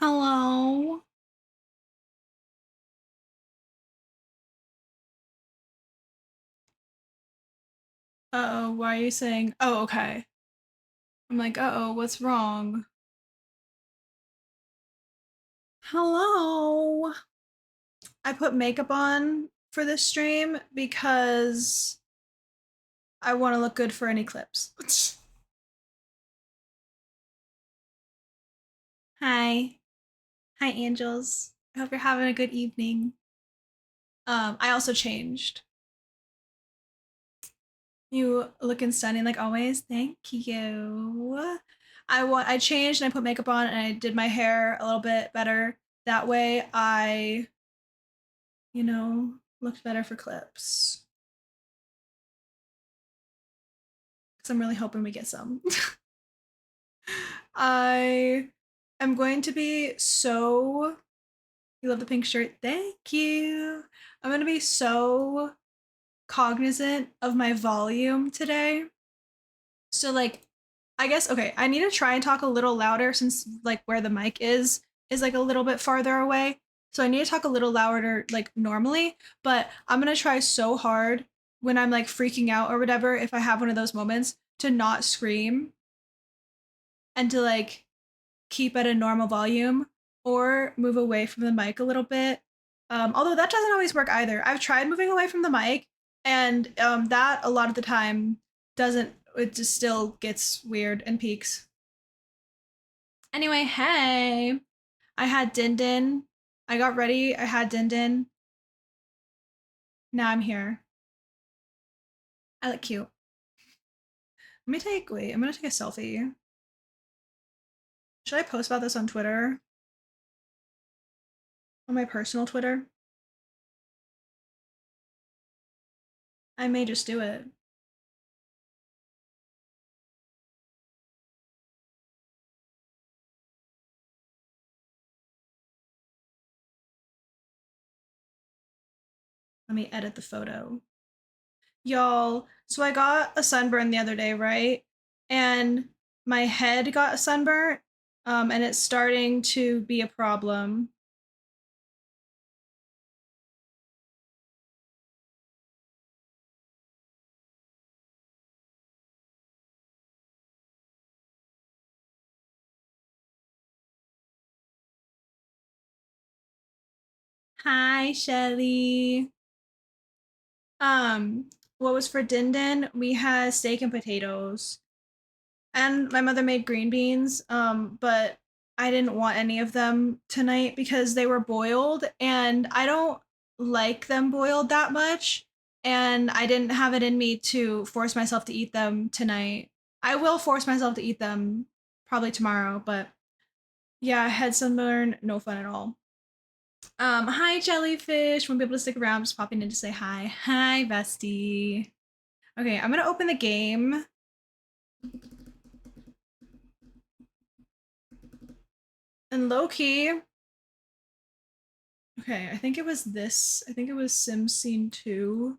Hello. Uh-oh, why are you saying, oh, okay. I'm like, uh-oh, what's wrong? Hello. I put makeup on for this stream because I want to look good for any clips. Hi. Hi, angels. I hope you're having a good evening. I also changed. You looking stunning like always. Thank you. I changed and I put makeup on and I did my hair a little bit better. That way I, looked better for clips. Because I'm really hoping we get some. I am going to be so. You love the pink shirt. Thank you. I'm going to be so cognizant of my volume today. So, like, I guess, okay, I need to try and talk a little louder since, like, where the mic is like a little bit farther away. So I need to talk a little louder, like, normally, but I'm gonna try so hard when I'm, like, freaking out or whatever, if I have one of those moments, to not scream and to, like, keep at a normal volume or move away from the mic a little bit. Although that doesn't always work either. I've tried moving away from the mic, and that a lot of the time doesn't. It just still gets weird and peaks. Anyway, hey, I had Din Din. I got ready. I had Din Din. Now I'm here. I look cute. Wait, I'm gonna take a selfie. Should I post about this on Twitter? On my personal Twitter? I may just do it. Let me edit the photo. Y'all, so I got a sunburn the other day, right? And my head got sunburnt, and it's starting to be a problem. Hi, Shelly. What was for Din Din? We had steak and potatoes. And my mother made green beans, but I didn't want any of them tonight because they were boiled, and I don't like them boiled that much, and I didn't have it in me to force myself to eat them tonight. I will force myself to eat them probably tomorrow, but yeah, head sunburn, no fun at all. Hi jellyfish. Won't be able to stick around, just popping in to say hi. Hi, bestie. Okay, I'm gonna open the game. And low key. Okay, I think it was this. I think it was Sim Scene 2.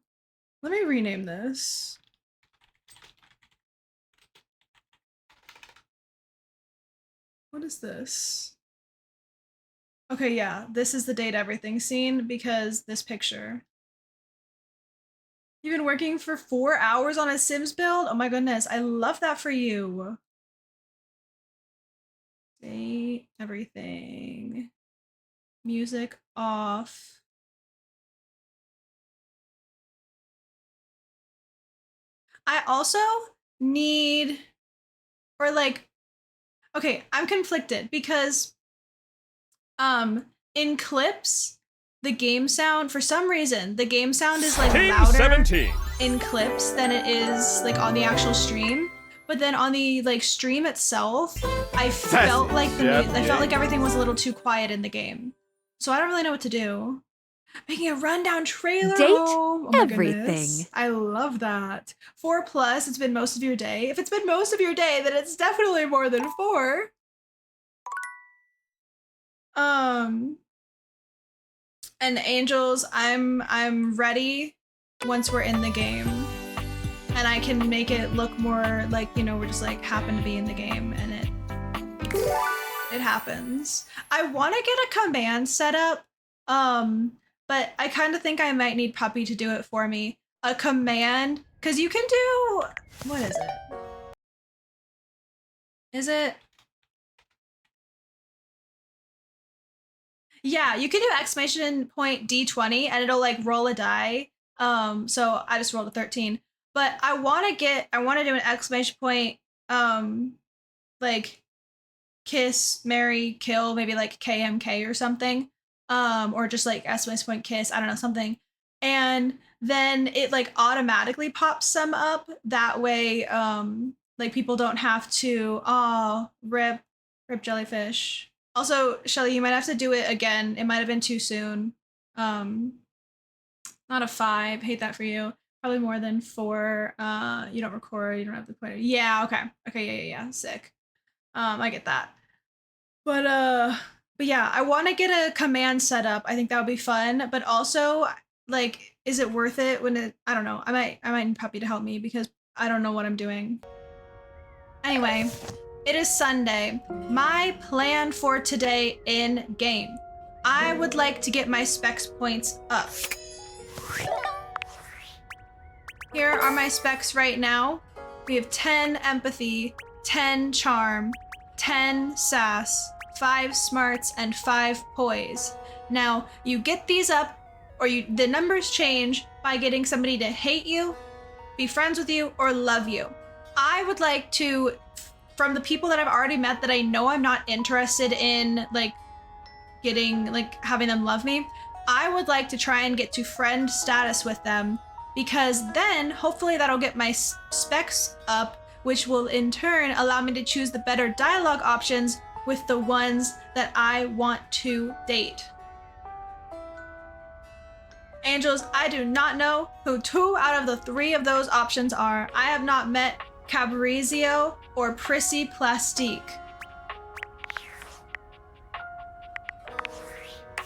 Let me rename this. What is this? Okay, yeah, this is the date everything scene because this picture. You've been working for 4 hours on a Sims build? Oh my goodness, I love that for you. Date everything. Music off. I also need, or like, okay, I'm conflicted because in clips, the game sound, for some reason, the game sound is like Team louder 17. in clips than it is like on the actual stream. But then on the like stream itself, I felt like I felt like everything was a little too quiet in the game. So I don't really know what to do. Making a rundown trailer. Date oh my everything. Goodness. I love that. 4+, it's been most of your day. If it's been most of your day, then it's definitely more than 4. And angels, I'm ready once we're in the game. And I can make it look more like, we're just like happen to be in the game and It happens. I want to get a command set up, but I kind of think I might need Puppy to do it for me. A command, because you can do, what is it? Is it? Yeah, you can do exclamation point D20 and it'll like roll a die. So I just rolled a 13. But I want to do an exclamation point, like kiss, marry, kill, maybe like KMK or something. Or just like exclamation point kiss, I don't know, something. And then it like automatically pops some up. That way, like people don't have to, rip jellyfish. Also, Shelly, you might have to do it again. It might have been too soon. Not a 5. Hate that for you. Probably more than 4. You don't record. You don't have the pointer. Yeah. Okay. Okay. Yeah. Sick. I get that. But yeah, I want to get a command set up. I think that would be fun. But also, like, is it worth it when it? I don't know. I might need Puppy to help me because I don't know what I'm doing. Anyway. It is Sunday. My plan for today in game. I would like to get my specs points up. Here are my specs right now. We have 10 empathy, 10 charm, 10 sass, 5 smarts, and 5 poise. Now, you get these up, or the numbers change by getting somebody to hate you, be friends with you, or love you. I would like to, from the people that I've already met that I know I'm not interested in, like, getting, like, having them love me, I would like to try and get to friend status with them, because then hopefully that'll get my specs up, which will in turn allow me to choose the better dialogue options with the ones that I want to date. Angels, I do not know who 2 out of the 3 of those options are. I have not met Cabrizio or Prissy Plastique.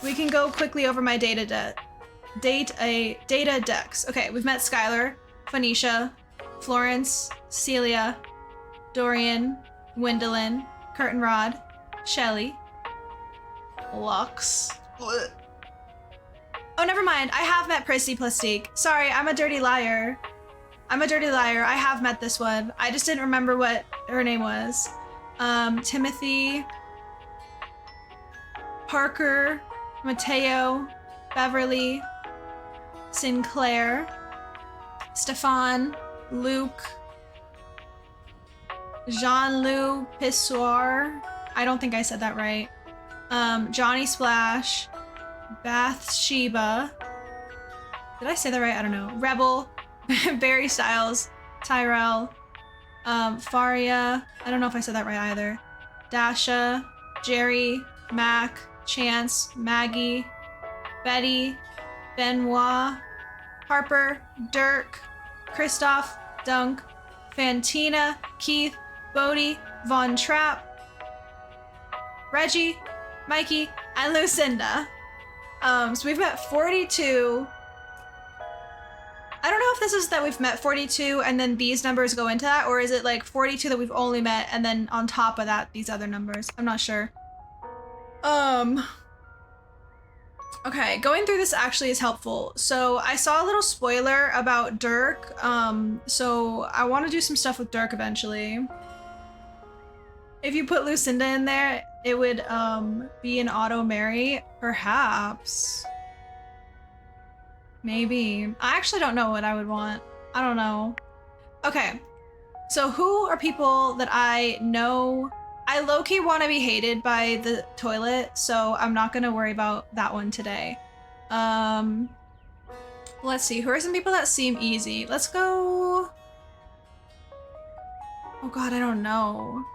We can go quickly over my data decks. Okay, we've met Skylar, Phoenicia, Florence, Celia, Dorian, Gwendolyn, Curtain Rod, Shelly, Lux. Oh, never mind. I have met Prissy Plastique. Sorry, I'm a dirty liar. I have met this one. I just didn't remember what her name was. Timothy, Parker, Mateo, Beverly, Sinclair, Stefan, Luke, Jean-Loup Pissoir. I don't think I said that right. Johnny Splash, Bathsheba. Did I say that right? I don't know. Rebel, Barry Styles, Tyrell, Faria. I don't know if I said that right either. Dasha, Jerry, Mac, Chance, Maggie, Betty, Benoit, Harper, Dirk, Christoph, Dunk, Fantina, Keith, Bodie, Von Trapp, Reggie, Mikey, and Lucinda. So we've met 42. I don't know if this is that we've met 42 and then these numbers go into that, or is it like 42 that we've only met and then on top of that, these other numbers? I'm not sure. Okay, going through this actually is helpful. So I saw a little spoiler about Dirk. So I want to do some stuff with Dirk eventually. If you put Lucinda in there, it would be an auto marry, perhaps. Maybe. I actually don't know what I would want. I don't know. Okay. So who are people that I know? I low-key want to be hated by the toilet, so I'm not gonna worry about that one today. Let's see. Who are some people that seem easy? Let's go. Oh god, I don't know.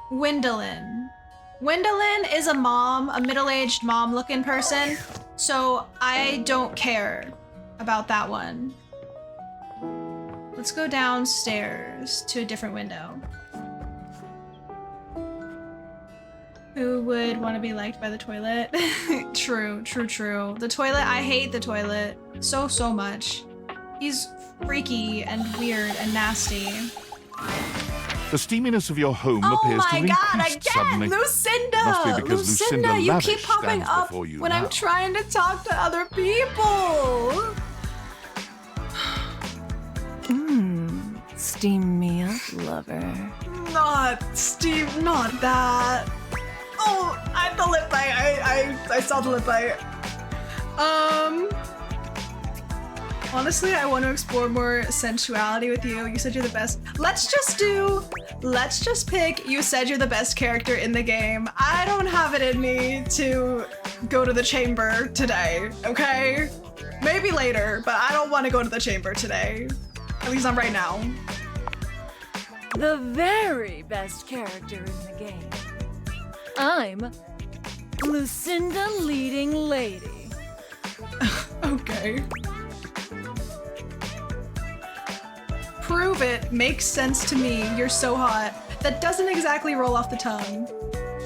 Gwendolyn. Gwendolyn is a mom, a middle-aged mom-looking person, so I don't care about that one. Let's go downstairs to a different window. Who would want to be liked by the toilet? True. The toilet, I hate the toilet so much. He's freaky and weird and nasty. The steaminess of your home Oh appears to my have god, increased again! suddenly. Lucinda! Must be because Lucinda you Lavish keep popping stands up before you when now. I'm trying to talk to other people! Steam me up, lover. Not Steve, not that. Oh, I had the lip bite. I saw the lip bite. Honestly, I want to explore more sensuality with you. You said you're the best. Let's just pick you said you're the best character in the game. I don't have it in me to go to the chamber today, okay? Maybe later, but I don't want to go to the chamber today. At least not right now. The very best character in the game. I'm Lucinda Leading Lady. Okay. Prove it makes sense to me. You're so hot. That doesn't exactly roll off the tongue.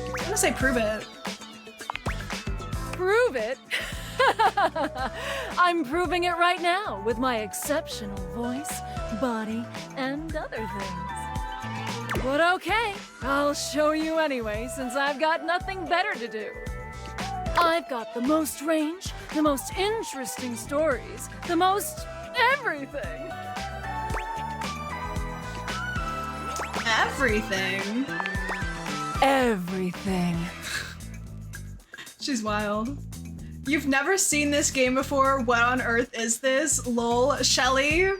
I'm gonna say prove it. Prove it? I'm proving it right now with my exceptional voice, body, and other things. But okay, I'll show you anyway, since I've got nothing better to do. I've got the most range, the most interesting stories, the most everything. Everything. Everything. She's wild. You've never seen this game before? What on earth is this? Lol. Shelly,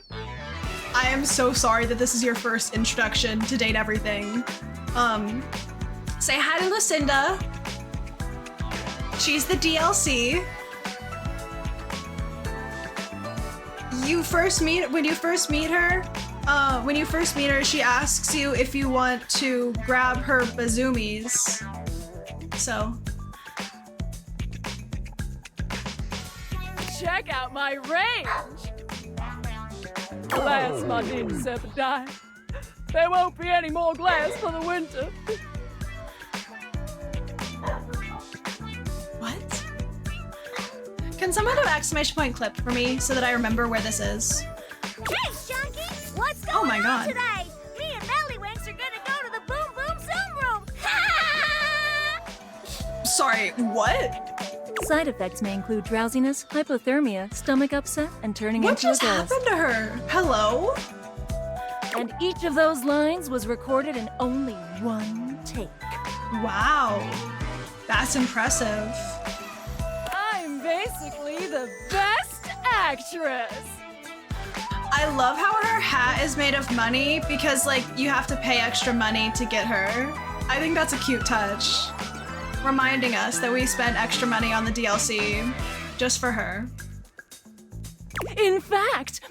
I am so sorry that this is your first introduction to Date Everything. Say hi to Lucinda. She's the DLC. When you first meet her, she asks you if you want to grab her bazoomies. So. Check out my range! Glass, my dear Zebediah. There won't be any more glass for the winter. What? Can someone do an exclamation point clip for me so that I remember where this is? Hey, Shunky! What's Oh going my on God. today? Me and Mellywinks are gonna go to the Boom Boom Zoom Room! Sorry, what? Side effects may include drowsiness, hypothermia, stomach upset, and turning What into a just ghost. happened to her? Hello? And each of those lines was recorded in only one take. Wow. That's impressive. I'm basically the best actress! I love how her hat is made of money because, like, you have to pay extra money to get her. I think that's a cute touch. Reminding us that we spent extra money on the DLC just for her. In fact,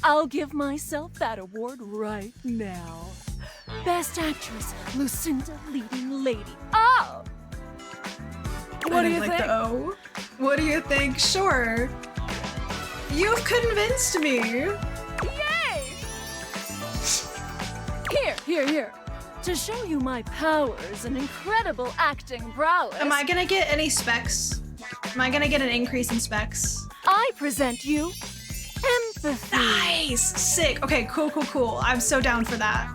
I'll give myself that award right now. Best Actress, Lucinda Leading Lady. Oh! What do you think? Oh, what do you think? Sure. You've convinced me. Yay! Here. To show you my powers and incredible acting prowess, Am I gonna get any specs? Am I gonna get an increase in specs? I present you empathy. Nice! Sick. Okay, cool. I'm so down for that.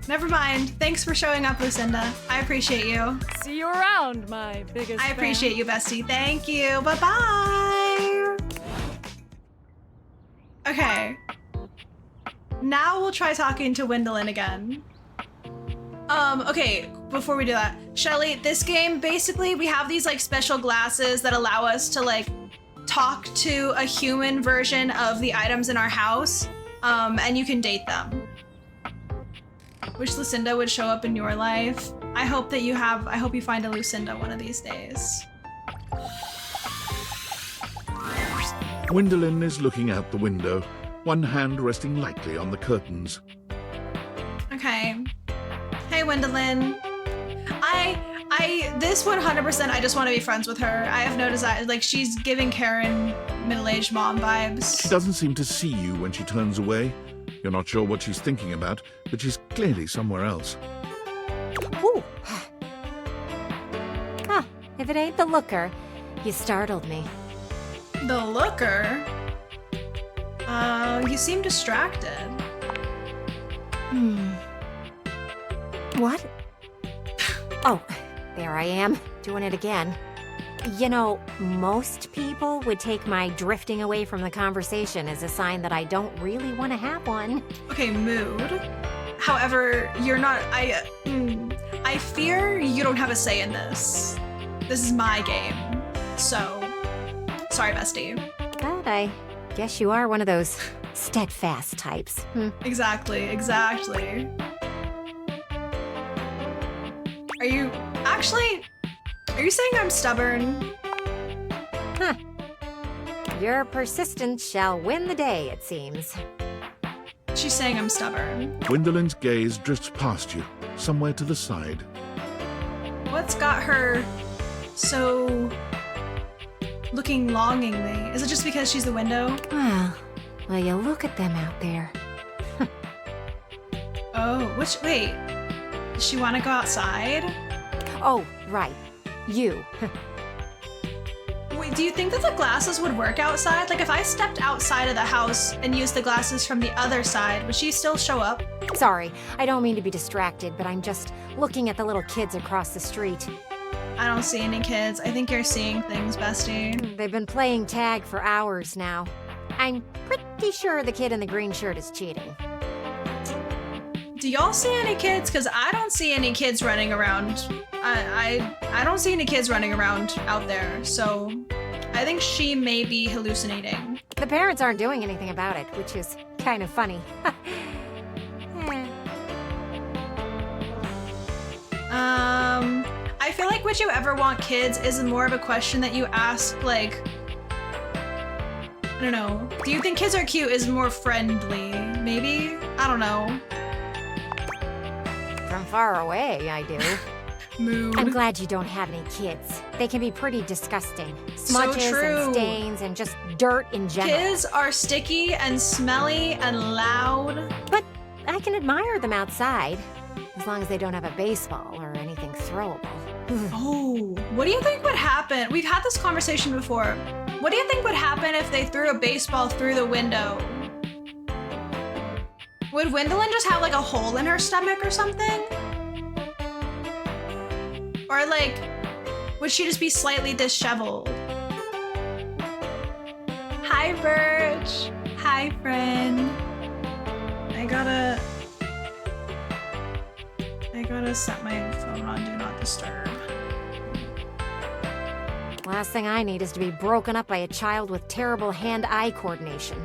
Never mind. Thanks for showing up, Lucinda. I appreciate you. See you around, my biggest I appreciate fan. you, bestie. Thank you. Bye-bye. Okay. Now we'll try talking to Wendelin again. Okay, before we do that, Shelly, this game, basically we have these like special glasses that allow us to like talk to a human version of the items in our house, and you can date them. Wish Lucinda would show up in your life. I hope you find a Lucinda one of these days. Wendelin is looking out the window, one hand resting lightly on the curtains. Okay. Hey, Wendelin. This 100%, I just want to be friends with her. I have no desire, like, she's giving Karen middle-aged mom She vibes. doesn't seem to see you when she turns away. You're not sure what she's thinking about, but she's clearly somewhere else. Ooh. Huh, if it ain't the looker, you startled me. The looker? You seem distracted. What? Oh, there I am, doing it again. You know, most people would take my drifting away from the conversation as a sign that I don't really want to have one. Okay, mood. However, you're not. I fear you don't have a say in this. This is my game. So, sorry, bestie. But I guess you are one of those steadfast types. Exactly. Are you saying I'm stubborn? Huh. Your persistence shall win the day, it seems. She's saying I'm stubborn. Gwendolyn's gaze drifts past you, somewhere to the side. What's got her so looking longingly? Is it just because she's the window? Well, you look at them out there. Oh, wait. Does she want to go outside? Oh, right. You. Wait, do you think that the glasses would work outside? Like, if I stepped outside of the house and used the glasses from the other side, would she still show up? Sorry, I don't mean to be distracted, but I'm just looking at the little kids across the street. I don't see any kids. I think you're seeing things, bestie. They've been playing tag for hours now. I'm pretty sure the kid in the green shirt is cheating. Do y'all see any kids? Because I don't see any kids running around. I don't see any kids running around out there, so I think she may be hallucinating. The parents aren't doing anything about it, which is kind of funny. I feel like would you ever want kids is more of a question that you ask, like, I don't know. Do you think kids are cute is more friendly? Maybe? I don't know. From far away, I do. Mood. I'm glad you don't have any kids. They can be pretty disgusting. Smudges true. and stains and just dirt in general. Kids are sticky and smelly and loud. But I can admire them outside, as long as they don't have a baseball or anything throwable. Oh, what do you think would happen? We've had this conversation before. What do you think would happen if they threw a baseball through the window? Would Gwendolyn just have like a hole in her stomach or something? Or like, would she just be slightly disheveled? Hi, Birch. Hi, friend. I gotta set my phone on Do Not Disturb. Last thing I need is to be broken up by a child with terrible hand-eye coordination.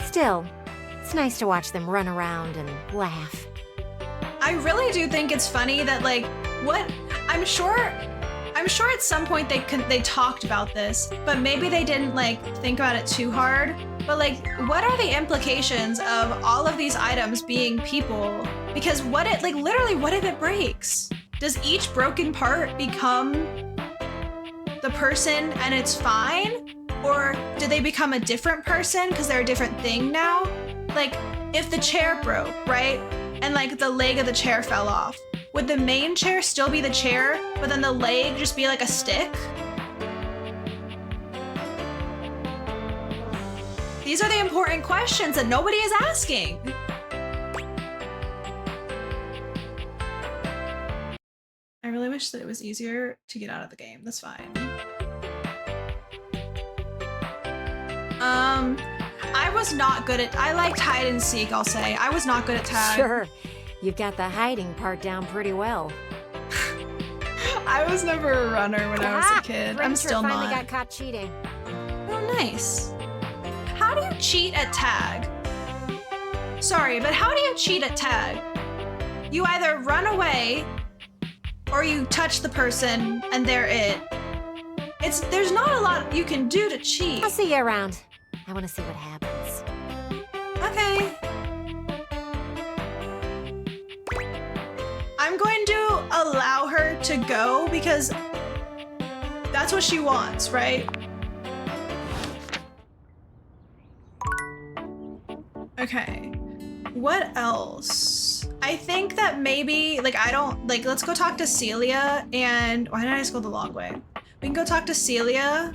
Still, it's nice to watch them run around and laugh. I really do think it's funny that like I'm sure at some point they talked about this, but maybe they didn't like think about it too hard. But like, what are the implications of all of these items being people? Because what if it breaks? Does each broken part become the person and it's fine? Or do they become a different person because they're a different thing now? Like, if the chair broke, right? And like the leg of the chair fell off, would the main chair still be the chair, but then the leg just be like a stick? These are the important questions that nobody is asking. I really wish that it was easier to get out of the game. That's fine. I was not good at, I liked hide and seek, I'll say. I was not good at tag. Sure, you've got the hiding part down pretty well. I was never a runner when I was a kid. I'm still finally not. got caught cheating. Oh, nice. How do you cheat at tag? Sorry, but how do you cheat at tag? You either run away or you touch the person and they're it. There's not a lot you can do to cheat. I'll see you around. I want to see what happens. Okay. I'm going to allow her to go because that's what she wants, right? Okay. What else? I think that maybe, let's go talk to Celia and, why did I just go the long way? We can go talk to Celia.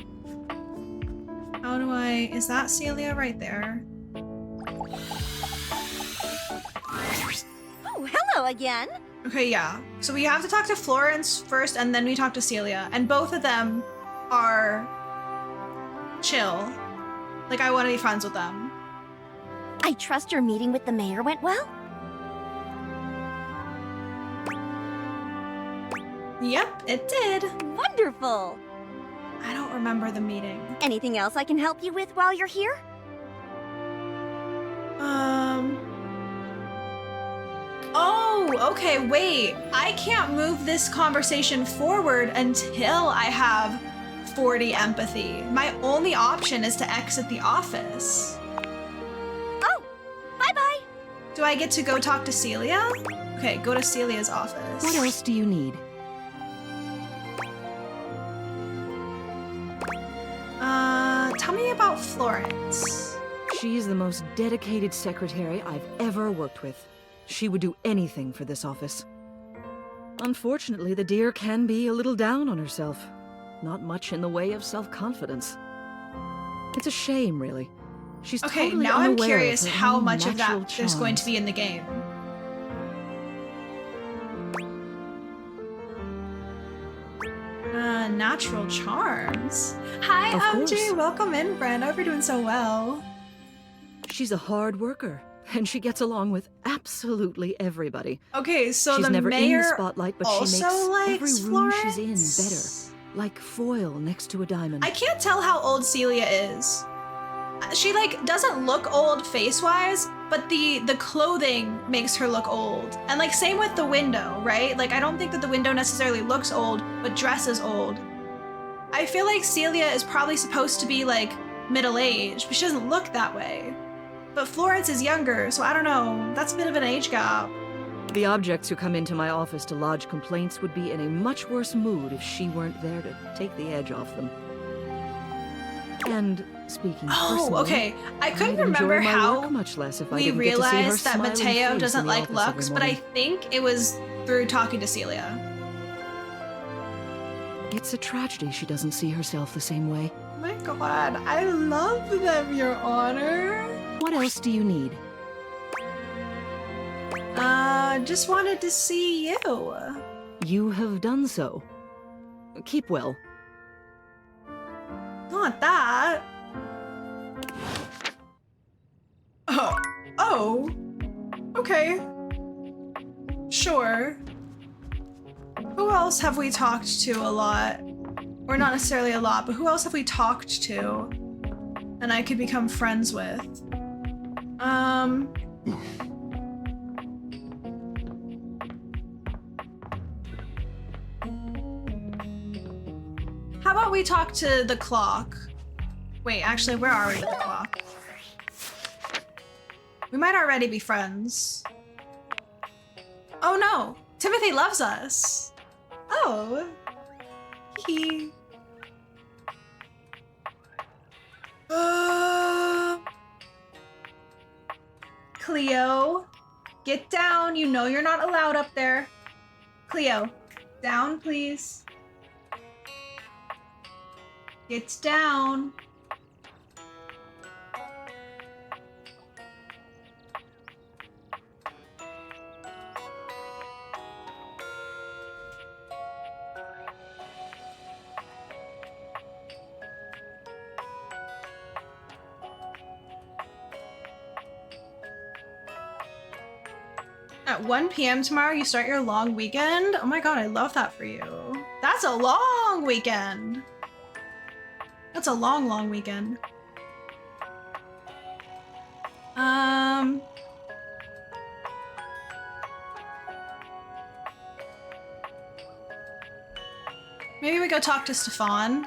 Is that Celia right there? Hello again. Okay, yeah. So we have to talk to Florence first, and then we talk to Celia. And both of them are chill. Like, I want to be friends with them. I trust your meeting with the mayor went well? Yep, it did. Wonderful. I don't remember the meeting. Anything else I can help you with while you're here? Oh, okay, wait. I can't move this conversation forward until I have 40 empathy. My only option is to exit the office. Oh, bye-bye. Do I get to go talk to Celia? Okay, go to Celia's office. What else do you need? Tell me about Florence. She's the most dedicated secretary I've ever worked with. She would do anything for this office. Unfortunately, the dear can be a little down on herself. Not much in the way of self-confidence. It's a shame, really. She's Okay, totally now I'm unaware curious of her how own much of natural that there's going to charms. be in the game. Natural charms. Hi, Of MJ. course. Welcome in, Brand. I hope you're doing so well. She's a hard worker, and she gets along with absolutely everybody. Okay, so She's the never mayor in the spotlight, but she also makes likes every room Florence? she's in better. Like foil next to a diamond. I can't tell how old Celia is. She like doesn't look old face-wise, but the clothing makes her look old. And like same with the window, right? Like I don't think that the window necessarily looks old, but dresses old. I feel like Celia is probably supposed to be like middle-aged, but she doesn't look that way. But Florence is younger, so I don't know. That's a bit of an age gap. The objects who come into my office to lodge complaints would be in a much worse mood if she weren't there to take the edge off them. And speaking Oh, personally, okay. I couldn't I'd remember enjoy my how work much less if I we didn't get to see her realized that smiling Mateo face doesn't in the like office every Lux, but I morning. think it was through talking to Celia. It's a tragedy she doesn't see herself the same way. Oh my god, I love them, Your Honor. What else do you need? Just wanted to see you. You have done so. Keep well. Not that. Oh. Okay. Sure. Who else have we talked to a lot? Or not necessarily a lot, but who else have we talked to and I could become friends with? How about we talk to the clock? Wait, actually, where are we with the clock? We might already be friends. Oh no! Timothy loves us! Oh. He. Cleo, get down. You know you're not allowed up there. Cleo, down, please. Get down. At 1 p.m. tomorrow, you start your long weekend? Oh my god, I love that for you. That's a long weekend. That's a long, long weekend. Maybe we go talk to Stefan.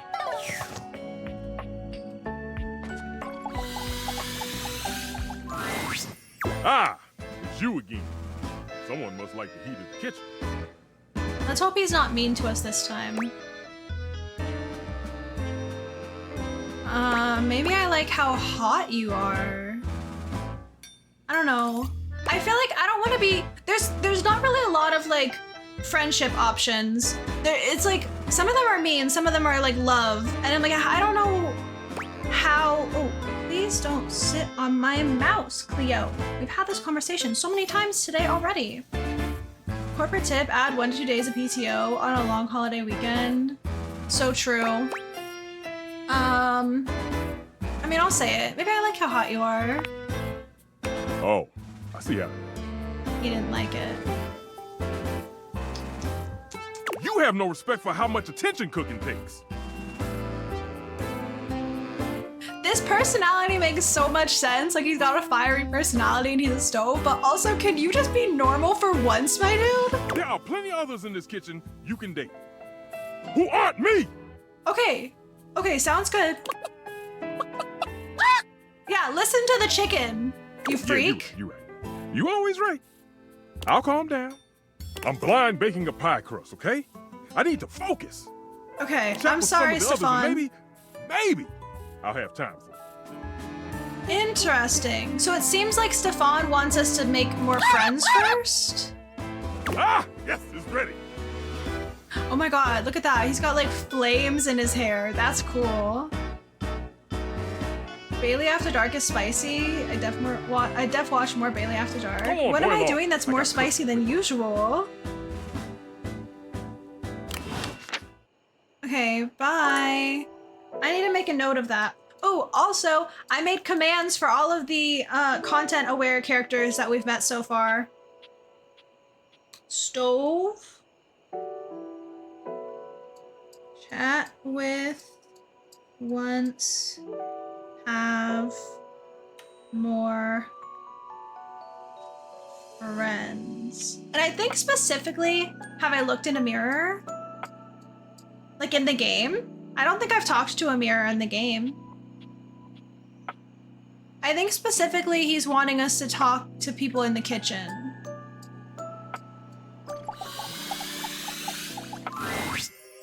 Ah, it's you again. Someone must like the heat of the kitchen. Let's hope he's not mean to us this time. Maybe I like how hot you are. I don't know. I feel like I don't want to be. There's not really a lot of like friendship options. It's like some of them are mean, some of them are like love, and I'm like I don't know how. Oh, please don't sit on my mouse, Cleo. We've had this conversation so many times today already. corporate tip, add 1 to 2 days of PTO on a long holiday weekend. So true. I mean, I'll say it. Maybe I like how hot you are. Oh, I see how. He didn't like it. You have no respect for how much attention cooking takes. This personality makes so much sense. Like, he's got a fiery personality and he's a stove, but also, can you just be normal for once, my dude? There are plenty others in this kitchen you can date. Who aren't me! Okay. Okay, sounds good. Yeah, listen to the chicken, you freak. Yeah, you right. You always right. I'll calm down. I'm blind baking a pie crust, okay? I need to focus. Okay, Chat I'm with some sorry, of the others and Stefan. maybe I'll have time for it. Interesting. So it seems like Stefan wants us to make more friends first? Ah, yes, it's ready. Oh my god, look at that. He's got like flames in his hair. That's cool. Bailey After Dark is spicy. I def watch more Bailey After Dark. Come on, What am boil I off. doing that's I more got spicy than usual? Okay, bye. I need to make a note of that. Oh, also, I made commands for all of the content-aware characters that we've met so far. Stove. Chat with once have more friends. And I think specifically, have I looked in a mirror? Like in the game? I don't think I've talked to a mirror in the game. I think specifically he's wanting us to talk to people in the kitchen.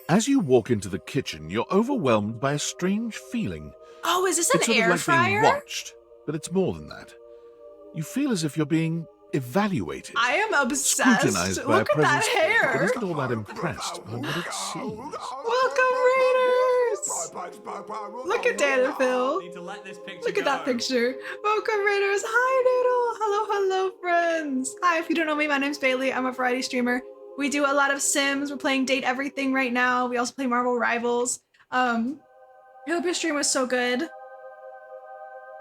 As you walk into the kitchen, you're overwhelmed by a strange feeling. Oh, is this It's an sort of air like fryer? being watched, but it's more than that. You feel as if you're being evaluated. I am obsessed. Scrutinized by Look a at that presence that hair. isn't all that impressed by what it seems. Welcome, Raiders. Look at Dan and Phil. Need to let this picture Look at that go. picture. Welcome, Raiders. Hi, Noodle. Hello, friends. Hi, if you don't know me, my name's Bailey. I'm a variety streamer. We do a lot of Sims. We're playing Date Everything right now. We also play Marvel Rivals. I hope your stream was so good.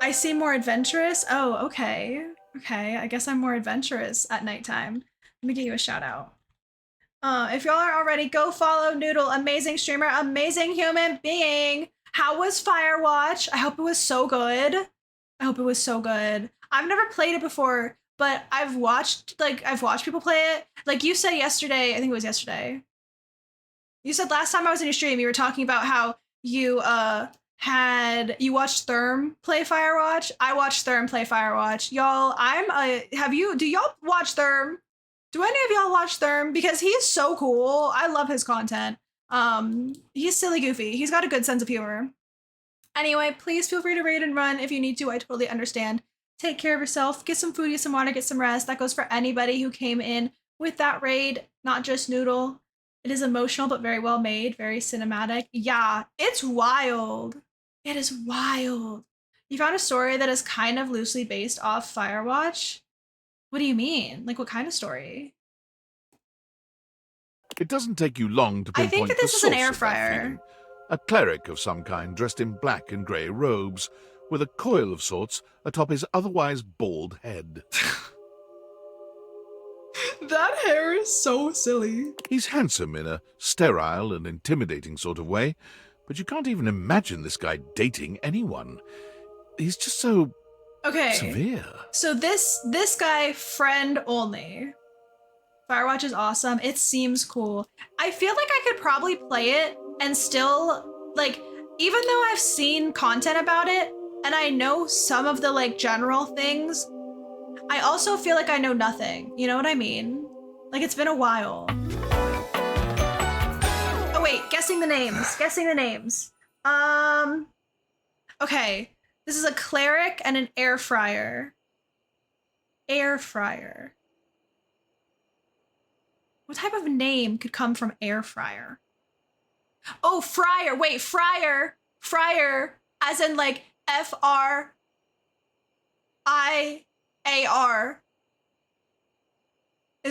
I seem more adventurous. Oh, okay. Okay, I guess I'm more adventurous at nighttime. Let me give you a shout out. If y'all are already, go follow Noodle. Amazing streamer, amazing human being. How was Firewatch? I hope it was so good. I hope it was so good. I've never played it before, but I've watched people play it. Like you said yesterday, I think it was yesterday. You said last time I was in your stream, you were talking about how you you watched Therm play Firewatch. I watched Therm play Firewatch. Y'all, do y'all watch Therm? Do any of y'all watch Therm? Because he's so cool. I love his content. He's silly goofy. He's got a good sense of humor. Anyway, please feel free to raid and run if you need to. I totally understand. Take care of yourself. Get some food, get some water, get some rest. That goes for anybody who came in with that raid, not just Noodle. It is emotional, but very well made, very cinematic. Yeah, it's wild. It is wild. You found a story that is kind of loosely based off Firewatch? What do you mean? Like, what kind of story? It doesn't take you long to I pinpoint think that this the is an source air of that fryer. feeling. A cleric of some kind dressed in black and grey robes, with a coil of sorts atop his otherwise bald head. That hair is so silly. He's handsome in a sterile and intimidating sort of way, but you can't even imagine this guy dating anyone. He's just so Okay. severe. So this guy, friend only. Firewatch is awesome. It seems cool. I feel like I could probably play it and still, like, even though I've seen content about it and I know some of the, like, general things, I also feel like I know nothing. You know what I mean? Like, it's been a while. Oh, wait. Guessing the names. Guessing the names. Okay. This is a cleric and an air fryer. Air fryer. What type of name could come from air fryer? Oh, fryer. Wait, fryer. Fryer. As in like F-R-I-A-R.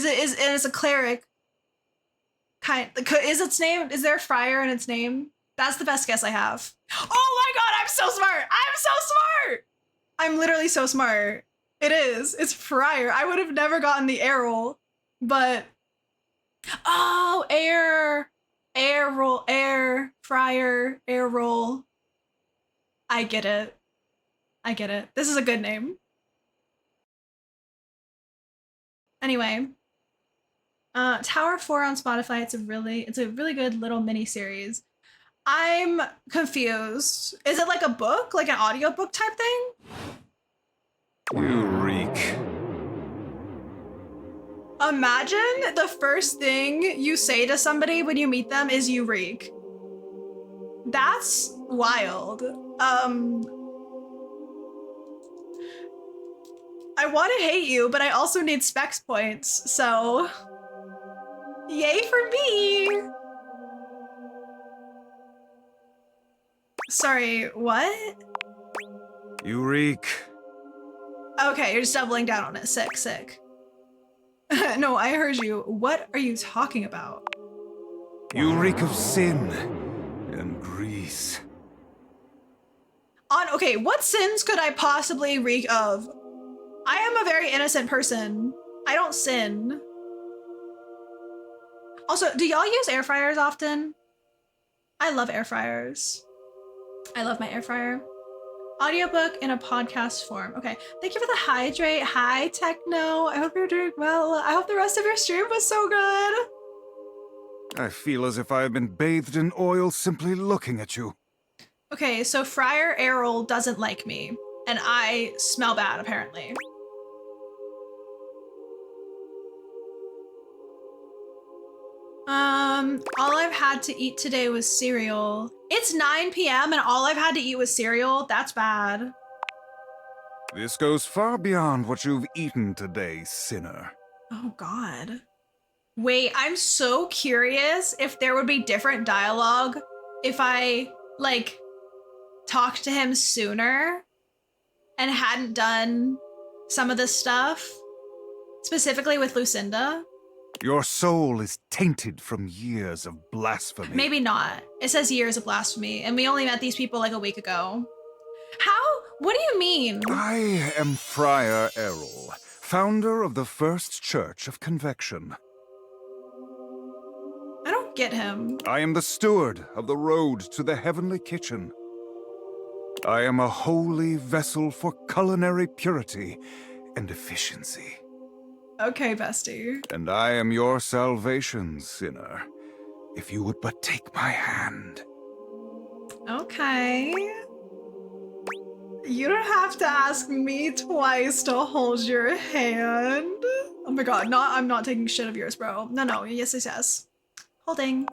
And it's a cleric. Is there a friar in its name? That's the best guess I have. Oh my god, I'm so smart! I'm so smart! I'm literally so smart. It is. It's friar. I would have never gotten the air roll, but oh, air roll, friar, air roll. I get it. This is a good name. Anyway, Tower 4 on Spotify. It's a really good little mini series. I'm confused. Is it like a book, like an audiobook type thing? You reek. Imagine the first thing you say to somebody when you meet them is "you reek." That's wild. I want to hate you, but I also need specs points, so yay for me. Sorry, what? You reek. Okay, you're just doubling down on it. Sick. No, I heard you. What are you talking about? You reek of sin and grease. Okay, what sins could I possibly reek of? I am a very innocent person. I don't sin. Also, do y'all use air fryers often? I love air fryers. I love my air fryer. Audiobook in a podcast form. Okay, thank you for the hydrate. Hi, Techno. I hope you're doing well. I hope the rest of your stream was so good. I feel as if I have been bathed in oil simply looking at you. Okay, so Friar Errol doesn't like me, and I smell bad, apparently. All I've had to eat today was cereal. It's 9 p.m. and all I've had to eat was cereal? That's bad. This goes far beyond what you've eaten today, sinner. Oh, God. Wait, I'm so curious if there would be different dialogue if I, like, talked to him sooner and hadn't done some of this stuff, specifically with Lucinda. Your soul is tainted from years of blasphemy. Maybe not. It says years of blasphemy, and we only met these people like a week ago. How? What do you mean? I am Friar Errol, founder of the First Church of Convection. I don't get him. I am the steward of the road to the heavenly kitchen. I am a holy vessel for culinary purity and efficiency. Okay, bestie. And I am your salvation, sinner, if you would but take my hand. Okay. You don't have to ask me twice to hold your hand. Oh my god, I'm not taking shit of yours, bro. No, yes. Holding.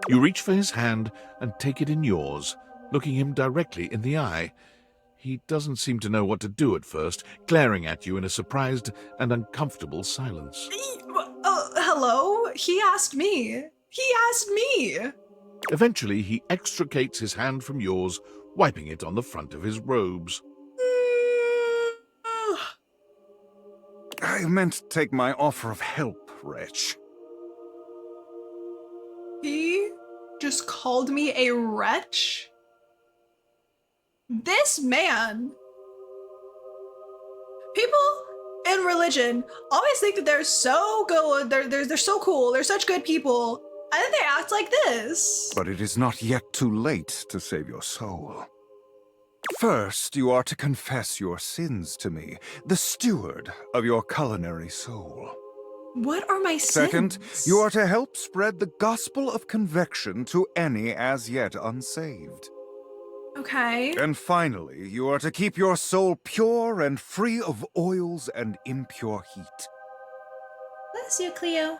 You reach for his hand and take it in yours, looking him directly in the eye. He doesn't seem to know what to do at first, glaring at you in a surprised and uncomfortable silence. Hello? He asked me. Eventually, he extricates his hand from yours, wiping it on the front of his robes. I meant to take my offer of help, wretch. He just called me a wretch? This man. People in religion always think that they're so good, they're so cool, they're such good people, and then they act like this. But it is not yet too late to save your soul. First, you are to confess your sins to me, the steward of your culinary soul. What are my sins? Second, you are to help spread the gospel of convection to any as yet unsaved. Okay. And finally, you are to keep your soul pure and free of oils and impure heat. Bless you, Cleo.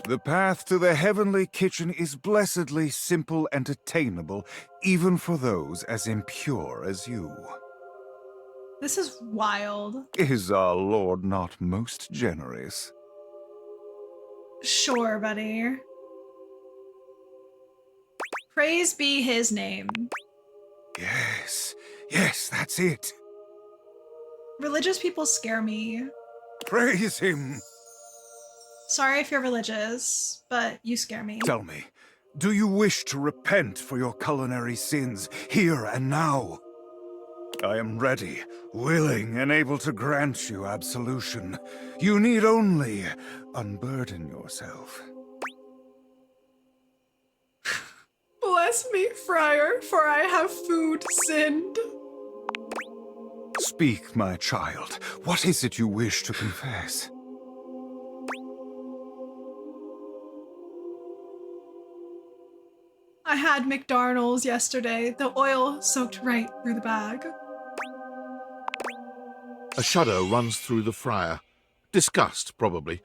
The path to the heavenly kitchen is blessedly simple and attainable, even for those as impure as you. This is wild. Is our Lord not most generous? Sure, buddy. Praise be his name. Yes, that's it. Religious people scare me. Praise him. Sorry if you're religious, but you scare me. Tell me, do you wish to repent for your culinary sins here and now? I am ready, willing, and able to grant you absolution. You need only unburden yourself. Bless me, friar, for I have food sinned. Speak, my child. What is it you wish to confess? I had McDonald's yesterday. The oil soaked right through the bag. A shudder runs through the friar. Disgust, probably.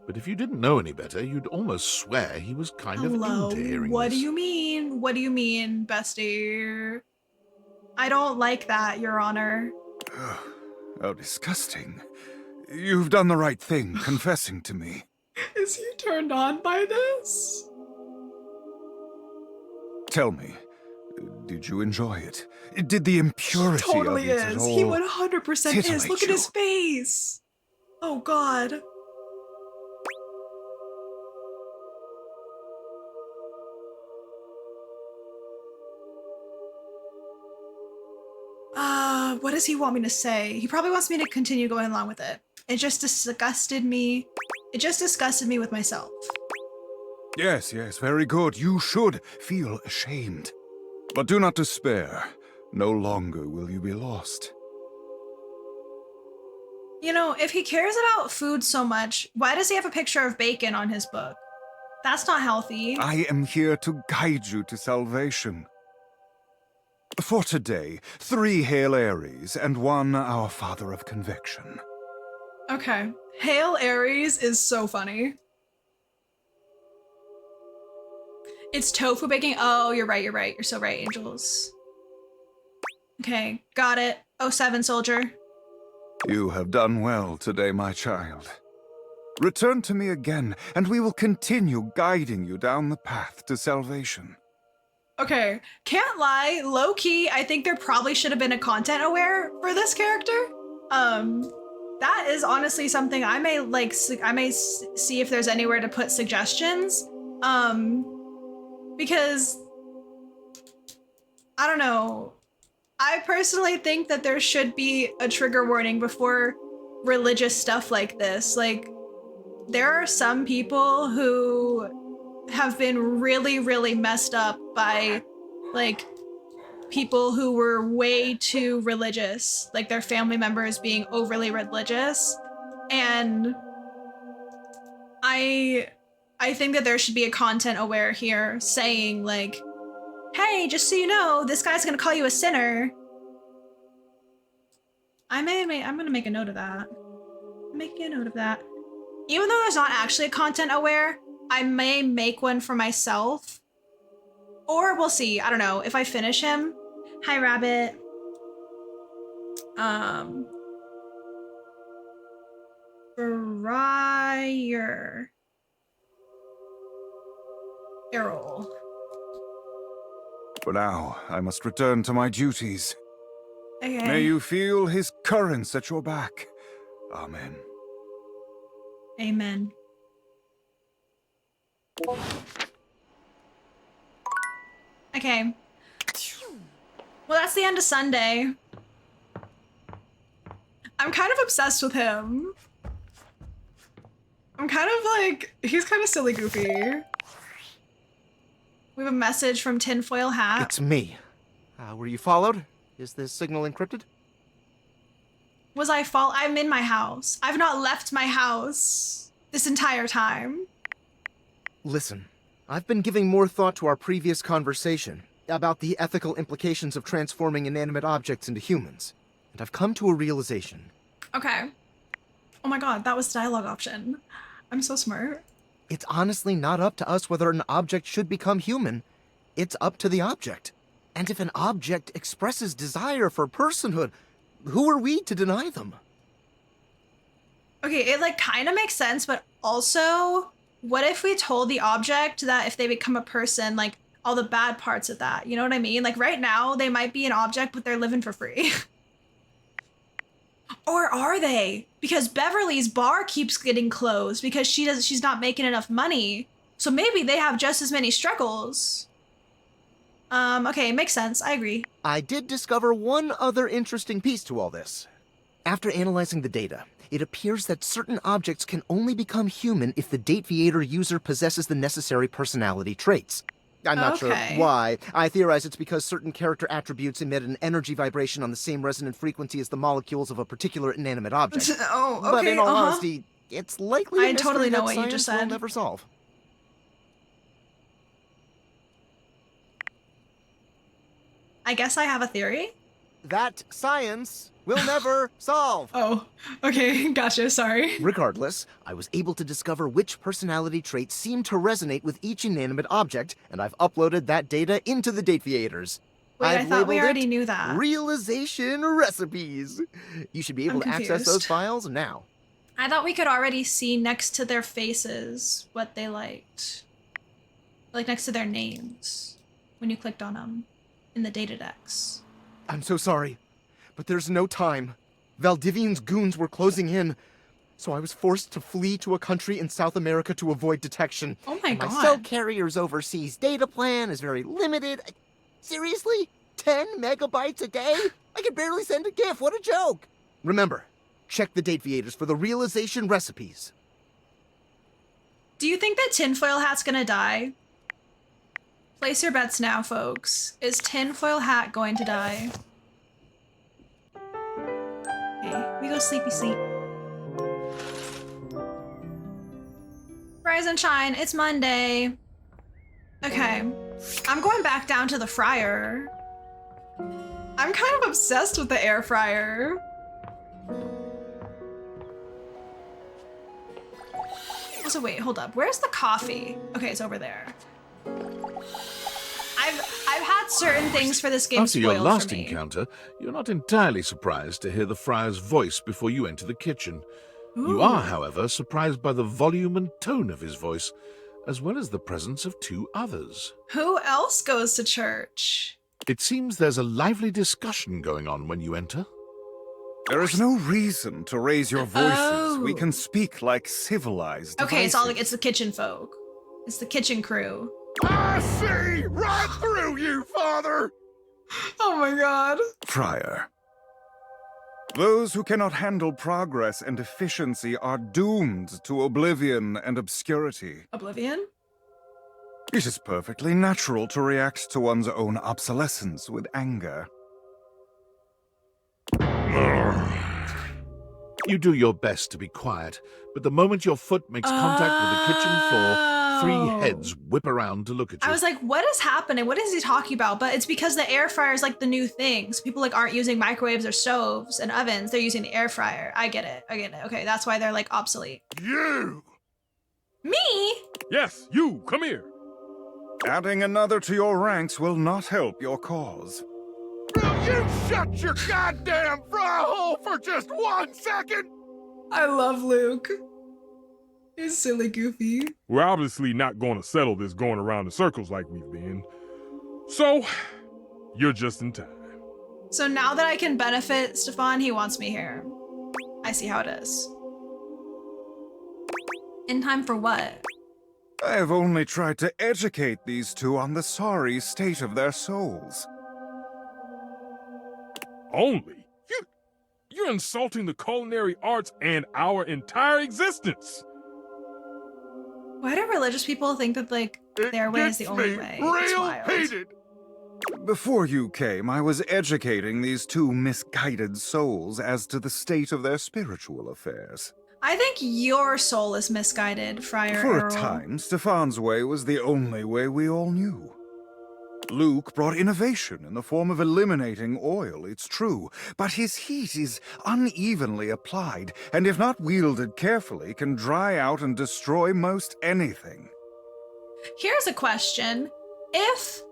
But if you didn't know any better, you'd almost swear he was kind of Hello, into hearing what this. do you mean? What do you mean, bestie? I don't like that, Your Honor. Ugh, how disgusting. You've done the right thing, confessing to me. Is he turned on by this? Tell me, did you enjoy it? Did the impurity Totally of it at is. all He 100% is. titillate Look at you? his face. Oh, God. What does he want me to say? He probably wants me to continue going along with it. It just disgusted me. It just disgusted me with myself. Yes, yes, very good. You should feel ashamed. But do not despair. No longer will you be lost. You know, if he cares about food so much, why does he have a picture of bacon on his book? That's not healthy. I am here to guide you to salvation. For today, 3 Hail Aries and 1 Our Father of Conviction. Okay. Hail Aries is so funny. It's tofu baking. Oh, you're right, you're right. You're so right, Angels. Okay, got it. 07 soldier. You have done well today, my child. Return to me again, and we will continue guiding you down the path to salvation. Okay, can't lie, low-key, I think there probably should have been a content aware for this character. That is honestly something I may like, see if there's anywhere to put suggestions. Because, I don't know, I personally think that there should be a trigger warning before religious stuff like this. Like, there are some people who have been really, really messed up by, like, people who were way too religious, like their family members being overly religious. And I think that there should be a content aware here saying, like, hey, just so you know, this guy's gonna call you a sinner. I'm gonna make a note of that. Make a note of that. Even though there's not actually a content aware, I may make one for myself. Or we'll see. I don't know. If I finish him. Hi, Rabbit. Friar. Errol. For now, I must return to my duties. Okay. May you feel his currents at your back. Amen. Amen. Okay. Well, that's the end of Sunday. I'm kind of obsessed with him. I'm kind of like, he's kind of silly goofy. We have a message from Tinfoil Hat. It's me. Were you followed? Is this signal encrypted? Was I I'm in my house. I've not left my house this entire time. Listen, I've been giving more thought to our previous conversation about the ethical implications of transforming inanimate objects into humans, and I've come to a realization. Okay. Oh my god, that was the dialogue option. I'm so smart. It's honestly not up to us whether an object should become human. It's up to the object. And if an object expresses desire for personhood, who are we to deny them? Okay, it like kind of makes sense, but also, what if we told the object that if they become a person, like all the bad parts of that, you know what I mean? Like right now, they might be an object, but they're living for free. Or are they? because Beverly's bar keeps getting closed because she's not making enough money. So maybe they have just as many struggles. Okay, makes sense. I agree. I did discover one other interesting piece to all this. After analyzing the data, it appears that certain objects can only become human if the Dateviator user possesses the necessary personality traits. I'm not sure why. I theorize it's because certain character attributes emit an energy vibration on the same resonant frequency as the molecules of a particular inanimate object. Oh, okay. But in all honesty, it's likely a I totally mystery know that what you science just will said. never solve. I guess I have a theory. That science will never solve. Oh, okay. Gotcha. Sorry. Regardless, I was able to discover which personality traits seem to resonate with each inanimate object, and I've uploaded that data into the Dateviators. Wait, I thought we labeled already it knew that. Realization recipes. You should be able to access confused. those files now. I thought we could already see next to their faces what they liked. Like next to their names when you clicked on them in the data decks. I'm so sorry, but there's no time. Valdivian's goons were closing in, so I was forced to flee to a country in South America to avoid detection. Oh my god. My cell carrier's overseas data plan is very limited. Seriously? 10 megabytes a day? I can barely send a GIF. What a joke. Remember, check the Dateviators for the realization recipes. Do you think that Tinfoil Hat's gonna die? Place your bets now, folks. Is Tinfoil Hat going to die? Okay, we go sleepy sleep. Rise and shine, it's Monday. Okay, I'm going back down to the fryer. I'm kind of obsessed with the air fryer. Also, wait, hold up. Where's the coffee? Okay, it's over there. I've had certain things for this game After your spoiled last for me. encounter, you're not entirely surprised to hear the friar's voice before you enter the kitchen. You Ooh. are, however, surprised by the volume and tone of his voice, as well as the presence of two others. Who else goes to church? It seems there's a lively discussion going on when you enter. There is no reason to raise your voices. Oh. We can speak like civilized Okay, it's all like devices. it's the kitchen folk. It's the kitchen crew. I see right through you, Father! Oh my god. Friar. Those who cannot handle progress and efficiency are doomed to oblivion and obscurity. Oblivion? It is perfectly natural to react to one's own obsolescence with anger. You do your best to be quiet, but the moment your foot makes contact with the kitchen floor, three heads whip around to look at you. I was like, what is happening? What is he talking about? But it's because the air fryer is like the new thing. So people like aren't using microwaves or stoves and ovens. They're using the air fryer. I get it. Okay, that's why they're like obsolete. You! Me? Yes, you, come here. Adding another to your ranks will not help your cause. Will you shut your goddamn fry hole for just 1 second? I love Luke. He's silly goofy. We're obviously not going to settle this going around in circles like we've been. So, you're just in time. So now that I can benefit Stefan, he wants me here. I see how it is. In time for what? I have only tried to educate these two on the sorry state of their souls. Only? You're insulting the culinary arts and our entire existence. Why do religious people think that like their way is the only way? It's Real wild. heated. Before you came, I was educating these two misguided souls as to the state of their spiritual affairs. I think your soul is misguided, Friar For Errol. a time, Stefan's way was the only way we all knew. Luke brought innovation in the form of eliminating oil, it's true, but his heat is unevenly applied, and if not wielded carefully, can dry out and destroy most anything. Here's a question. If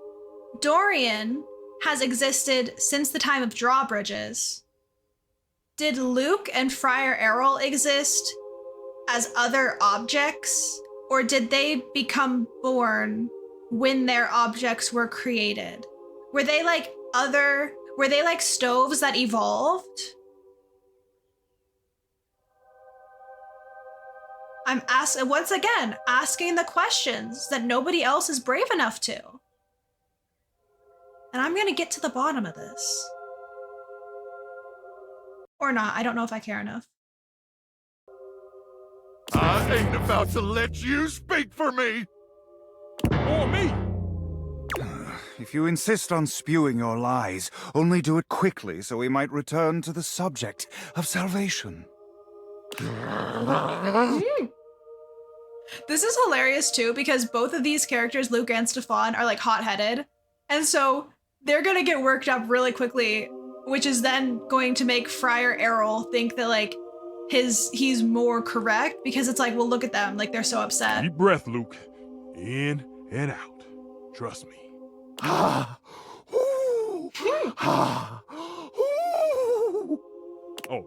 Dorian has existed since the time of drawbridges, did Luke and Friar Errol exist as other objects, or did they become born when their objects were created? Were they like stoves that evolved? I'm once again asking the questions that nobody else is brave enough to. And I'm gonna get to the bottom of this. Or not, I don't know if I care enough. I ain't about to let you speak for me! Or me! If you insist on spewing your lies, only do it quickly so we might return to the subject of salvation. This is hilarious too, because both of these characters, Luke and Stefan, are like hot-headed. And so they're gonna get worked up really quickly, which is then going to make Friar Errol think that like he's more correct, because it's like, well, look at them, like they're so upset. Deep breath, Luke. In and out. Trust me. Oh,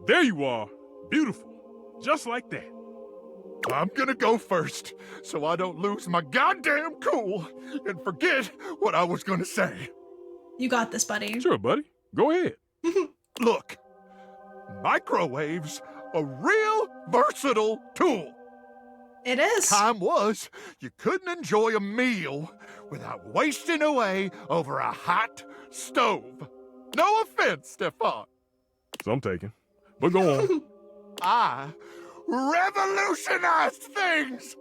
there you are. Beautiful. Just like that. I'm gonna go first, so I don't lose my goddamn cool and forget what I was gonna say. You got this, buddy. Sure, buddy. Go ahead. Look, microwaves a real versatile tool. It is. Time was you couldn't enjoy a meal without wasting away over a hot stove. No offense, Stefan. Some taken. But go on. I revolutionized things.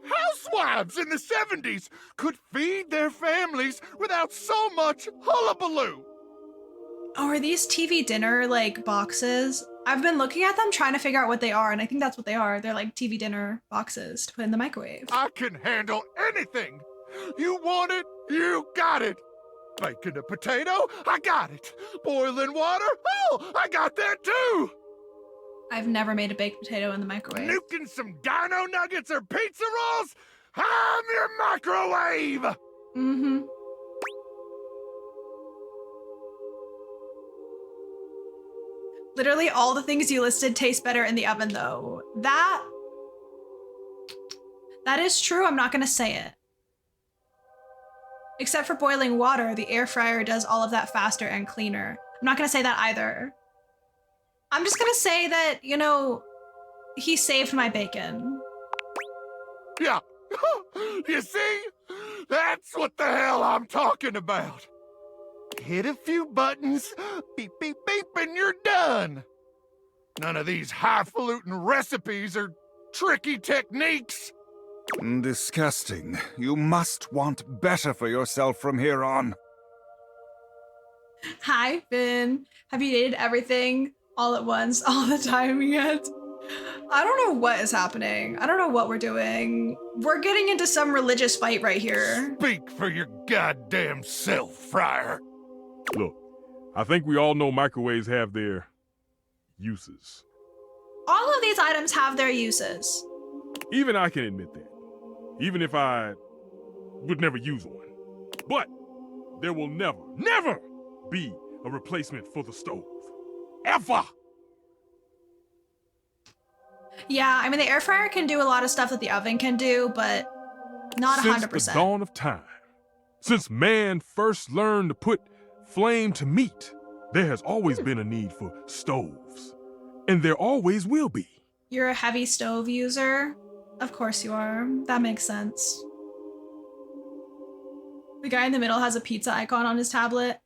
Housewives in the 70s could feed their families without so much hullabaloo. Oh, are these TV dinner like boxes? I've been looking at them trying to figure out what they are, and I think that's what they are. They're like TV dinner boxes to put in the microwave. I can handle anything. You want it, you got it. Baking a potato, I got it. Boiling water, oh, I got that too. I've never made a baked potato in the microwave. Nuking some dino nuggets or pizza rolls, I'm your microwave. Mm-hmm. Literally all the things you listed taste better in the oven, though. That is true. I'm not gonna say it. Except for boiling water, the air fryer does all of that faster and cleaner. I'm not gonna say that either. I'm just gonna say that, you know, he saved my bacon. Yeah, you see? That's what the hell I'm talking about. Hit a few buttons, beep, beep, beep, and you're done. None of these highfalutin recipes or tricky techniques. Disgusting. You must want better for yourself from here on. Hi, Finn. Have you dated everything all at once, all the time yet? I don't know what is happening. I don't know what we're doing. We're getting into some religious fight right here. Speak for your goddamn self, Friar. Look, I think we all know microwaves have their uses. All of these items have their uses. Even I can admit that. Even if I would never use one. But there will never, never be a replacement for the stove. Ever! Yeah, I mean, the air fryer can do a lot of stuff that the oven can do, but not 100%. Since the dawn of time, since man first learned to put flame to meat, there has always been a need for stoves. And there always will be. You're a heavy stove user? Of course you are. That makes sense. The guy in the middle has a pizza icon on his tablet.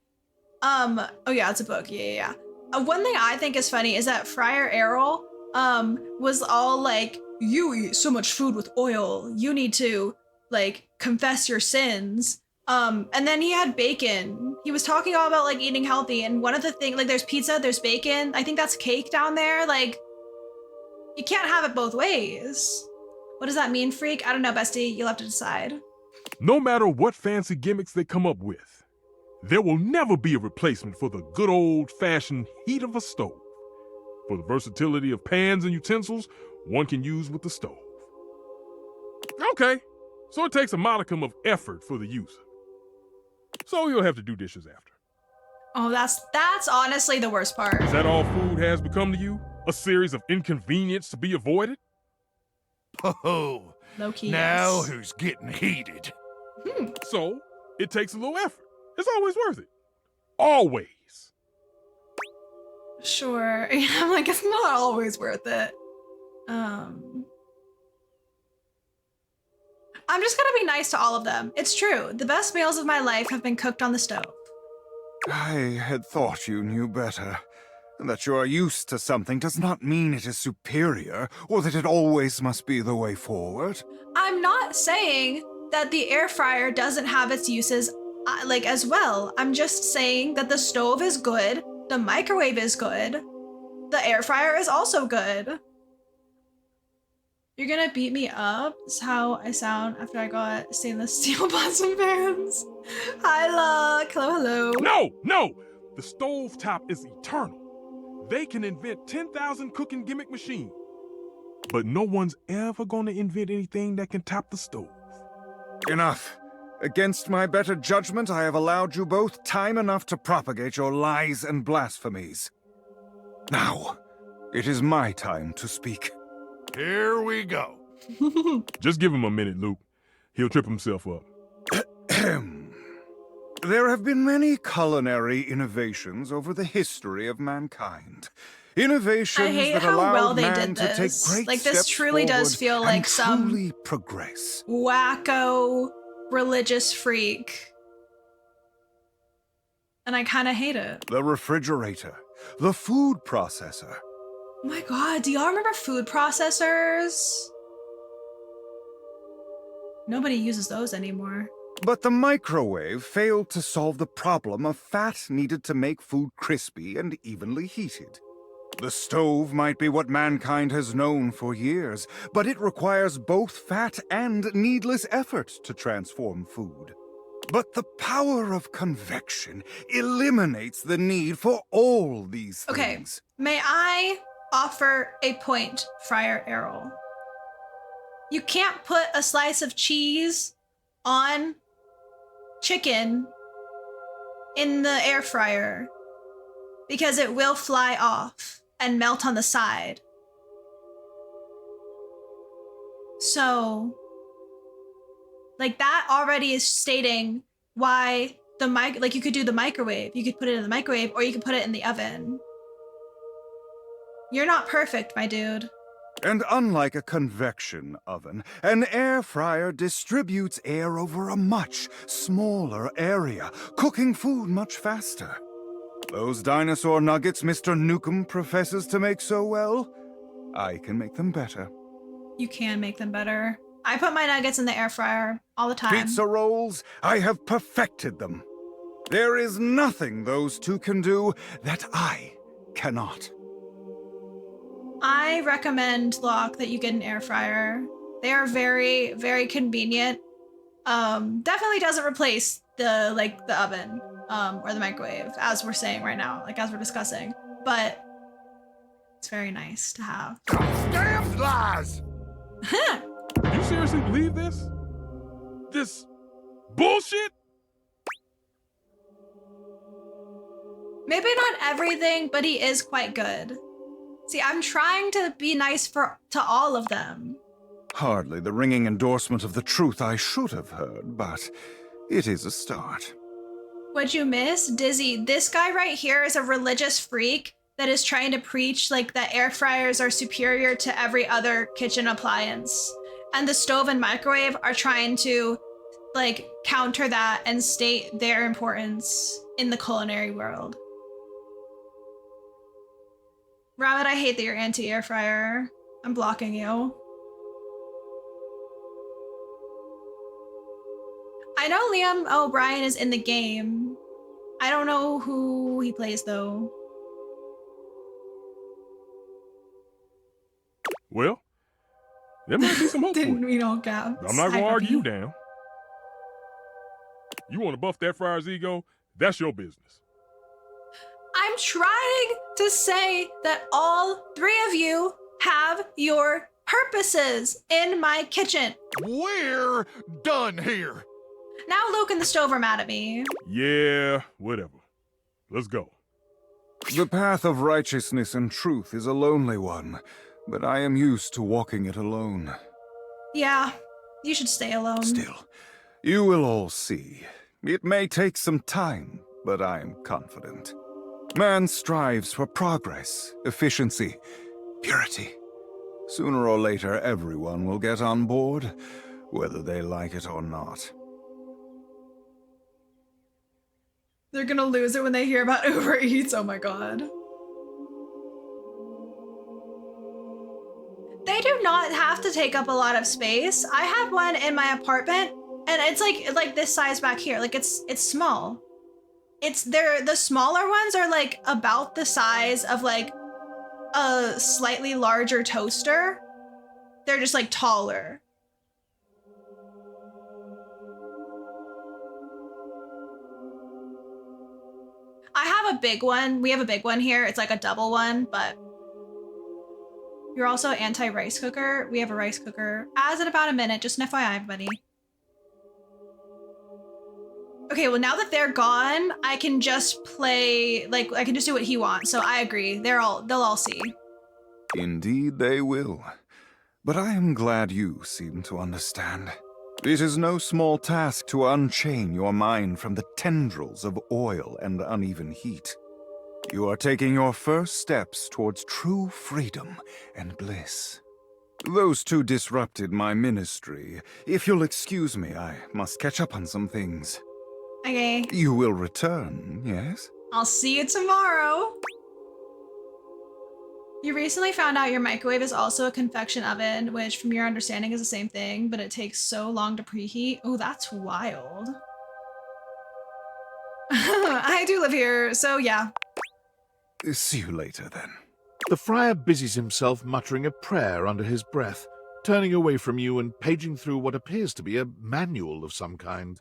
Oh yeah, it's a book. Yeah. One thing I think is funny is that Friar Errol, was all like, you eat so much food with oil. You need to, like, confess your sins. And then he had bacon. He was talking all about, like, eating healthy. And one of the things, like, there's pizza, there's bacon. I think that's cake down there. Like, you can't have it both ways. What does that mean, freak? I don't know, bestie. You'll have to decide. No matter what fancy gimmicks they come up with, there will never be a replacement for the good old-fashioned heat of a stove. For the versatility of pans and utensils one can use with the stove. Okay, so it takes a modicum of effort for the user. So you'll have to do dishes after. Oh, that's honestly the worst part. Is that all food has become to you? A series of inconvenience to be avoided? Oh, Low-key, now yes. who's getting heated? So, it takes a little effort. It's always worth it. Always. Sure. I'm like, it's not always worth it. I'm just gonna be nice to all of them. It's true. The best meals of my life have been cooked on the stove. I had thought you knew better. That you are used to something does not mean it is superior, or that it always must be the way forward. I'm not saying that the air fryer doesn't have its uses as well. I'm just saying that the stove is good, the microwave is good, the air fryer is also good. You're gonna beat me up is how I sound after I got stainless steel pots and pans. Hi, Luck. Hello. No! The stovetop is eternal. They can invent 10,000 cooking gimmick machines. But no one's ever gonna invent anything that can top the stove. Enough. Against my better judgment, I have allowed you both time enough to propagate your lies and blasphemies. Now, it is my time to speak. Here we go. Just give him a minute, Luke. He'll trip himself up. There have been many culinary innovations over the history of mankind. Innovations I hate that how allowed well they man did to take this. great Like, this steps truly does forward feel and like some truly progress. wacko religious freak. And I kind of hate it. The refrigerator, the food processor. Oh my god, do y'all remember food processors? Nobody uses those anymore. But the microwave failed to solve the problem of fat needed to make food crispy and evenly heated. The stove might be what mankind has known for years, but it requires both fat and needless effort to transform food. But the power of convection eliminates the need for all these things. May I offer a point, Friar Errol? You can't put a slice of cheese on chicken in the air fryer because it will fly off and melt on the side. So, that already is stating why you could do the microwave. You could put it in the microwave or you could put it in the oven. You're not perfect, my dude. And unlike a convection oven, an air fryer distributes air over a much smaller area, cooking food much faster. Those dinosaur nuggets Mr. Nukem professes to make so well, I can make them better. You can make them better. I put my nuggets in the air fryer all the time. Pizza rolls, I have perfected them. There is nothing those two can do that I cannot. I recommend, Locke, that you get an air fryer. They are very, very convenient. Definitely doesn't replace the oven or the microwave, as we're saying right now, as we're discussing. But it's very nice to have. Damn lies! You seriously believe this? This bullshit? Maybe not everything, but he is quite good. See, I'm trying to be nice to all of them. Hardly the ringing endorsement of the truth I should have heard, but it is a start. What'd you miss? Dizzy, this guy right here is a religious freak that is trying to preach that air fryers are superior to every other kitchen appliance. And the stove and microwave are trying to counter that and state their importance in the culinary world. Rabbit, I hate that you're anti-air fryer. I'm blocking you. I know Liam O'Brien is in the game. I don't know who he plays, though. Well, there might be some hope for Didn't it. read all caps. I'm not gonna argue you down. You want to buff that friar's ego? That's your business. I'm trying to say that all three of you have your purposes in my kitchen. We're done here. Now Luke and the stove are mad at me. Yeah, whatever. Let's go. The path of righteousness and truth is a lonely one, but I am used to walking it alone. Yeah, you should stay alone. Still, you will all see. It may take some time, but I am confident. Man strives for progress, efficiency, purity. Sooner or later, everyone will get on board. whether they like it or not. They're gonna lose it when they hear about Uber Eats. Oh my god. They do not have to take up a lot of space. I had one in my apartment, and it's like this size back here. Like it's small. The smaller ones are like about the size of like a slightly larger toaster. They're just like taller. I have a big one. We have a big one here. It's like a double one, but you're also anti-rice cooker. We have a rice cooker. As in about a minute, just an FYI, everybody. Okay, well now that they're gone, I can just play, like, I can just do what he wants. So I agree. They'll all see. Indeed they will. But I am glad you seem to understand. It is no small task to unchain your mind from the tendrils of oil and uneven heat. You are taking your first steps towards true freedom and bliss. Those two disrupted my ministry. If you'll excuse me, I must catch up on some things. Okay. You will return, yes? I'll see you tomorrow. You recently found out your microwave is also a convection oven, which from your understanding is the same thing, but it takes so long to preheat. Oh, that's wild. I do live here, so yeah. See you later, then. The friar busies himself muttering a prayer under his breath, turning away from you and paging through what appears to be a manual of some kind.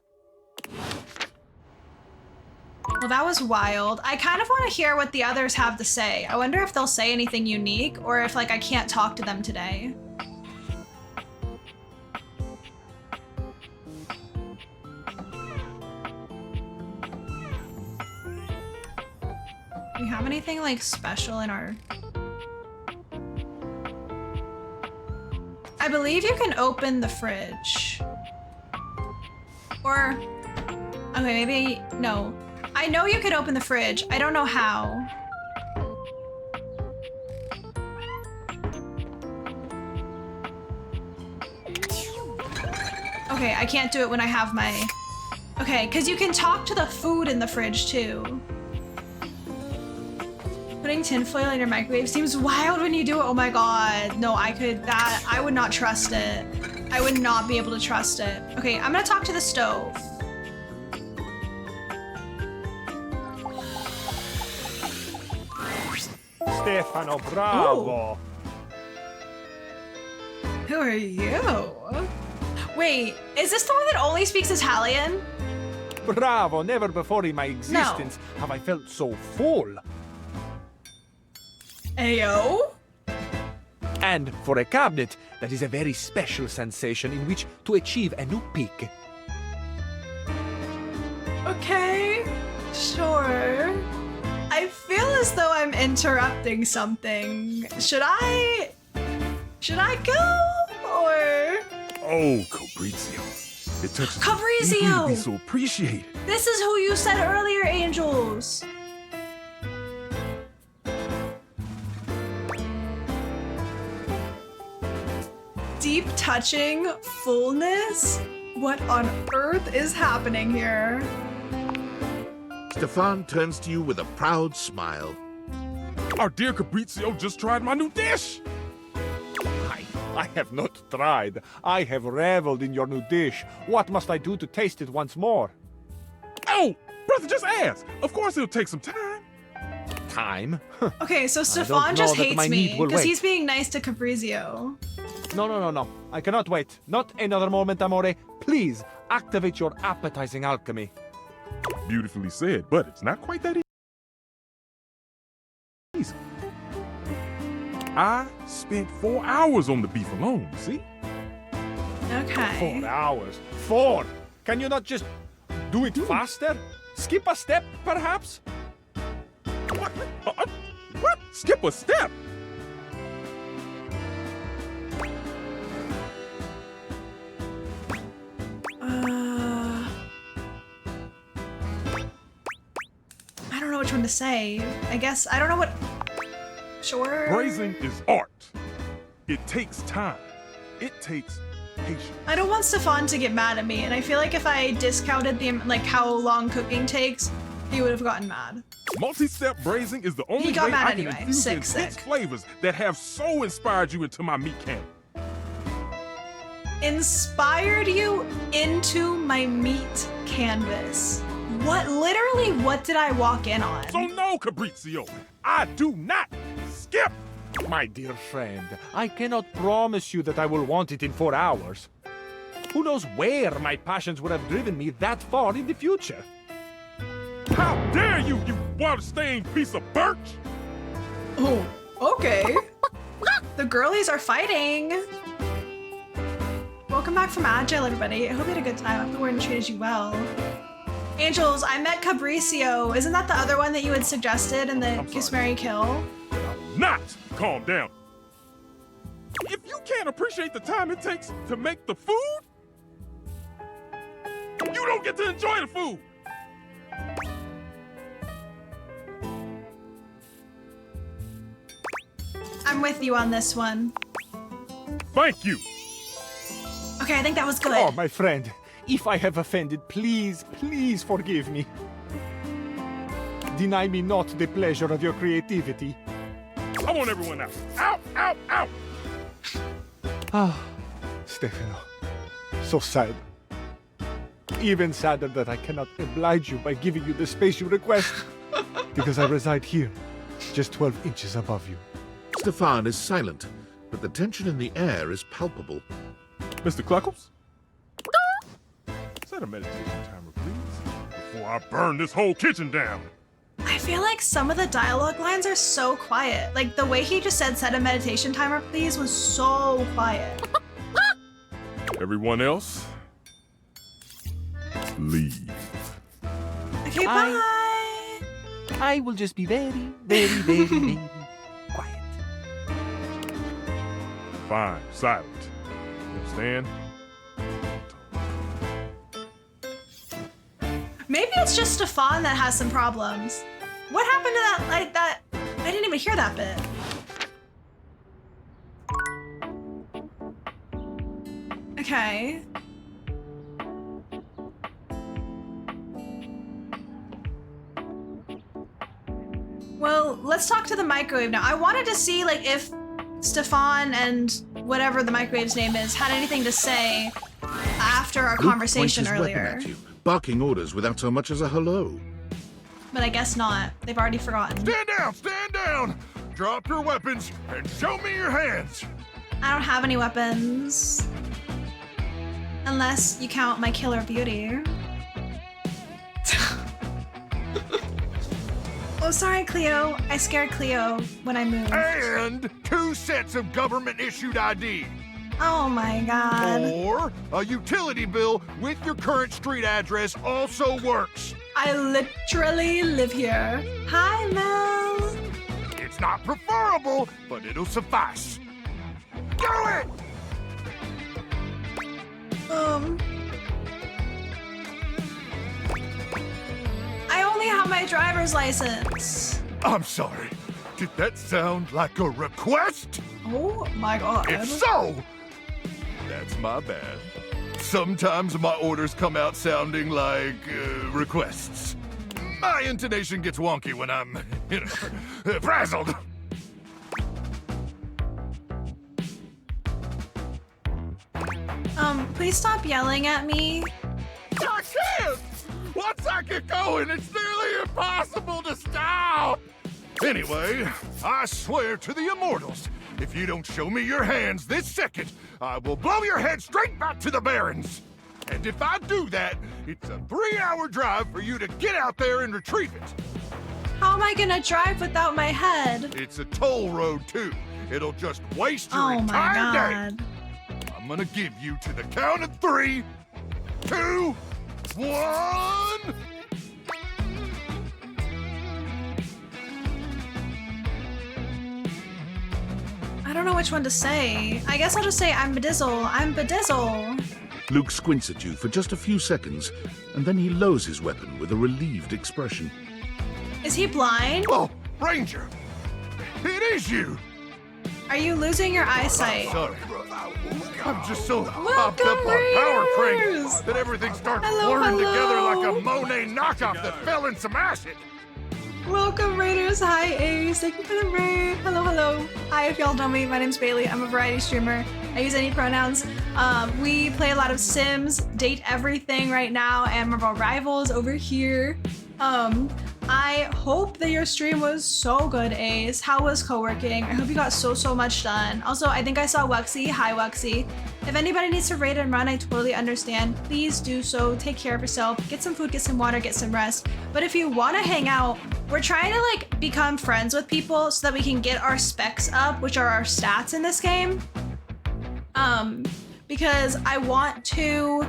Well, that was wild. I kind of want to hear what the others have to say. I wonder if they'll say anything unique or if, like, I can't talk to them today. Do we have anything, like, special in our... I believe you can open the fridge. Or... Okay, maybe... No. I know you can open the fridge. I don't know how. Okay, I can't do it when I have my... Okay, because you can talk to the food in the fridge too. Putting tinfoil in your microwave seems wild when you do it. Oh my god. No, I would not trust it. I would not be able to trust it. Okay, I'm gonna talk to the stove. Stefano, bravo! Who are you? Wait, is this the one that only speaks Italian? Bravo! Never before in my existence have I felt so full. Ayo? And for a cabinet, that is a very special sensation in which to achieve a new peak. Okay, sure. I feel as though I'm interrupting something. Should I go or? Oh, Fabrizio. It touches me Fabrizio! deeply to be so appreciated. This is who you said earlier, Angels. Deep touching fullness? What on earth is happening here? Stefan turns to you with a proud smile. Our dear Fabrizio just tried my new dish. I have not tried. I have reveled in your new dish. What must I do to taste it once more? Oh, brother, just ask. Of course it'll take some time. Time? Okay, so don't Stefan know just that my hates need me will because wait. he's being nice to Caprizio. No. I cannot wait. Not another moment, amore. Please, activate your appetizing alchemy. Beautifully said, but it's not quite that easy. I spent 4 hours on the beef alone, see? Okay. 4 hours. 4! Can you not just do it faster? Skip a step, perhaps? What? What? Skip a step? I don't know which one to say. I guess I don't know what. Sure. Braising is art. It takes time. It takes patient. I don't want Stefan to get mad at me, and I feel like if I discounted the like how long cooking takes, he would have gotten mad. Multi-step braising is the only He got way mad I can anyway. infuse the Sick, intense sick. flavors that have so inspired you into my meat cannon. Inspired you into my meat canvas. What did I walk in on? So no, Fabrizio, I do not skip. My dear friend, I cannot promise you that I will want it in 4 hours. Who knows where my passions would have driven me that far in the future? How dare you, you water-stained piece of birch! Oh, okay. The girlies are fighting. Welcome back from Agile, everybody. I hope you had a good time. I hope the warden treated you well. Angels, I met Cabricio. Isn't that the other one that you had suggested in the Kiss, Marry, Kill? Not calm down. If you can't appreciate the time it takes to make the food, you don't get to enjoy the food. I'm with you on this one. Thank you. Okay, I think that was good. Oh, my friend, if I have offended, please, please forgive me. Deny me not the pleasure of your creativity. I want everyone out. Out, out, out. Ah, Stefano, so sad. Even sadder that I cannot oblige you by giving you the space you request, because I reside here, just 12 inches above you. Stefan is silent, but the tension in the air is palpable. Mr. Cluckles? Set a meditation timer, please, before I burn this whole kitchen down. I feel like some of the dialogue lines are so quiet. Like the way he just said set a meditation timer, please, was so quiet. Everyone else, leave. Okay, bye. I will just be very, very, very, very quiet. Fine, silent. You understand? Maybe it's just Stefan that has some problems. What happened to that? Like that? I didn't even hear that bit. Okay. Well, let's talk to the microwave now. I wanted to see like if Stefan and whatever the microwave's name is had anything to say after our Luke conversation points his weapon earlier. at you, barking orders without so much as a hello. But I guess not. They've already forgotten. Stand down! Stand down! Drop your weapons and show me your hands! I don't have any weapons. Unless you count my killer beauty. Oh, sorry, Cleo. I scared Cleo when I moved. And 2 sets of government-issued ID. Oh my god. Or a utility bill with your current street address also works. I literally live here. Hi, Mel. It's not preferable, but it'll suffice. Do it! I only have my driver's license. I'm sorry. Did that sound like a request? Oh my god. If so, that's my bad. Sometimes my orders come out sounding like requests. My intonation gets wonky when I'm, frazzled. Please stop yelling at me. I can't! Once I get going, it's nearly impossible to stop! Anyway, I swear to the immortals, if you don't show me your hands this second, I will blow your head straight back to the Barrens. And if I do that, it's a 3-hour drive for you to get out there and retrieve it. How am I gonna drive without my head? It's a toll road, too. It'll just waste your Oh my entire god. day. I'm gonna give you to the count of 3, 2, 1... I don't know which one to say. I guess I'll just say I'm Bedizzle. I'm Bedizzle. Luke squints at you for just a few seconds, and then he lowers his weapon with a relieved expression. Is he blind? Oh, Ranger! It is you! Are you losing your eyesight? Sorry. I'm just so popped up on Power Crank Raiders! that everything starts Hello, blurring together hello. like a Monet knockoff that fell in some acid. Welcome, Raiders. Hi, Ace. Thank you for the raid. Hello, hello. Hi, if y'all know me, my name's Bailey. I'm a variety streamer. I use any pronouns. We play a lot of Sims, date everything right now, and Marvel Rivals over here. I hope that your stream was so good, Ace. How was co-working? I hope you got so much done. Also, I think I saw Wuxie. Hi, Wuxie. If anybody needs to raid and run, I totally understand. Please do so. Take care of yourself. Get some food, get some water, get some rest. But if you want to hang out, we're trying to like become friends with people so that we can get our specs up, which are our stats in this game. Because I want to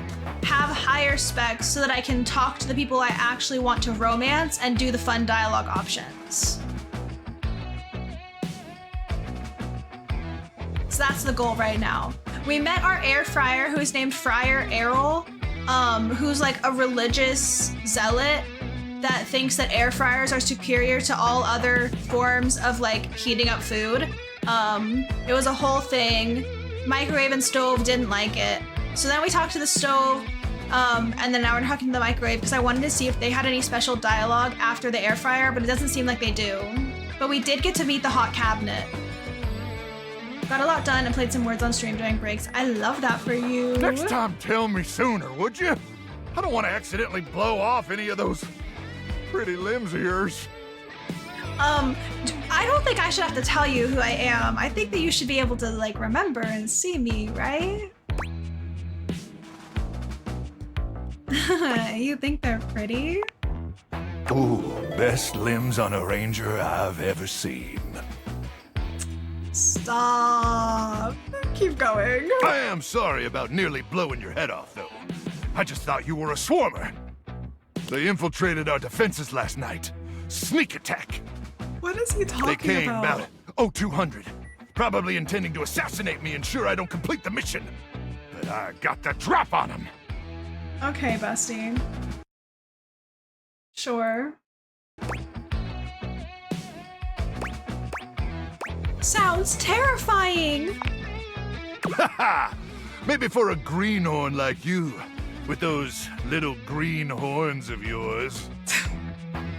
have higher specs so that I can talk to the people I actually want to romance and do the fun dialogue options. So that's the goal right now. We met our air fryer, who's named Friar Errol, who's like a religious zealot that thinks that air fryers are superior to all other forms of like heating up food. It was a whole thing. Microwave and stove didn't like it. So then we talked to the stove, and then now we're talking to the microwave because I wanted to see if they had any special dialogue after the air fryer, but it doesn't seem like they do. But we did get to meet the hot cabinet. Got a lot done and played some words on stream during breaks. I love that for you. Next time, tell me sooner, would you? I don't want to accidentally blow off any of those pretty limbs of yours. I don't think I should have to tell you who I am. I think that you should be able to like remember and see me, right? You think they're pretty? Ooh, best limbs on a ranger I've ever seen. Stop. Keep going. I am sorry about nearly blowing your head off, though. I just thought you were a swarmer. They infiltrated our defenses last night. Sneak attack. What is he talking They came about? about 0200, probably intending to assassinate me, ensure I don't complete the mission. But I got the drop on them. Okay, bestie. Sure. Sounds terrifying. Haha! Maybe for a greenhorn like you, with those little green horns of yours.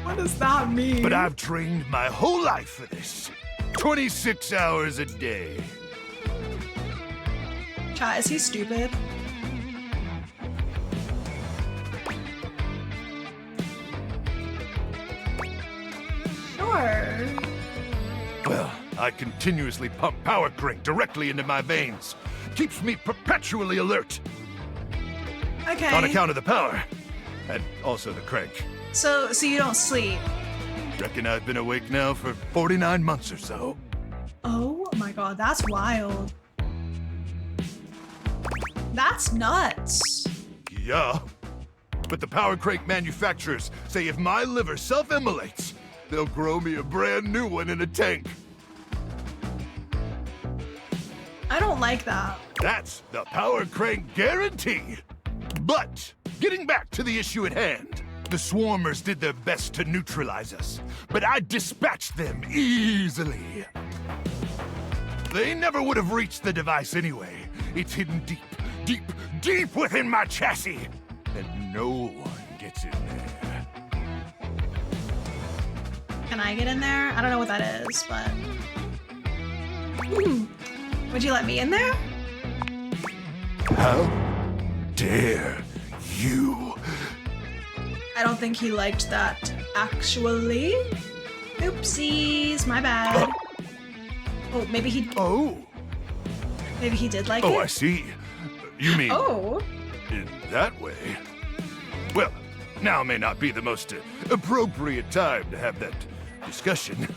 What does that mean? But I've trained my whole life for this. 26 hours a day. Chat, is he stupid? Sure. Well, I continuously pump Power Crank directly into my veins. Keeps me perpetually alert. Okay. On account of the power. And also the crank. So you don't sleep? Reckon I've been awake now for 49 months or so. Oh my god, that's wild. That's nuts. Yeah. But the Power Crank manufacturers say if my liver self-immolates, they'll grow me a brand new one in a tank. I don't like that. That's the Power Crank guarantee. But, getting back to the issue at hand, the Swarmers did their best to neutralize us, but I dispatched them easily. They never would have reached the device anyway. It's hidden deep within my chassis, and no one gets in there. Can I get in there? I don't know what that is, but... Would you let me in there? How dare you? I don't think he liked that, actually. Oopsies, my bad. Oh, maybe he... Oh. Maybe he did like it? Oh, I see. You mean... Oh. In that way? Well, now may not be the most appropriate time to have that discussion.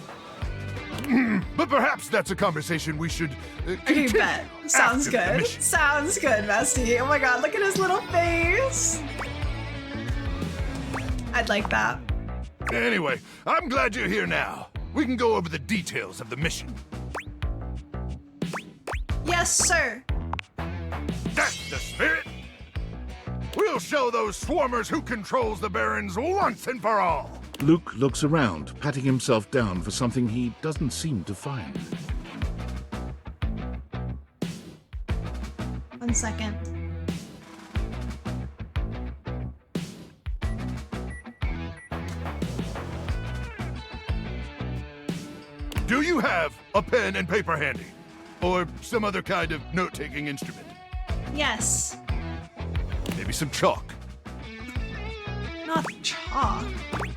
But perhaps that's a conversation we should Okay, bet. Sounds after the good. mission. Sounds good, bestie. Oh my god, look at his little face. I'd like that. Anyway, I'm glad you're here now. We can go over the details of the mission. Yes, sir. That's the spirit! We'll show those swarmers who controls the Barrens once and for all! Luke looks around, patting himself down for something he doesn't seem to find. 1 second. Do you have a pen and paper handy? Or some other kind of note-taking instrument? Yes. Maybe some chalk? Not chalk.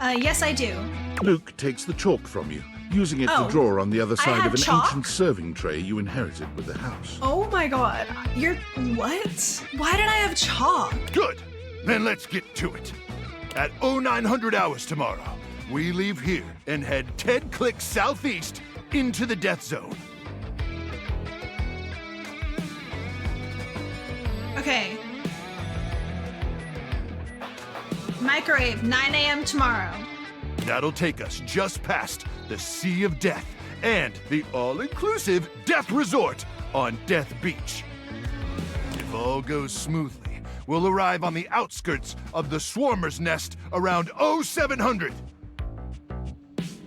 Yes, I do. Luke takes the chalk from you, using it Oh, to draw on the other I side have of an chalk? ancient serving tray you inherited with the house. Oh my god. You're. What? Why did I have chalk? Good. Then let's get to it. At 0900 hours tomorrow, we leave here and head 10 clicks southeast into the death zone. Okay. Microwave, 9 a.m. tomorrow. That'll take us just past the Sea of Death and the all-inclusive Death Resort on Death Beach. If all goes smoothly, we'll arrive on the outskirts of the Swarmer's Nest around 0700.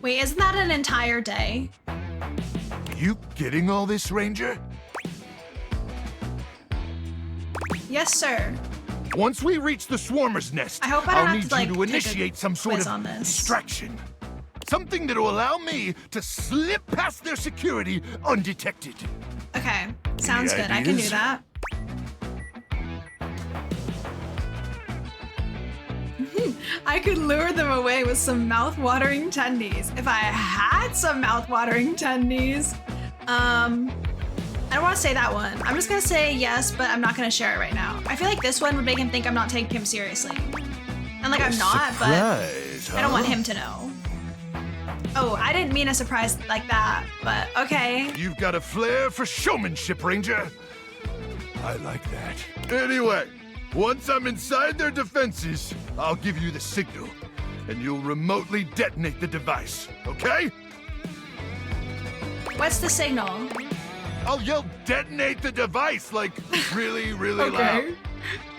Wait, isn't that an entire day? You getting all this, Ranger? Yes, sir. Once we reach the Swarmer's Nest, I hope I don't I'll have need to, like, you to take a initiate some sort quiz of on this. distraction. Something that'll allow me to slip past their security undetected. Okay, sounds good. I can do ideas? that. I could lure them away with some mouth-watering tendies. If I had some mouth-watering tendies. I don't want to say that one. I'm just gonna say yes, but I'm not gonna share it right now. I feel like this one would make him think I'm not taking him seriously. And like I'm not, but Surprise, I don't want huh? him to know. Oh, I didn't mean a surprise like that, but okay. You've got a flair for showmanship, Ranger. I like that. Anyway, once I'm inside their defenses, I'll give you the signal, and you'll remotely detonate the device, okay? What's the signal? I'll yell detonate the device like really, really Okay.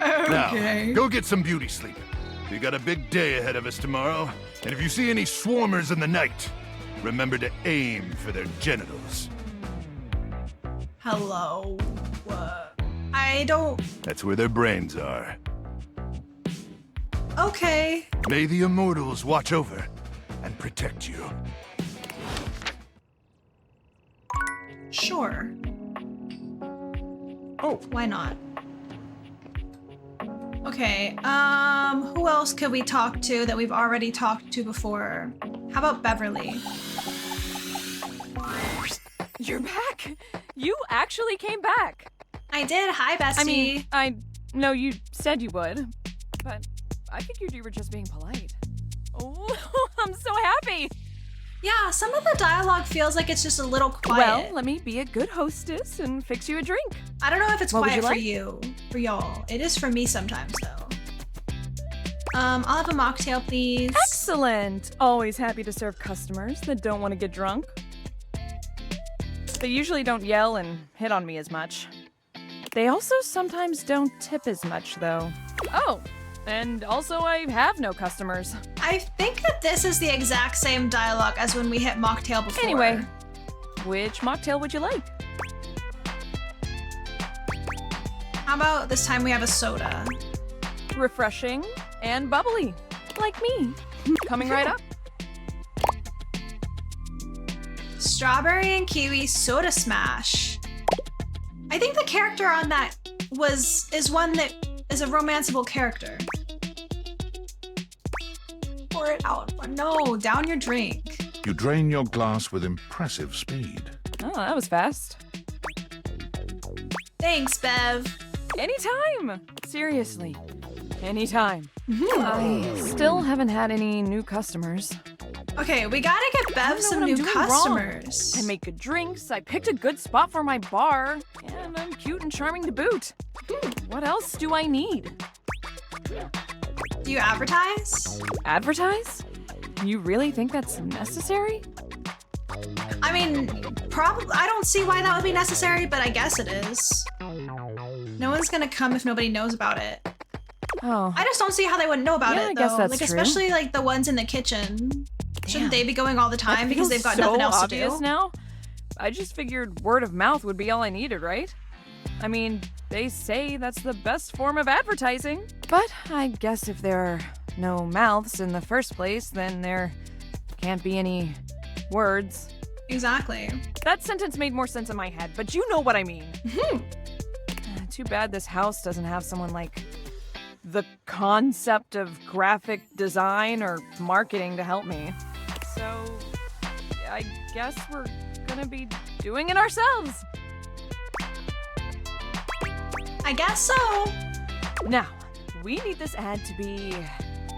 loud. Okay. Now, go get some beauty sleep. We got a big day ahead of us tomorrow, and if you see any swarmers in the night, remember to aim for their genitals. Hello. I don't. That's where their brains are. Okay. May the immortals watch over and protect you. Sure. Oh, why not? Okay, who else could we talk to that we've already talked to before? How about Beverly? You're back. You actually came back. I did. Hi, bestie. I mean, I know you said you would, but I figured you were just being polite. Oh, I'm so happy. Yeah, some of the dialogue feels like it's just a little quiet. Well, let me be a good hostess and fix you a drink. I don't know if it's What would quiet you for like? you, for y'all. It is for me sometimes, though. I'll have a mocktail, please. Excellent. Always happy to serve customers that don't want to get drunk. They usually don't yell and hit on me as much. They also sometimes don't tip as much, though. Oh, and also I have no customers. I think that this is the exact same dialogue as when we hit mocktail before. Anyway, which mocktail would you like? How about this time we have a soda? Refreshing and bubbly, like me. Coming right up. Strawberry and kiwi soda smash. I think the character on that is one that is a romanceable character. Pour it out. No, down your drink. You drain your glass with impressive speed. Oh, that was fast. Thanks, Bev. Anytime. Seriously, anytime. I still haven't had any new customers. Okay, we gotta get I don't Bev know some what I'm new doing customers. I make good drinks, I picked a good spot for my bar, and I'm cute and charming to boot. What else do I need? Do you advertise? Advertise? You really think that's necessary? I mean, probably. I don't see why that would be necessary, but I guess it is. No one's gonna come if nobody knows about it. Oh, I just don't see how they wouldn't know about Yeah, it, I though. guess that's like, true. especially like the ones in the kitchen. Shouldn't Damn. they be going all the time because they've got so nothing else to obvious do? now? I just figured word of mouth would be all I needed, right? I mean, they say that's the best form of advertising. But I guess if there are no mouths in the first place, then there can't be any words. Exactly. That sentence made more sense in my head, but you know what I mean. Too bad this house doesn't have someone like the concept of graphic design or marketing to help me. So, I guess we're gonna be doing it ourselves. I guess so. Now, we need this ad to be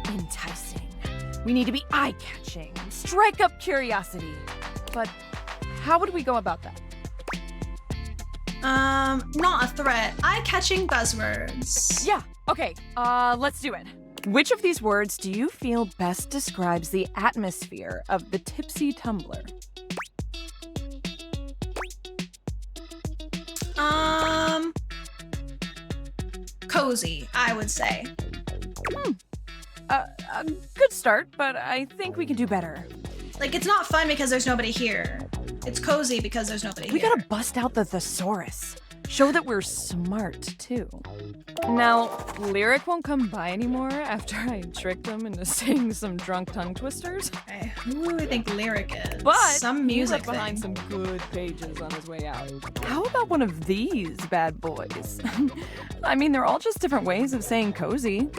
enticing. We need to be eye-catching, strike up curiosity. But how would we go about that? Not a threat. Eye-catching buzzwords. Yeah, okay, let's do it. Which of these words do you feel best describes the atmosphere of the Tipsy Tumbler? Cozy, I would say. A good start, but I think we can do better. Like, it's not fun because there's nobody here. It's cozy because there's nobody We here. gotta bust out the thesaurus. Show that we're smart, too. Now, Lyric won't come by anymore after I tricked him into saying some drunk tongue twisters. Okay, who do we think Lyric is? But some music he left behind thing. some good pages on his way out. How about one of these bad boys? I mean, they're all just different ways of saying cozy.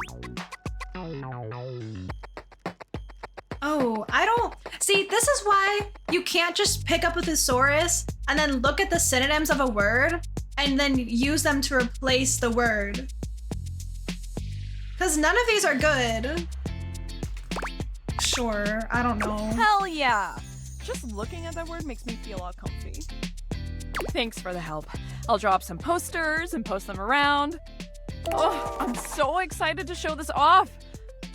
Oh, I don't... See, this is why you can't just pick up a thesaurus and then look at the synonyms of a word and then use them to replace the word. Because none of these are good. Sure, I don't know. Hell yeah! Just looking at that word makes me feel all comfy. Thanks for the help. I'll draw up some posters and post them around. Oh, I'm so excited to show this off.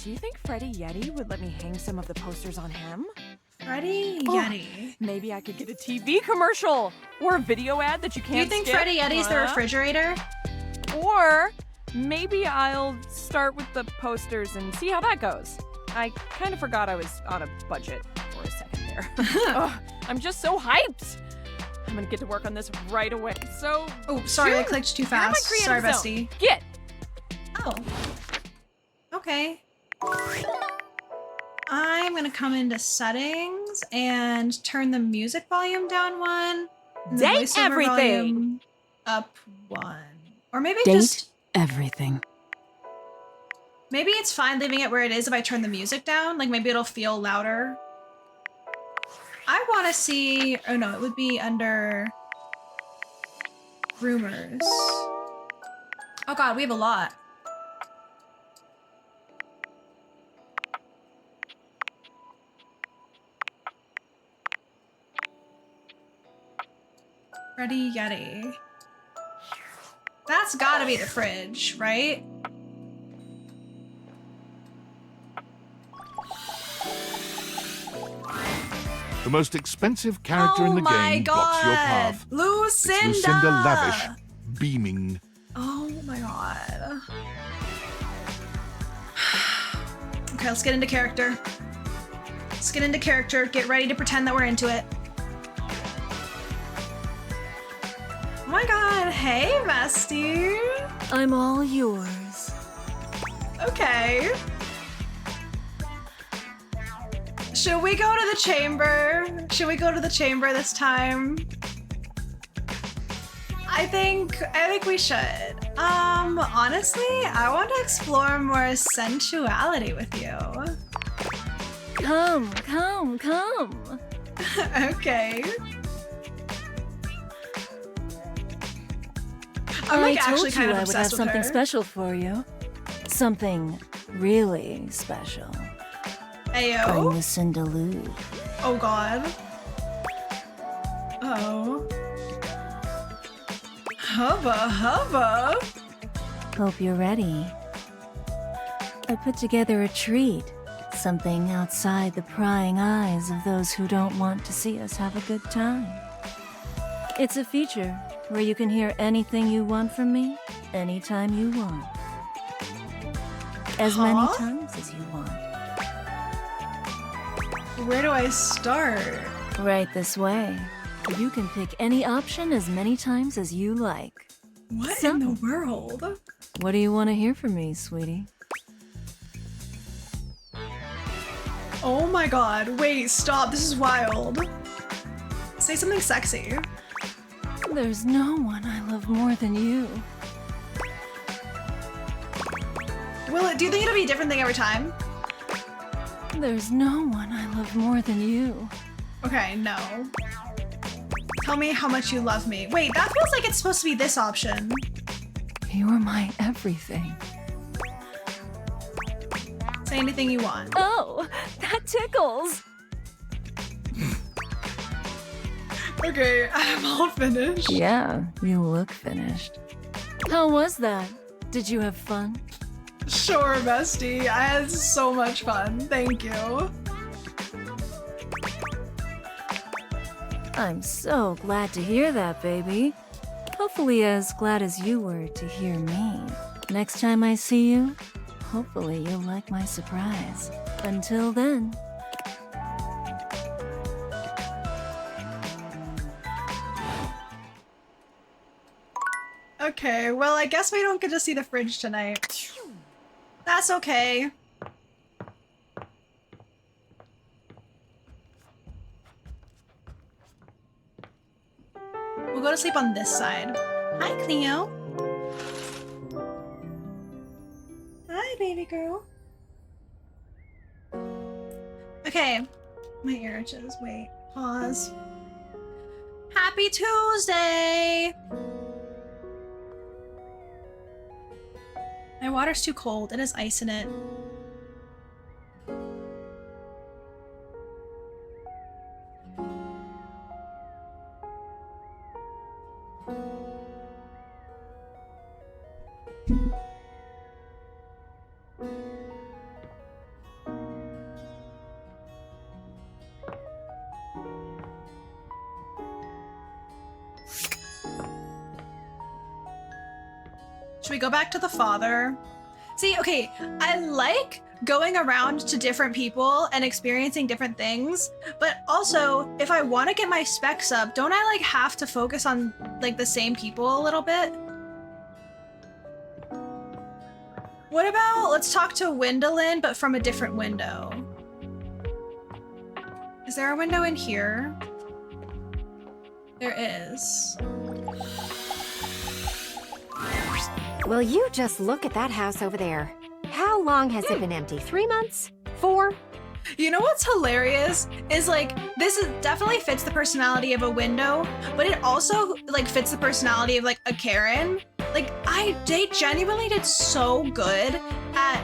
Do you think Freddie Yeti would let me hang some of the posters on him? Freddie Yeti. Maybe I could get a TV commercial or a video ad that you can't Do you think skip. Freddie Yeti's the refrigerator? Or maybe I'll start with the posters and see how that goes. I kind of forgot I was on a budget for a second there. Ugh, I'm just so hyped. I'm gonna get to work on this right away. So, Oh, sorry, I June, clicked too you're in my fast. creative Sorry, zone. bestie. Get. Oh. Okay. I'm gonna come into settings and turn the music volume down one. And the Date voiceover everything. volume up one. Or maybe Date just... everything. Maybe it's fine leaving it where it is if I turn the music down. Like, maybe it'll feel louder. I want to see... Oh, no, it would be under... Rumors. Oh, God, we have a lot. Freddie Yeti. That's gotta be the fridge, right? The most expensive character in the game blocks your path. Lucinda! It's Lucinda Lavish, beaming. Oh my god. Okay, let's get into character. Let's get into character. Get ready to pretend that we're into it. Oh my god, hey, bestie. I'm all yours. Okay. Should we go to the chamber? Should we go to the chamber this time? I think we should. Honestly, I want to explore more sensuality with you. Come, come, come. Okay. I'm I like told actually you kind of I would have obsessed with something her. special for you. Something really special. I'm Ayo. Lucinda Lou. Oh god. Oh. Hubba hubba. Hope you're ready. I put together a treat. Something outside the prying eyes of those who don't want to see us have a good time. It's a feature where you can hear anything you want from me, anytime you want. As many times as you want. Where do I start? Right this way. You can pick any option as many times as you like. What So- in the world? What do you want to hear from me, sweetie? Oh my god. Wait, stop. This is wild. Say something sexy. There's no one I love more than you. Do you think it'll be a different thing every time? There's no one I love more than you. Okay, no. Tell me how much you love me. Wait, that feels like it's supposed to be this option. You're my everything. Say anything you want. Oh, that tickles. Okay, I'm all finished. Yeah, you look finished. How was that? Did you have fun? Sure, bestie. I had so much fun. Thank you. I'm so glad to hear that, baby. Hopefully as glad as you were to hear me. Next time I see you, hopefully you'll like my surprise. Until then. Okay, well, I guess we don't get to see the fridge tonight. That's okay. We'll go to sleep on this side. Hi, Cleo. Hi, baby girl. Okay. My ear itches. Wait. Pause. Happy Tuesday! My water's too cold. It has ice in it. Should we go back to the father? See, okay, I like going around to different people and experiencing different things, but also, if I want to get my specs up, don't I like have to focus on like the same people a little bit? What about, let's talk to Wendolyn, but from a different window. Is there a window in here? There is. Will you just look at that house over there? How long has it been empty? 3 months? 4? You know what's hilarious is like this is definitely fits the personality of a window, but it also like fits the personality of like a Karen. Like they genuinely did so good at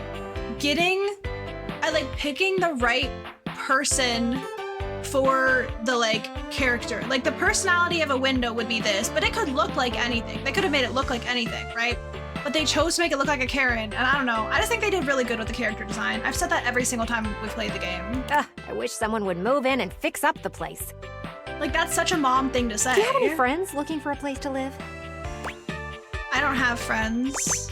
like picking the right person for the like character. Like the personality of a window would be this, but it could look like anything. They could have made it look like anything, right? But they chose to make it look like a Karen, and I don't know. I just think they did really good with the character design. I've said that every single time we've played the game. I wish someone would move in and fix up the place. Like, that's such a mom thing to say. Do you have any friends looking for a place to live? I don't have friends.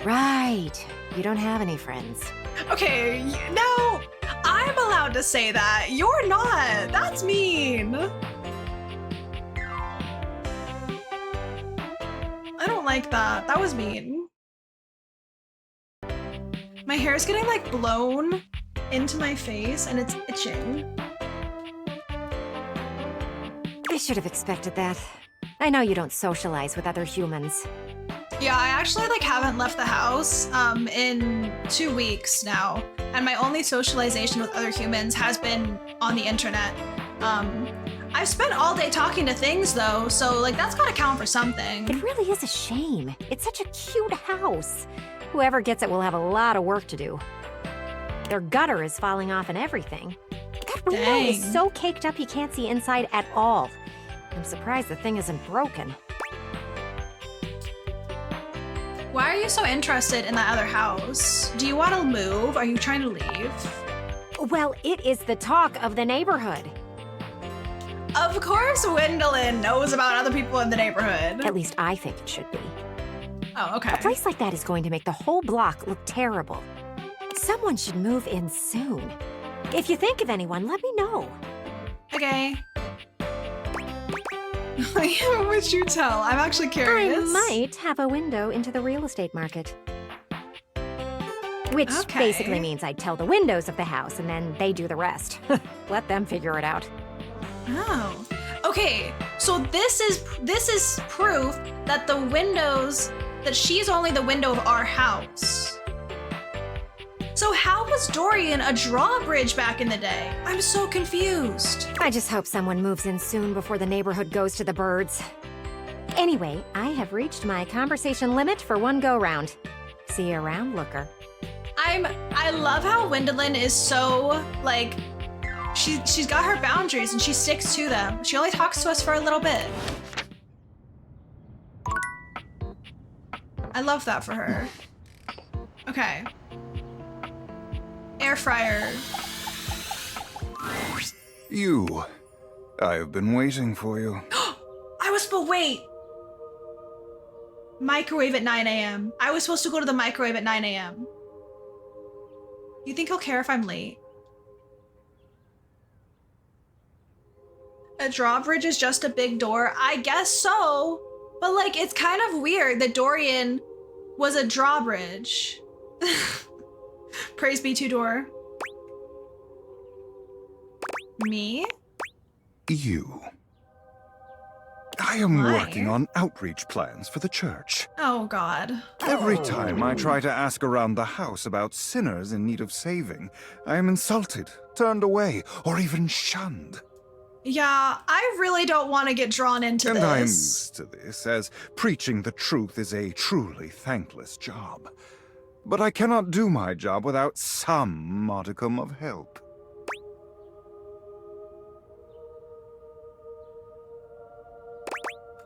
Right. You don't have any friends. Okay, no! I'm allowed to say that. You're not. That's mean. I don't like that. That was mean. My hair is getting like blown into my face and it's itching. I should have expected that. I know you don't socialize with other humans. Yeah, I actually like haven't left the house in 2 weeks now. And my only socialization with other humans has been on the internet. I've spent all day talking to things though, so like that's gotta count for something. It really is a shame. It's such a cute house. Whoever gets it will have a lot of work to do. Their gutter is falling off and everything. That window is Dang. so caked up you can't see inside at all. I'm surprised the thing isn't broken. Why are you so interested in that other house? Do you want to move? Are you trying to leave? Well, it is the talk of the neighborhood. Of course Wendolyn knows about other people in the neighborhood. At least I think it should be. Oh, okay. A place like that is going to make the whole block look terrible. Someone should move in soon. If you think of anyone, let me know. Okay. What would you tell? I'm actually curious. I might have a window into the real estate market. Which Okay. basically means I'd tell the windows of the house and then they do the rest. Let them figure it out. Oh. Okay, so this is proof that the windows that she's only the window of our house. So how was Dorian a drawbridge back in the day? I'm so confused. I just hope someone moves in soon before the neighborhood goes to the birds. Anyway, I have reached my conversation limit for one go-round. See you around, looker. I love how Wendelin is so like she's got her boundaries and she sticks to them. She only talks to us for a little bit. I love that for her. Okay. Air fryer. You. I have been waiting for you. But wait. Microwave at 9 a.m. I was supposed to go to the microwave at 9 a.m. You think he'll care if I'm late? A drawbridge is just a big door? I guess so. But like, it's kind of weird that Dorian was a drawbridge. Praise be to Door. Me? You. I am Why? working on outreach plans for the church. Oh God. Every time I try to ask around the house about sinners in need of saving, I am insulted, turned away, or even shunned. Yeah, I really don't want to get drawn into And this. I am used to this, as preaching the truth is a truly thankless job. But I cannot do my job without some modicum of help.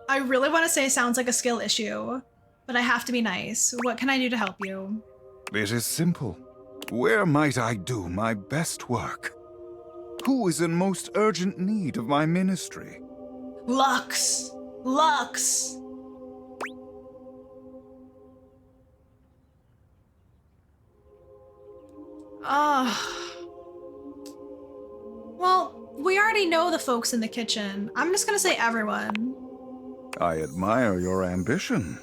I really want to say sounds like a skill issue, but I have to be nice. What can I do to help you? It is simple. Where might I do my best work? Who is in most urgent need of my ministry? Lux! Lux! Well, we already know the folks in the kitchen. I'm just gonna say everyone. I admire your ambition.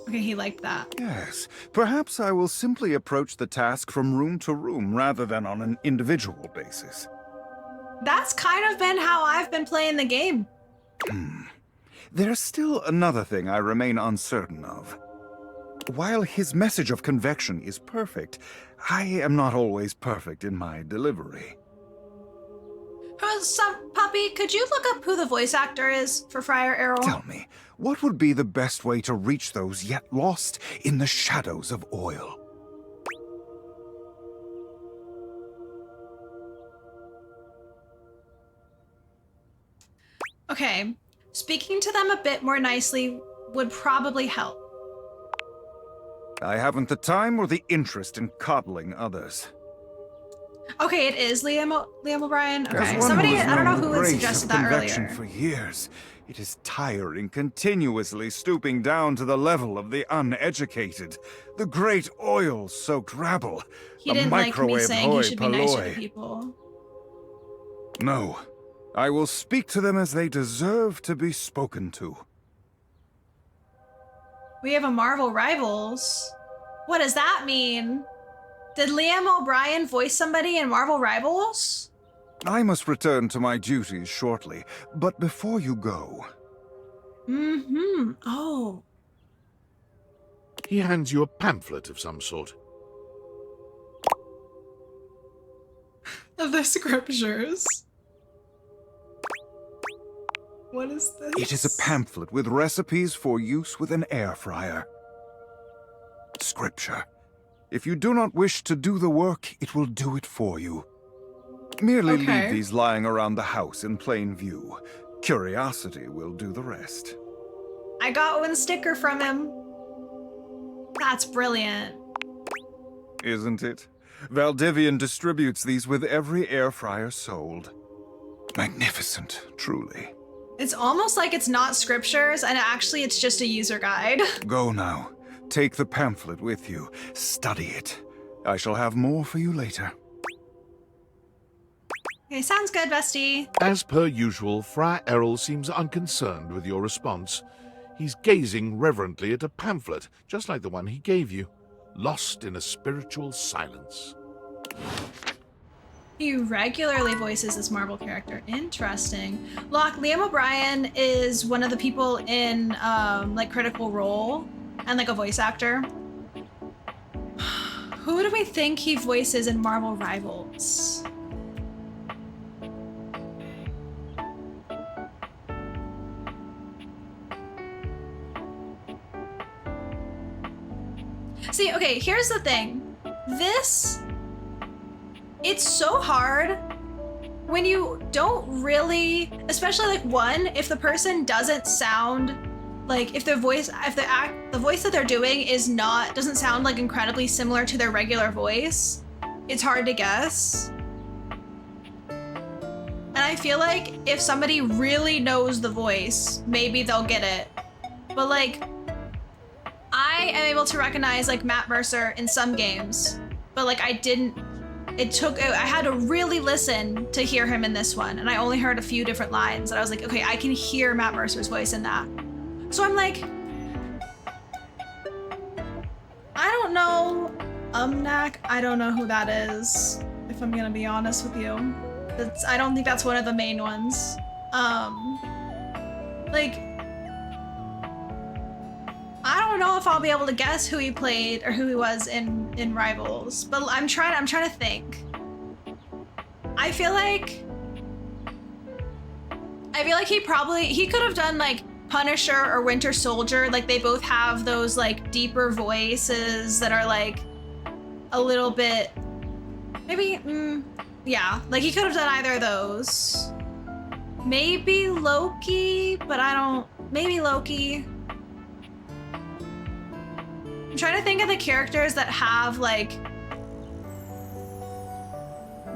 Okay, he liked that. Yes, perhaps I will simply approach the task from room to room rather than on an individual basis. That's kind of been how I've been playing the game. There's still another thing I remain uncertain of. While his message of convection is perfect, I am not always perfect in my delivery. Puppy, could you look up who the voice actor is for Friar Errol? Tell me, what would be the best way to reach those yet lost in the shadows of oil? Okay, speaking to them a bit more nicely would probably help. I haven't the time or the interest in coddling others. Okay, it is Liam O'Brien. As Okay, one somebody, who has I don't know known who the had grace suggested of that convection earlier. for years. It is tiring continuously stooping down to the level of the uneducated. The great oil-soaked rabble. He the didn't like me microwave saying he hoi should be nicer to polloi. people. No, I will speak to them as they deserve to be spoken to. We have a Marvel Rivals. What does that mean? Did Liam O'Brien voice somebody in Marvel Rivals? I must return to my duties shortly, but before you go... Mm-hmm. Oh. He hands you a pamphlet of some sort. Of the scriptures. What is this? It is a pamphlet with recipes for use with an air fryer. Scripture. If you do not wish to do the work, it will do it for you. Merely Okay. leave these lying around the house in plain view. Curiosity will do the rest. I got one sticker from him. That's brilliant. Isn't it? Valdivian distributes these with every air fryer sold. Magnificent, truly. It's almost like it's not scriptures, and actually it's just a user guide. Go now. Take the pamphlet with you. Study it. I shall have more for you later. Okay, sounds good, bestie. As per usual, Friar Errol seems unconcerned with your response. He's gazing reverently at a pamphlet, just like the one he gave you, lost in a spiritual silence. He regularly voices this Marvel character. Interesting. Locke, Liam O'Brien is one of the people in like Critical Role and like a voice actor. Who do we think he voices in Marvel Rivals? See, okay, here's the thing. It's so hard when you don't really, especially like one, if the person doesn't sound like, if the voice that they're doing doesn't sound like incredibly similar to their regular voice, it's hard to guess. And I feel like if somebody really knows the voice, maybe they'll get it. But like, I am able to recognize like Matt Mercer in some games, but like I had to really listen to hear him in this one, and I only heard a few different lines, and I was like, okay, I can hear Matt Mercer's voice in that. So I'm like, I don't know Umnak, I don't know who that is, if I'm gonna be honest with you. I don't think that's one of the main ones. Like, I don't know if I'll be able to guess who he played or who he was in Rivals, but I'm trying to think. I feel like he could have done like Punisher or Winter Soldier. Like they both have those like deeper voices that are like a little bit, maybe, yeah, like he could have done either of those. Maybe Loki, but maybe Loki. I'm trying to think of the characters that have like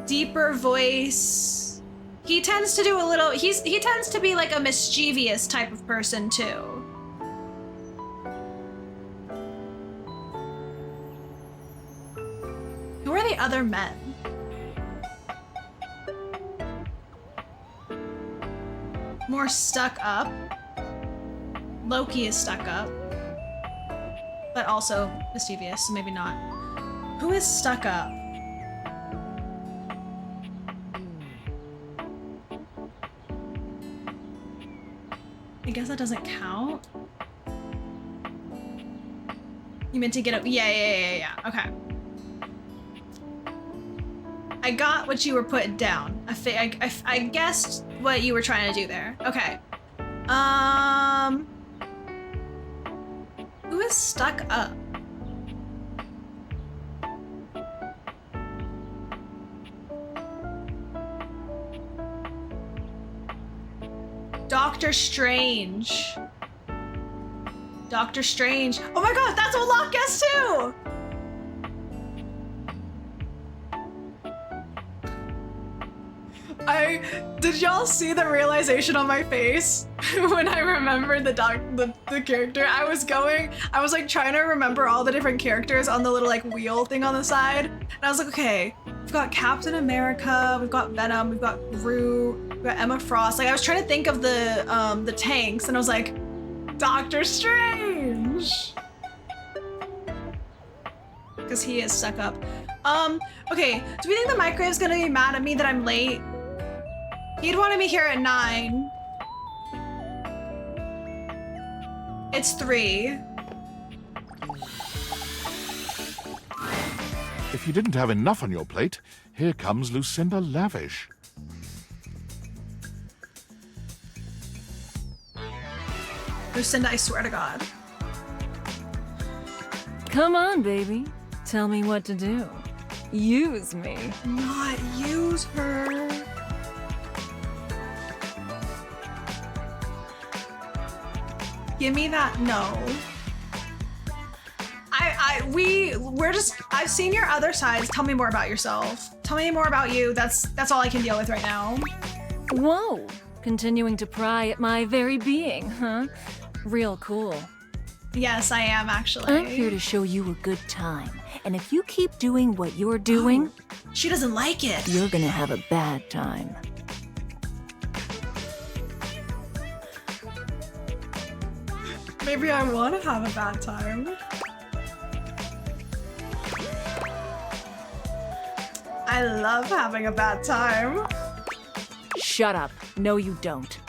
deeper voice. He tends to do a little, he tends to be like a mischievous type of person too. Who are the other men? More stuck up. Loki is stuck up, but also mischievous, so maybe not. Who is stuck up? I guess that doesn't count. You meant to get up? Yeah. Okay. I got what you were putting down. I guessed what you were trying to do there. Okay. Who is stuck up? Doctor Strange. Doctor Strange. Oh my god, that's what Locke guessed too! Did y'all see the realization on my face when I remembered the character? I was like trying to remember all the different characters on the little like wheel thing on the side. And I was like, okay, we've got Captain America, we've got Venom, we've got Groot, we've got Emma Frost. Like I was trying to think of the tanks, and I was like, Doctor Strange! Because he is stuck up. Okay, do we think the microwave's gonna be mad at me that I'm late? He'd wanted me here at 9. It's 3. If you didn't have enough on your plate, here comes Lucinda Lavish. Lucinda, I swear to God. Come on, baby. Tell me what to do. Use me. Not use her. Give me that. No. I've seen your other sides. Tell me more about yourself. Tell me more about you. That's all I can deal with right now. Whoa. Continuing to pry at my very being, huh? Real cool. Yes, I am actually. I'm here to show you a good time. And if you keep doing what you're doing, She doesn't like it. you're gonna have a bad time. Maybe I want to have a bad time. I love having a bad time. Shut up. No, you don't.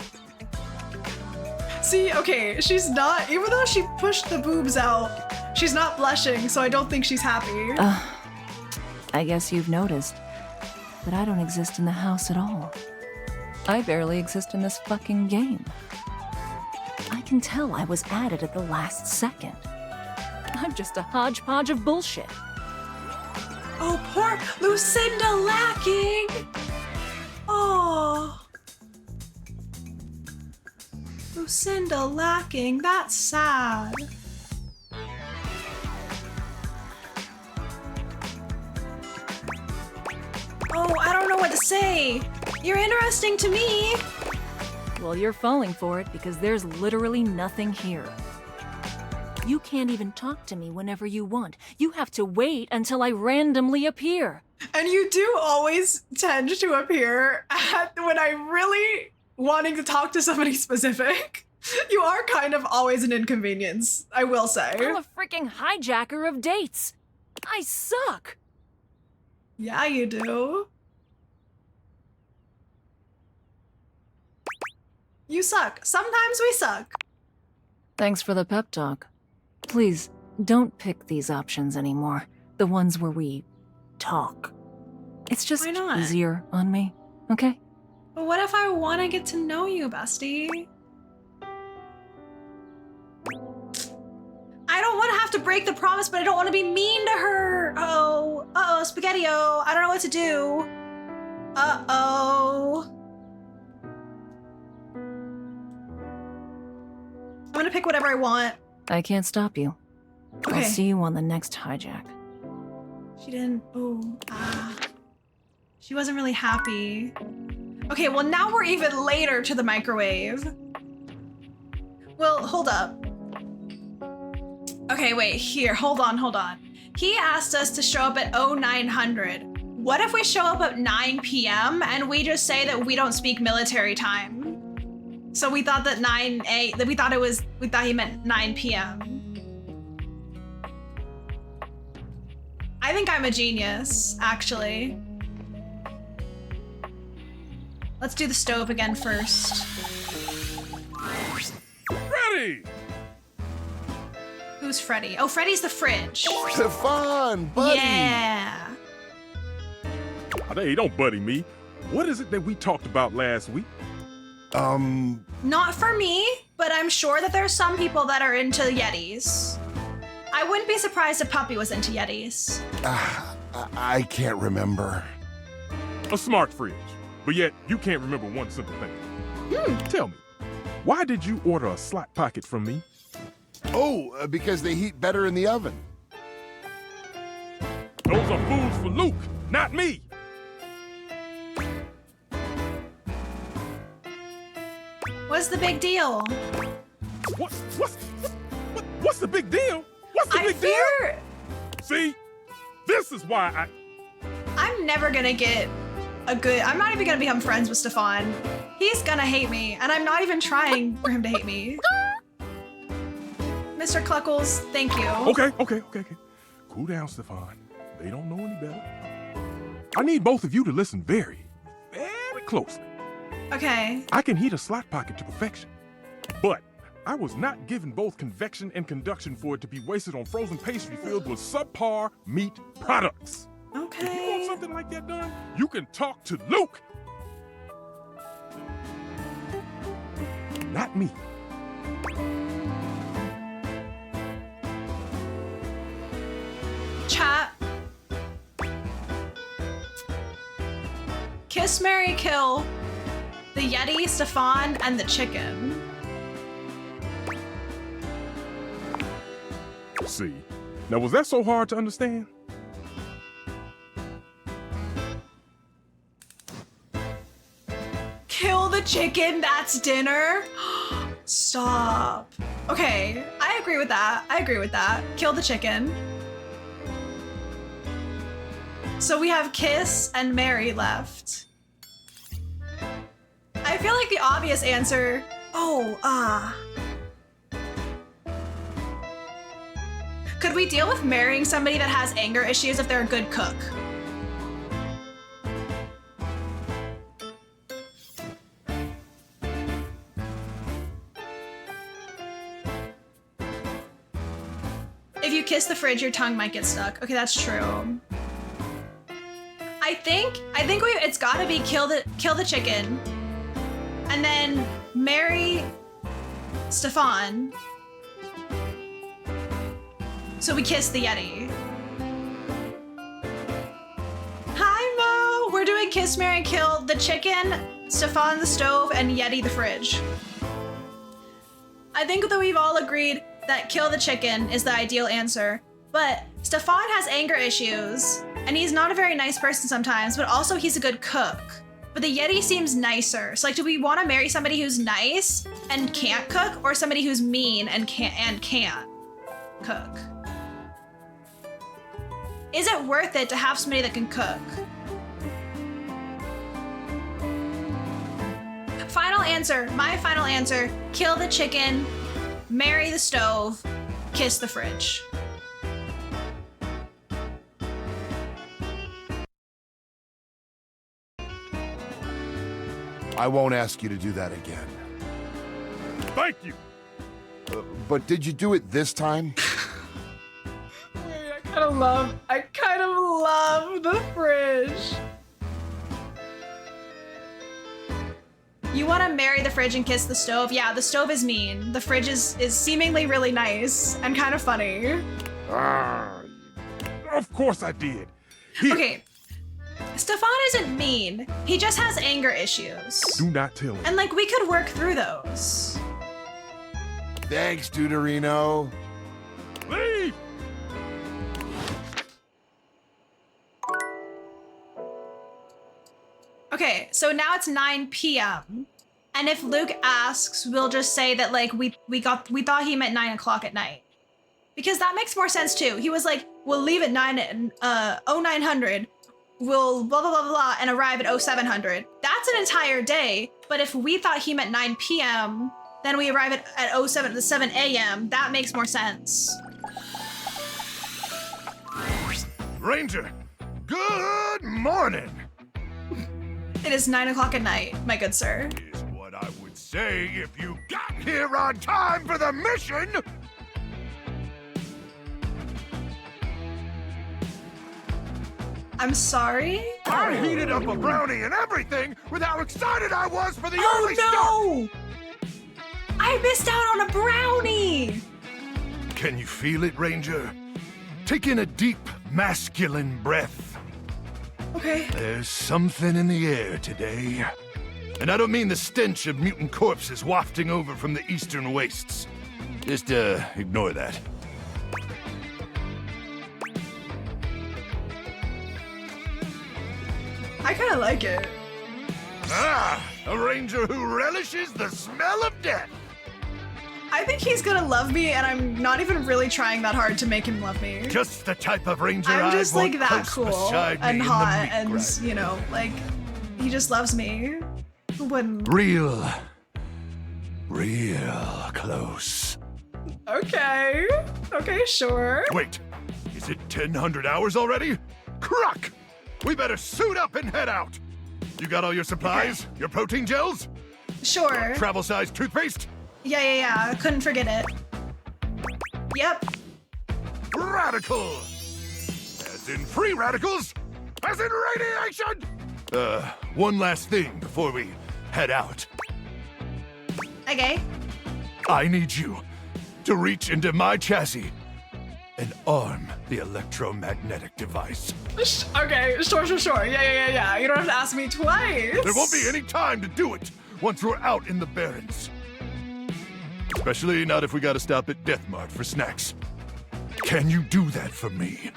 See, okay, she's not, even though she pushed the boobs out, she's not blushing, so I don't think she's happy. I guess you've noticed that I don't exist in the house at all. I barely exist in this fucking game. I can tell I was added at the last second. I'm just a hodgepodge of bullshit. Oh, poor Lucinda lacking. Oh. Lucinda lacking, that's sad. Oh, I don't know what to say. You're interesting to me. Well, you're falling for it because there's literally nothing here. You can't even talk to me whenever you want. You have to wait until I randomly appear. And you do always tend to appear when I'm really wanting to talk to somebody specific. You are kind of always an inconvenience, I will say. I'm a freaking hijacker of dates. I suck. Yeah, you do. You suck. Sometimes we suck. Thanks for the pep talk. Please, don't pick these options anymore. The ones where we talk. It's just Why not? easier on me, okay? But what if I want to get to know you, bestie? I don't want to have to break the promise, but I don't want to be mean to her. Uh-oh. Uh-oh, Spaghetti-O. I don't know what to do. Uh-oh. I'm gonna pick whatever I want. I can't stop you. Okay. I'll see you on the next hijack. She didn't. Oh, she wasn't really happy. Okay, well now we're even later to the microwave. Well, hold up. Okay, wait, here, hold on. He asked us to show up at 0900. What if we show up at 9 p.m. and we just say that we don't speak military time? So we thought that we thought he meant 9 p.m. I think I'm a genius, actually. Let's do the stove again first. Freddy! Who's Freddy? Oh, Freddy's the fridge. Stefan, buddy. Yeah. Hey, don't buddy me. What is it that we talked about last week? Not for me, but I'm sure that there's some people that are into Yetis. I wouldn't be surprised if Puppy was into Yetis. I can't remember. A smart fridge. But yet, you can't remember one simple thing. Tell me, why did you order a slot pocket from me? Oh, because they heat better in the oven. Those are foods for Luke, not me. What's the big deal? What's the big deal? What's the big deal? See, this is why I'm never gonna get I'm not even gonna become friends with Stefan. He's gonna hate me, and I'm not even trying for him to hate me. Mr. Cluckles, thank you. Okay. Cool down, Stefan. They don't know any better. I need both of you to listen very, very closely. Okay. I can heat a slot pocket to perfection, but I was not given both convection and conduction for it to be wasted on frozen pastry filled with subpar meat products. Okay. If you want something like that done, you can talk to Luke. Not me. Chat. Kiss, marry, kill the Yeti, Stefan, and the chicken. See, now was that so hard to understand? Kill the chicken, that's dinner? Stop. Okay, I agree with that. I agree with that. Kill the chicken. So we have Kiss and Mary left. I feel like the obvious answer. Could we deal with marrying somebody that has anger issues if they're a good cook? If you kiss the fridge, your tongue might get stuck. Okay, that's true. I think it's gotta be kill the chicken, and then marry Stefan. So we kiss the Yeti. Hi Mo! We're doing kiss, marry, kill the chicken, Stefan the stove, and Yeti the fridge. I think that we've all agreed that kill the chicken is the ideal answer, but Stefan has anger issues, and he's not a very nice person sometimes, but also he's a good cook. But the Yeti seems nicer. So like, do we want to marry somebody who's nice and can't cook, or somebody who's mean and can't cook? Is it worth it to have somebody that can cook? Final answer, my final answer, kill the chicken, marry the stove, kiss the fridge. I won't ask you to do that again. Thank you. But did you do it this time? I kind of love the fridge. You want to marry the fridge and kiss the stove? Yeah, the stove is mean. The fridge is seemingly really nice and kind of funny. Of course I did. Okay. Stefan isn't mean. He just has anger issues. Do not tell him. And like, we could work through those. Thanks, Deuterino. Leave! Okay, so now it's 9 p.m. And if Luke asks, we'll just say that like we thought he meant 9 o'clock at night. Because that makes more sense too. He was like, we'll leave at 0900, we'll blah blah blah blah and arrive at 0700. That's an entire day. But if we thought he meant 9 p.m., then we arrive at 7 a.m. That makes more sense. Ranger, good morning. It is 9 o'clock at night, my good sir. Is what I would say if you got here on time for the mission. I'm sorry? I heated up a brownie and everything with how excited I was for the early start. Oh no! I missed out on a brownie! Can you feel it, Ranger? Take in a deep, masculine breath. Okay. There's something in the air today. And I don't mean the stench of mutant corpses wafting over from the eastern wastes. Just, ignore that. I kinda like it. Ah, a ranger who relishes the smell of death. I think he's gonna love me, and I'm not even really trying that hard to make him love me. Just the type of ranger I'm just I'd like want that close cool beside me and in the hot, meat and grinder. you know, like he just loves me. Who wouldn't? Real close. Okay. Okay, sure. Wait, is it 1,000 hours already? Croc! We better suit up and head out. You got all your supplies? Your protein gels? Sure. Travel-sized toothpaste? Yeah. Couldn't forget it. Yep. Radical! As in free radicals? As in radiation! One last thing before we head out. Okay. I need you to reach into my chassis and arm the electromagnetic device. Okay, sure. Yeah. You don't have to ask me twice. There won't be any time to do it once we're out in the Barrens. Especially not if we gotta stop at Death Mart for snacks. Can you do that for me?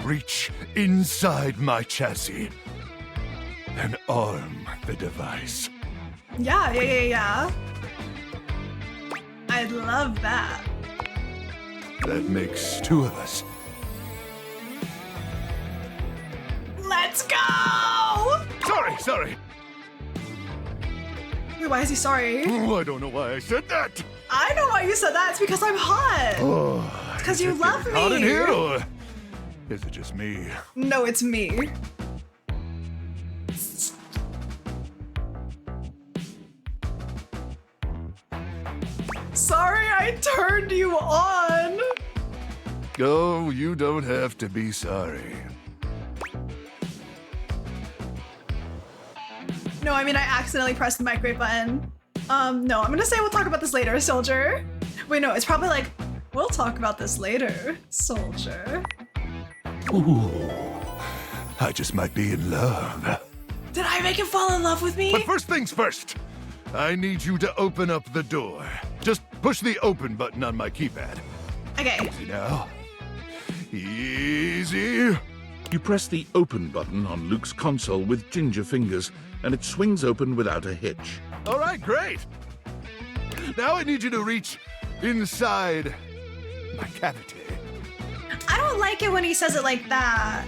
Reach inside my chassis and arm the device. Yeah. I'd love that. That makes 2 of us. Let's go! Sorry. Wait, why is he sorry? Oh, I don't know why I said that. I know why you said that. It's because I'm hot. Oh, It's 'cause is you it love getting hot in me. here, or is it just me? No, it's me. Sorry, I turned you on. Oh, you don't have to be sorry. No, I mean, I accidentally pressed the microwave button. No, I'm gonna say we'll talk about this later, soldier. Wait, no, it's probably like, we'll talk about this later, soldier. Ooh, I just might be in love. Did I make him fall in love with me? But first things first, I need you to open up the door. Just push the open button on my keypad. Okay. Easy now. Easy. You press the open button on Luke's console with ginger fingers, and it swings open without a hitch. All right, great. Now I need you to reach inside my cavity. I don't like it when he says it like that.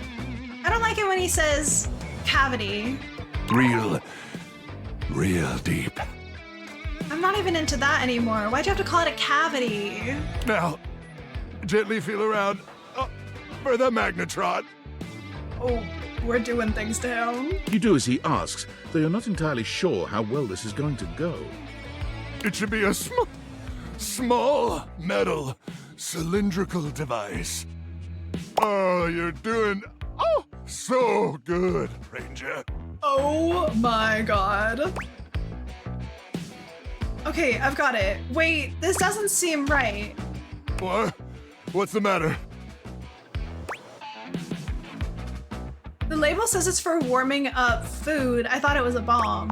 I don't like it when he says cavity. Real deep. I'm not even into that anymore. Why'd you have to call it a cavity? Now, gently feel around for the magnetron. Oh, we're doing things to him. You do as he asks, though you're not entirely sure how well this is going to go. It should be a small metal cylindrical device. Oh, you're doing so good, Ranger. Oh my god. Okay, I've got it. Wait, this doesn't seem right. What? What's the matter? The label says it's for warming up food. I thought it was a bomb.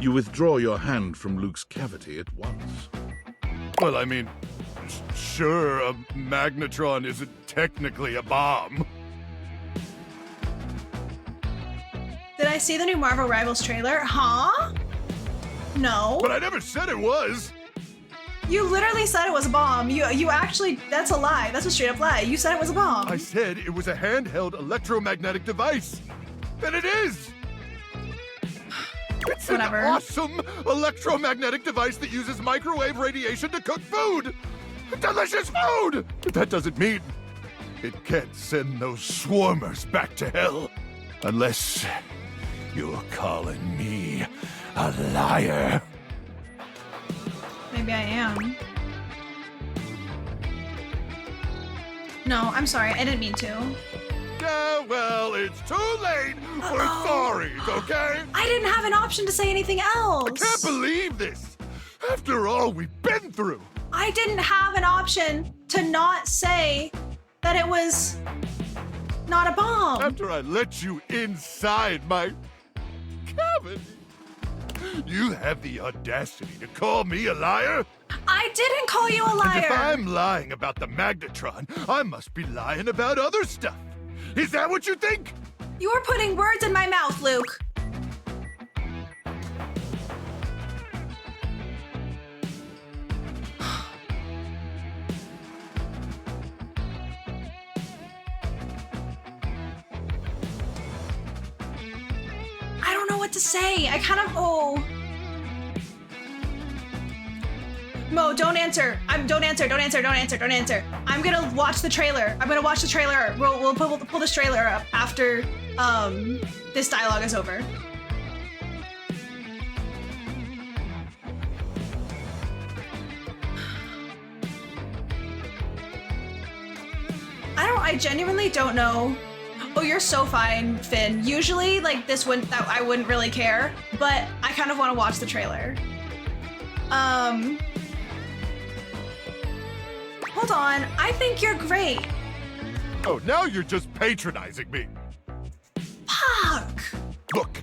You withdraw your hand from Luke's cavity at once. Well, I mean, sure, a magnetron isn't technically a bomb. Did I see the new Marvel Rivals trailer? Huh? No. But I never said it was. You literally said it was a bomb. You actually, that's a lie. That's a straight up lie. You said it was a bomb. I said it was a handheld electromagnetic device. And it is. It's Whatever. an awesome electromagnetic device that uses microwave radiation to cook food. Delicious food! But that doesn't mean it can't send those swarmers back to hell. Unless you're calling me a liar. Maybe I am. No, I'm sorry. I didn't mean to. Yeah, well, it's too late for sorries, okay? I didn't have an option to say anything else. I can't believe this. After all we've been through. I didn't have an option to not say that it was not a bomb. After I let you inside my cavity, you have the audacity to call me a liar? I didn't call you a liar. And if I'm lying about the magnetron, I must be lying about other stuff. Is that what you think? You're putting words in my mouth, Luke. I don't know what to say. I kind of Mo, don't answer. Don't answer. I'm gonna watch the trailer. We'll pull this trailer up after this dialogue is over. I genuinely don't know. Oh, you're so fine, Finn. Usually, like this I wouldn't really care, but I kind of want to watch the trailer. Hold on. I think you're great. Oh, now you're just patronizing me. Fuck. Look,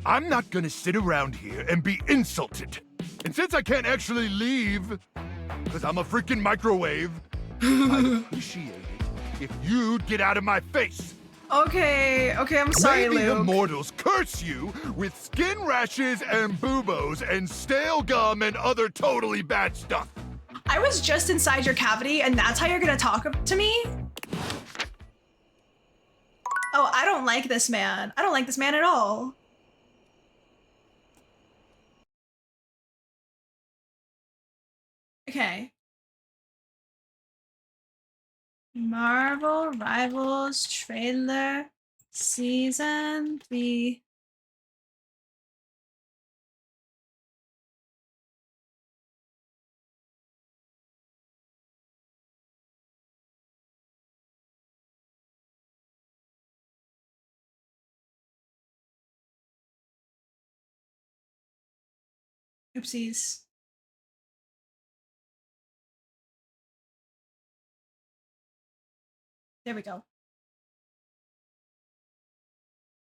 I'm not gonna sit around here and be insulted. And since I can't actually leave, because I'm a freaking microwave, I'd appreciate it if you'd get out of my face. Okay, I'm sorry, Maybe Luke. the mortals curse you with skin rashes and buboes and stale gum and other totally bad stuff. I was just inside your cavity and that's how you're gonna talk to me? Oh, I don't like this man. I don't like this man at all. Okay. Marvel Rivals trailer season 3. Oopsies. There we go.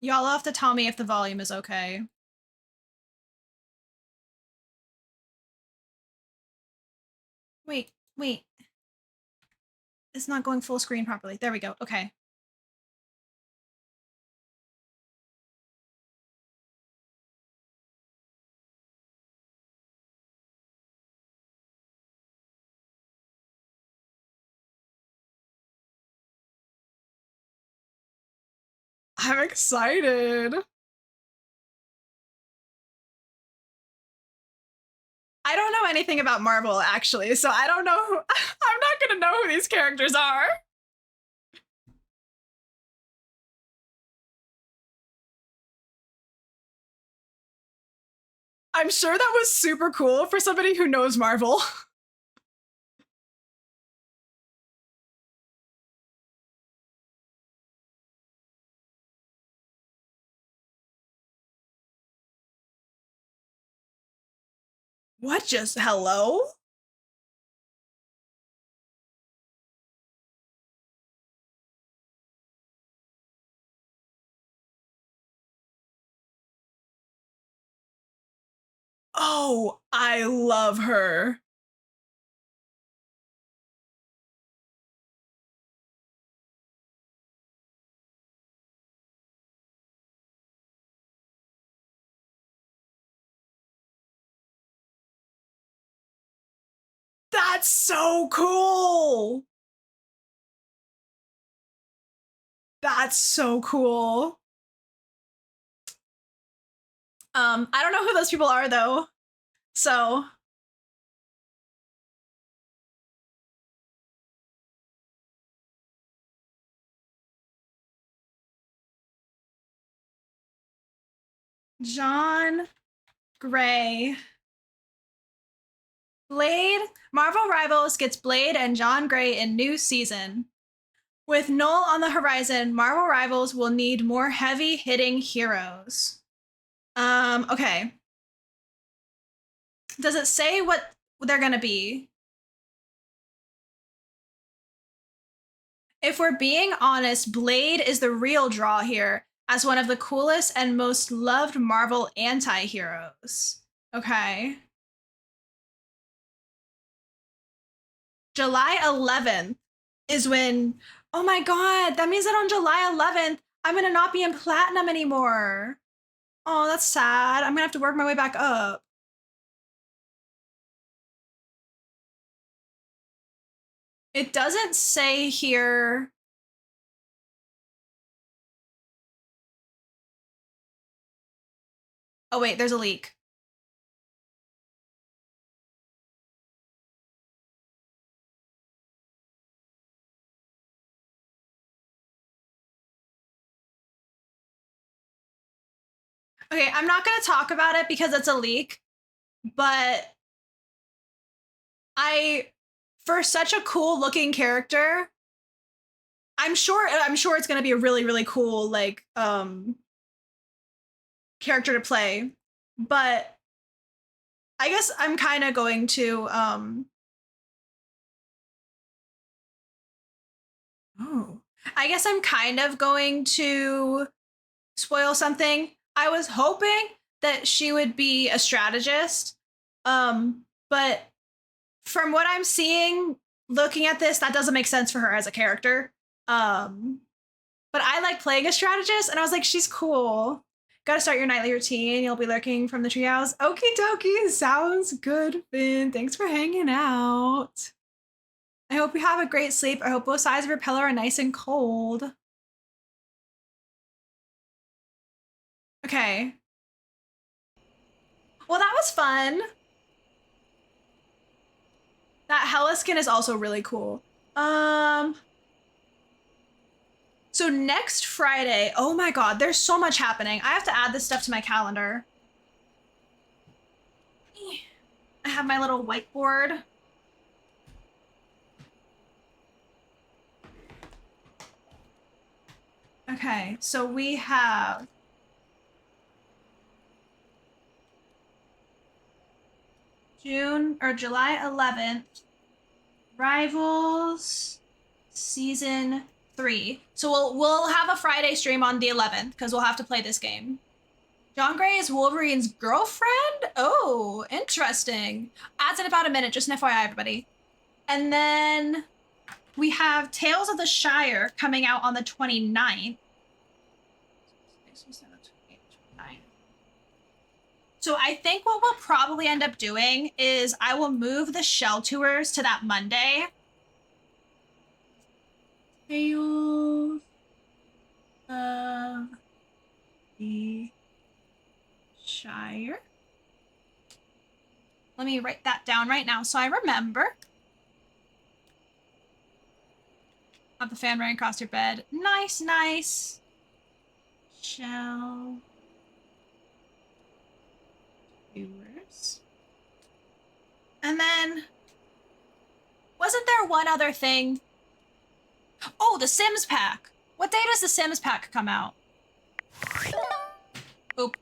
Y'all have to tell me if the volume is okay. Wait. It's not going full screen properly. There we go. Okay. I'm excited. I don't know anything about Marvel, actually, so I don't know who, I'm not gonna know who these characters are. I'm sure that was super cool for somebody who knows Marvel. What just, hello? Oh, I love her. That's so cool. That's so cool. I don't know who those people are though. So John Gray. Blade. Marvel Rivals gets Blade and John Gray in new season. With Null on the horizon, Marvel Rivals will need more heavy-hitting heroes. Okay. Does it say what they're gonna be? If we're being honest, Blade is the real draw here as one of the coolest and most loved Marvel anti-heroes. Okay. July 11th is when, oh my god, that means that on July 11th, I'm gonna not be in Platinum anymore. Oh, that's sad. I'm gonna have to work my way back up. It doesn't say here. Oh wait, there's a leak. Okay, I'm not gonna talk about it because it's a leak, but for such a cool looking character, I'm sure it's gonna be a really, really cool, like, character to play. But I guess I'm kind of going to, I guess I'm kind of going to spoil something. I was hoping that she would be a strategist, but from what I'm seeing, looking at this, that doesn't make sense for her as a character. But I like playing a strategist, and I was like, she's cool. Gotta start your nightly routine. You'll be lurking from the treehouse. Okie dokie. Sounds good, Finn. Thanks for hanging out. I hope you have a great sleep. I hope both sides of your pillow are nice and cold. Okay. Well, that was fun. That Hella skin is also really cool. So next Friday, oh my god, there's so much happening. I have to add this stuff to my calendar. I have my little whiteboard. Okay, so we have July 11th, Rivals Season 3. So we'll have a Friday stream on the 11th because we'll have to play this game. John Gray is Wolverine's girlfriend? Oh, interesting. Adds in about a minute, just an FYI, everybody. And then we have Tales of the Shire coming out on the 29th. So I think what we'll probably end up doing is I will move the shell tours to that Monday. Tales of the Shire. Let me write that down right now so I remember. Have the fan running across your bed. Nice, nice. Shell viewers. And then, wasn't there one other thing? Oh, the Sims pack. What day does the Sims pack come out? Oop.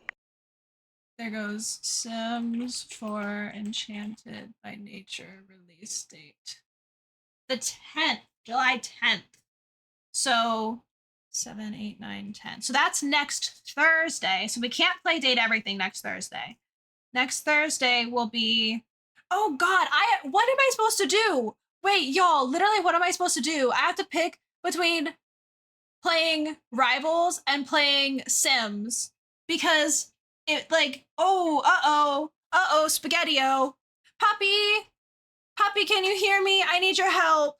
There goes Sims 4 Enchanted by Nature release date. The 10th, July 10th. So 7, 8, 9, 10. So that's next Thursday. So we can't play Date Everything next Thursday. Next Thursday will be, oh God, what am I supposed to do? Wait, y'all, literally, what am I supposed to do? I have to pick between playing Rivals and playing Sims because it like, Spaghetti-O. Poppy, can you hear me? I need your help.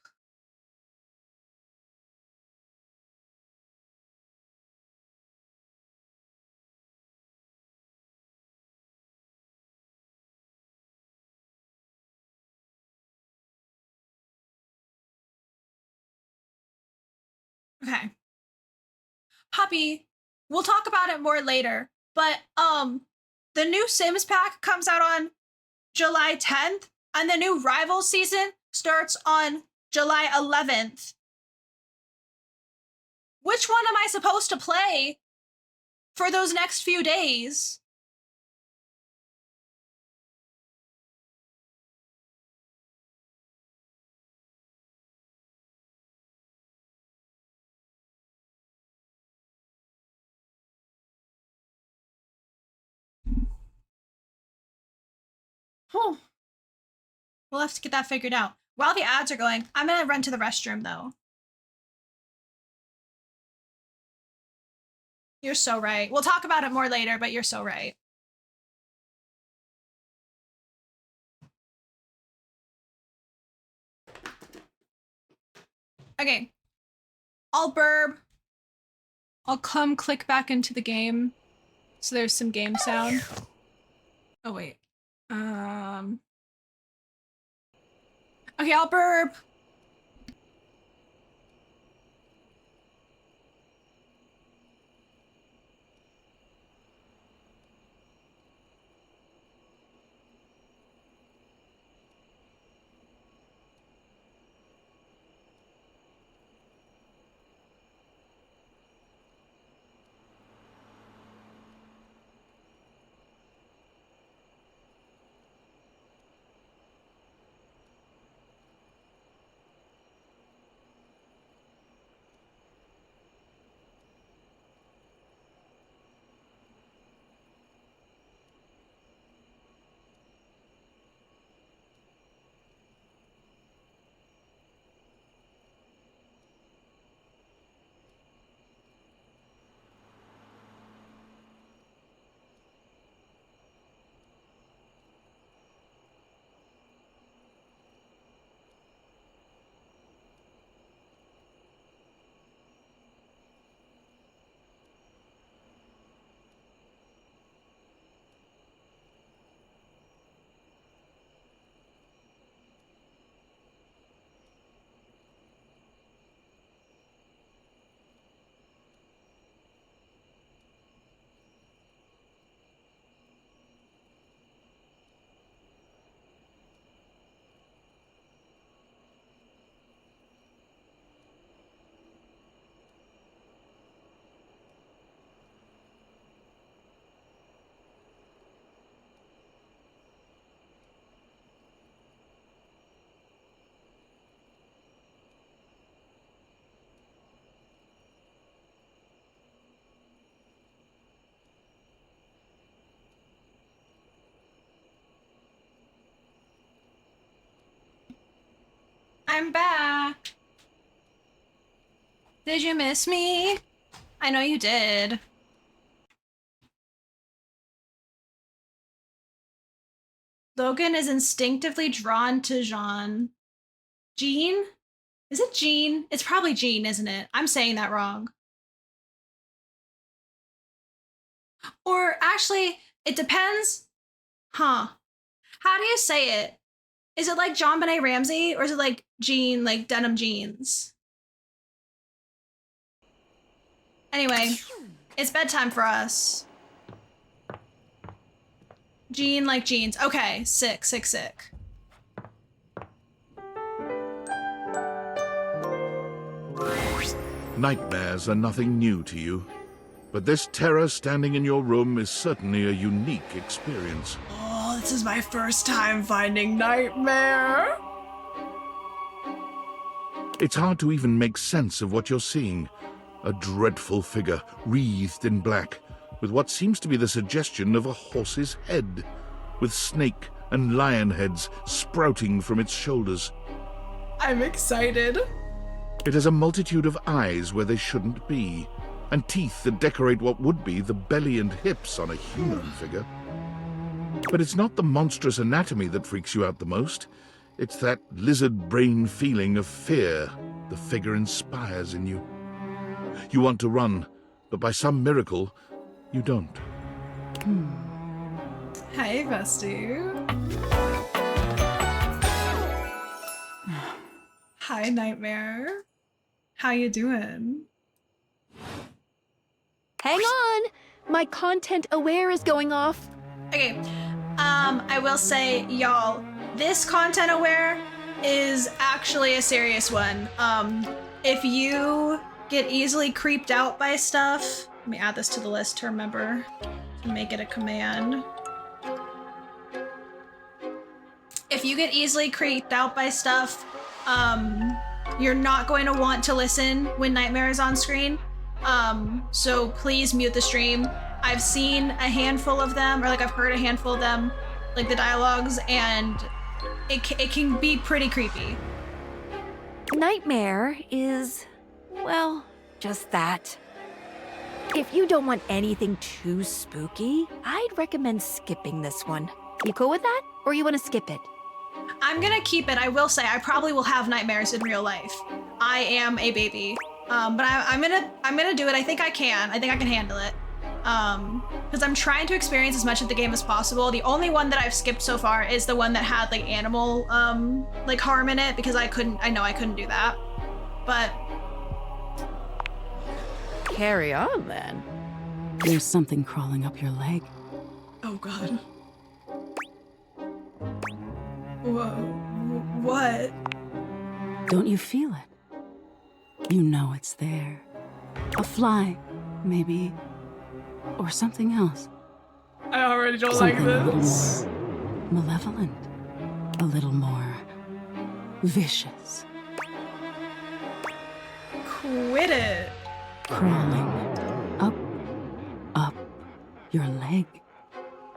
Okay. Poppy, we'll talk about it more later, but the new Sims pack comes out on July 10th, and the new Rivals season starts on July 11th. Which one am I supposed to play for those next few days? We'll have to get that figured out. While the ads are going, I'm gonna run to the restroom though. You're so right. We'll talk about it more later, but you're so right. Okay. I'll burb. I'll come click back into the game. So there's some game sound. Oh, wait. Okay, I'll burp. I'm back. Did you miss me? I know you did. Logan is instinctively drawn to Jean. Jean? Is it Jean? It's probably Jean, isn't it? I'm saying that wrong. Or actually, it depends. Huh. How do you say it? Is it like John Benet Ramsey, or is it like Jean, like denim jeans? Anyway, it's bedtime for us. Jean like jeans. Okay, sick. Nightmares are nothing new to you, but this terror standing in your room is certainly a unique experience. Oh, this is my first time finding Nightmare. It's hard to even make sense of what you're seeing. A dreadful figure, wreathed in black, with what seems to be the suggestion of a horse's head, with snake and lion heads sprouting from its shoulders. I'm excited. It has a multitude of eyes where they shouldn't be, and teeth that decorate what would be the belly and hips on a human figure. But it's not the monstrous anatomy that freaks you out the most. It's that lizard brain feeling of fear the figure inspires in you. You want to run, but by some miracle, you don't. Hey, bestie. Hi, Nightmare. How you doing? Hang on! My content aware is going off. Okay, I will say, y'all, this content aware is actually a serious one. If you get easily creeped out by stuff, let me add this to the list to remember to make it a command. If you get easily creeped out by stuff, you're not going to want to listen when Nightmare is on screen. So please mute the stream. I've seen a handful of them, or like I've heard a handful of them, like the dialogues, and it can be pretty creepy. Nightmare is, well, just that. If you don't want anything too spooky, I'd recommend skipping this one. You cool with that? Or you want to skip it? I'm gonna keep it. I will say I probably will have nightmares in real life. I am a baby, but I'm gonna do it. I think I can. I think I can handle it. Because I'm trying to experience as much of the game as possible. The only one that I've skipped so far is the one that had like animal like harm in it, because I know I couldn't do that. But carry on then. There's something crawling up your leg. oh god. Whoa. What? Don't you feel it? You know it's there. A fly, maybe. Or something else. I already don't Something like a little this. more malevolent. A little more vicious. Quit it. Crawling up your leg.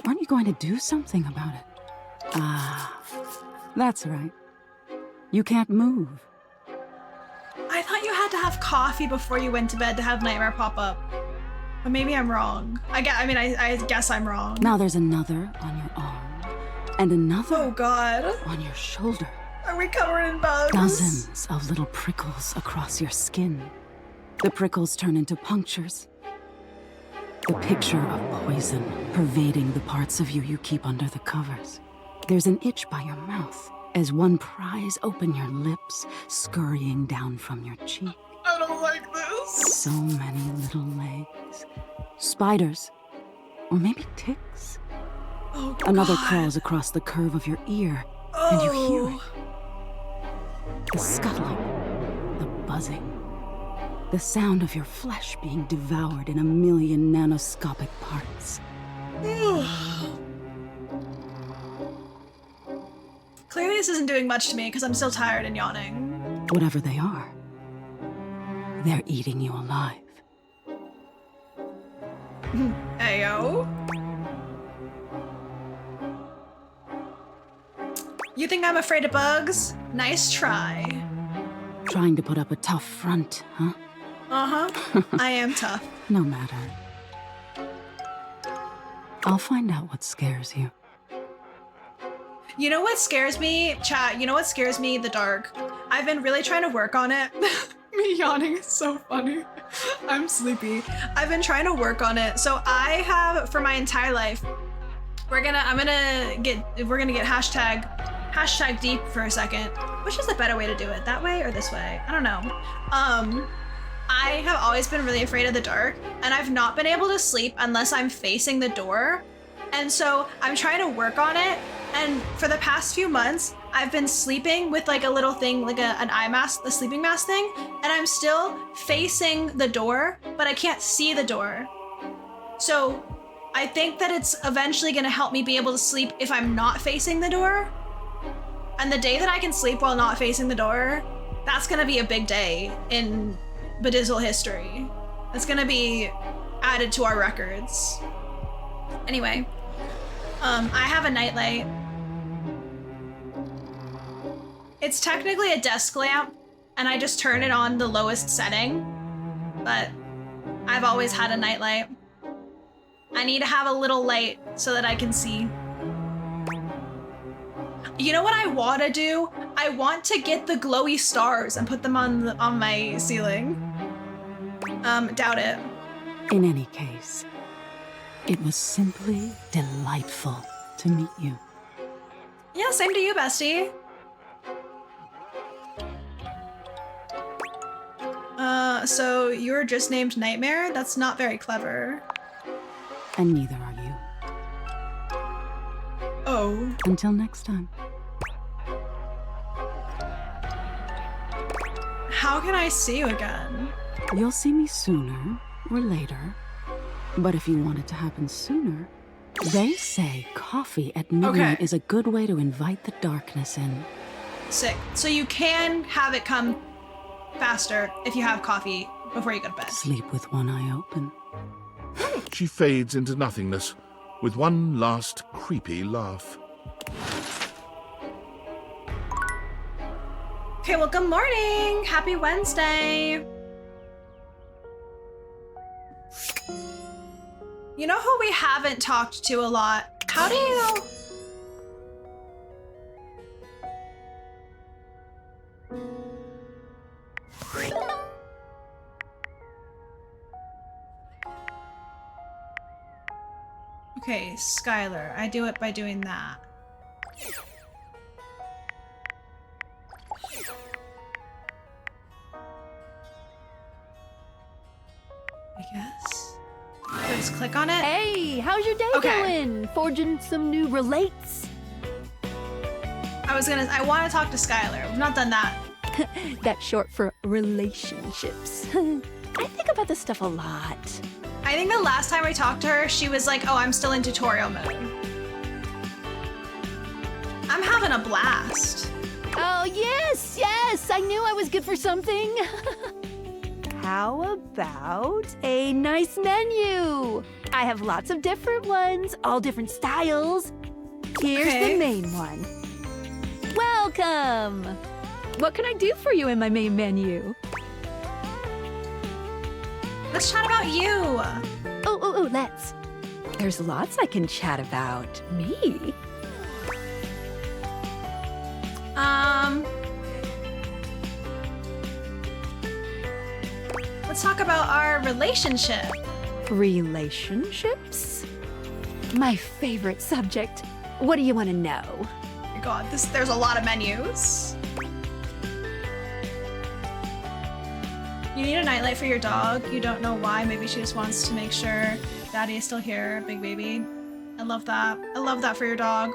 Aren't you going to do something about it? Ah, that's right. You can't move. I thought you had to have coffee before you went to bed to have Nightmare pop up. But maybe I'm wrong. I guess I'm wrong. Now there's another on your arm. And another Oh god. on your shoulder. Are we covered in bugs? Dozens of little prickles across your skin. The prickles turn into punctures. The picture of poison pervading the parts of you keep under the covers. There's an itch by your mouth as one pries open your lips, scurrying down from your cheek. I don't like this. So many little legs. Spiders. Or maybe ticks. Oh god. Another crawls across the curve of your ear, and you hear it. The scuttling, the buzzing, the sound of your flesh being devoured in a million nanoscopic parts. Clearly this isn't doing much to me because I'm still tired and yawning. Whatever they are, they're eating you alive. Ayo. You think I'm afraid of bugs? Nice try. Trying to put up a tough front, huh? Uh-huh. I am tough. No matter. I'll find out what scares you. You know what scares me, chat? You know what scares me? The dark. I've been really trying to work on it. Me yawning is so funny. I'm sleepy. I've been trying to work on it. So I have, for my entire life, we're gonna get hashtag deep for a second. Which is the better way to do it? That way or this way? I don't know. I have always been really afraid of the dark, and I've not been able to sleep unless I'm facing the door. And so I'm trying to work on it. And for the past few months, I've been sleeping with like a little thing, like an eye mask, the sleeping mask thing, and I'm still facing the door, but I can't see the door. So I think that it's eventually gonna help me be able to sleep if I'm not facing the door. And the day that I can sleep while not facing the door, that's gonna be a big day in Bedizzle history. It's gonna be added to our records. Anyway, I have a nightlight. It's technically a desk lamp, and I just turn it on the lowest setting, but I've always had a nightlight. I need to have a little light so that I can see. You know what I want to do? I want to get the glowy stars and put them on my ceiling. Doubt it. In any case, it was simply delightful to meet you. Yeah, same to you, bestie. So you're just named Nightmare? That's not very clever. And neither are you. Oh. Until next time. How can I see you again? You'll see me sooner or later. But if you want it to happen sooner, they say coffee at midnight is a good way to invite the darkness in. Sick. So you can have it come faster if you have coffee before you go to bed. Sleep with one eye open. She fades into nothingness with one last creepy laugh. Okay, well, good morning. Happy Wednesday. You know who we haven't talked to a lot? How do you... Okay, Skylar. I do it by doing that. I guess. So just click on it. Hey, how's your day going? Forging some new relates? I want to talk to Skylar. We've not done that. That's short for relationships. I think about this stuff a lot. I think the last time I talked to her, she was like, oh, I'm still in tutorial mode. I'm having a blast. Oh, yes, yes, I knew I was good for something. How about a nice menu? I have lots of different ones, all different styles. Here's the main one. Welcome! What can I do for you in my main menu? Let's chat about you. Oh, let's. There's lots I can chat about. Me? Let's talk about our relationship. Relationships? My favorite subject. What do you want to know? Oh my god, there's a lot of menus. You need a nightlight for your dog. You don't know why. Maybe she just wants to make sure Daddy is still here, big baby. I love that. I love that for your dog.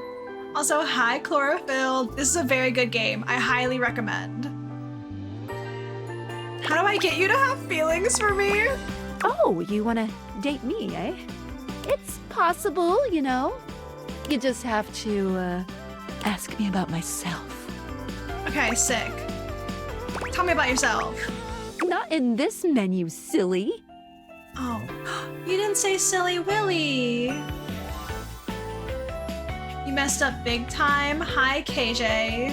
Also, hi, Chlorophyll. This is a very good game. I highly recommend. How do I get you to have feelings for me? Oh, you want to date me, eh? It's possible, you know. You just have to ask me about myself. Okay, sick. Tell me about yourself. Not in this menu, silly. Oh, you didn't say Silly Willy. You messed up big time. Hi, KJ.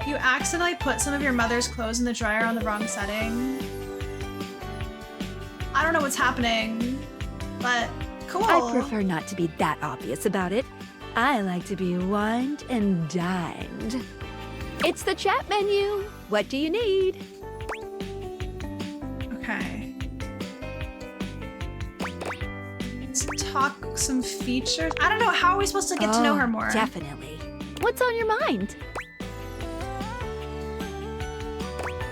You accidentally put some of your mother's clothes in the dryer on the wrong setting. I don't know what's happening, but cool. I prefer not to be that obvious about it. I like to be wined and dined. It's the chat menu. What do you need? Okay. Let's talk some features. I don't know, how are we supposed to get to know her more? Definitely. What's on your mind?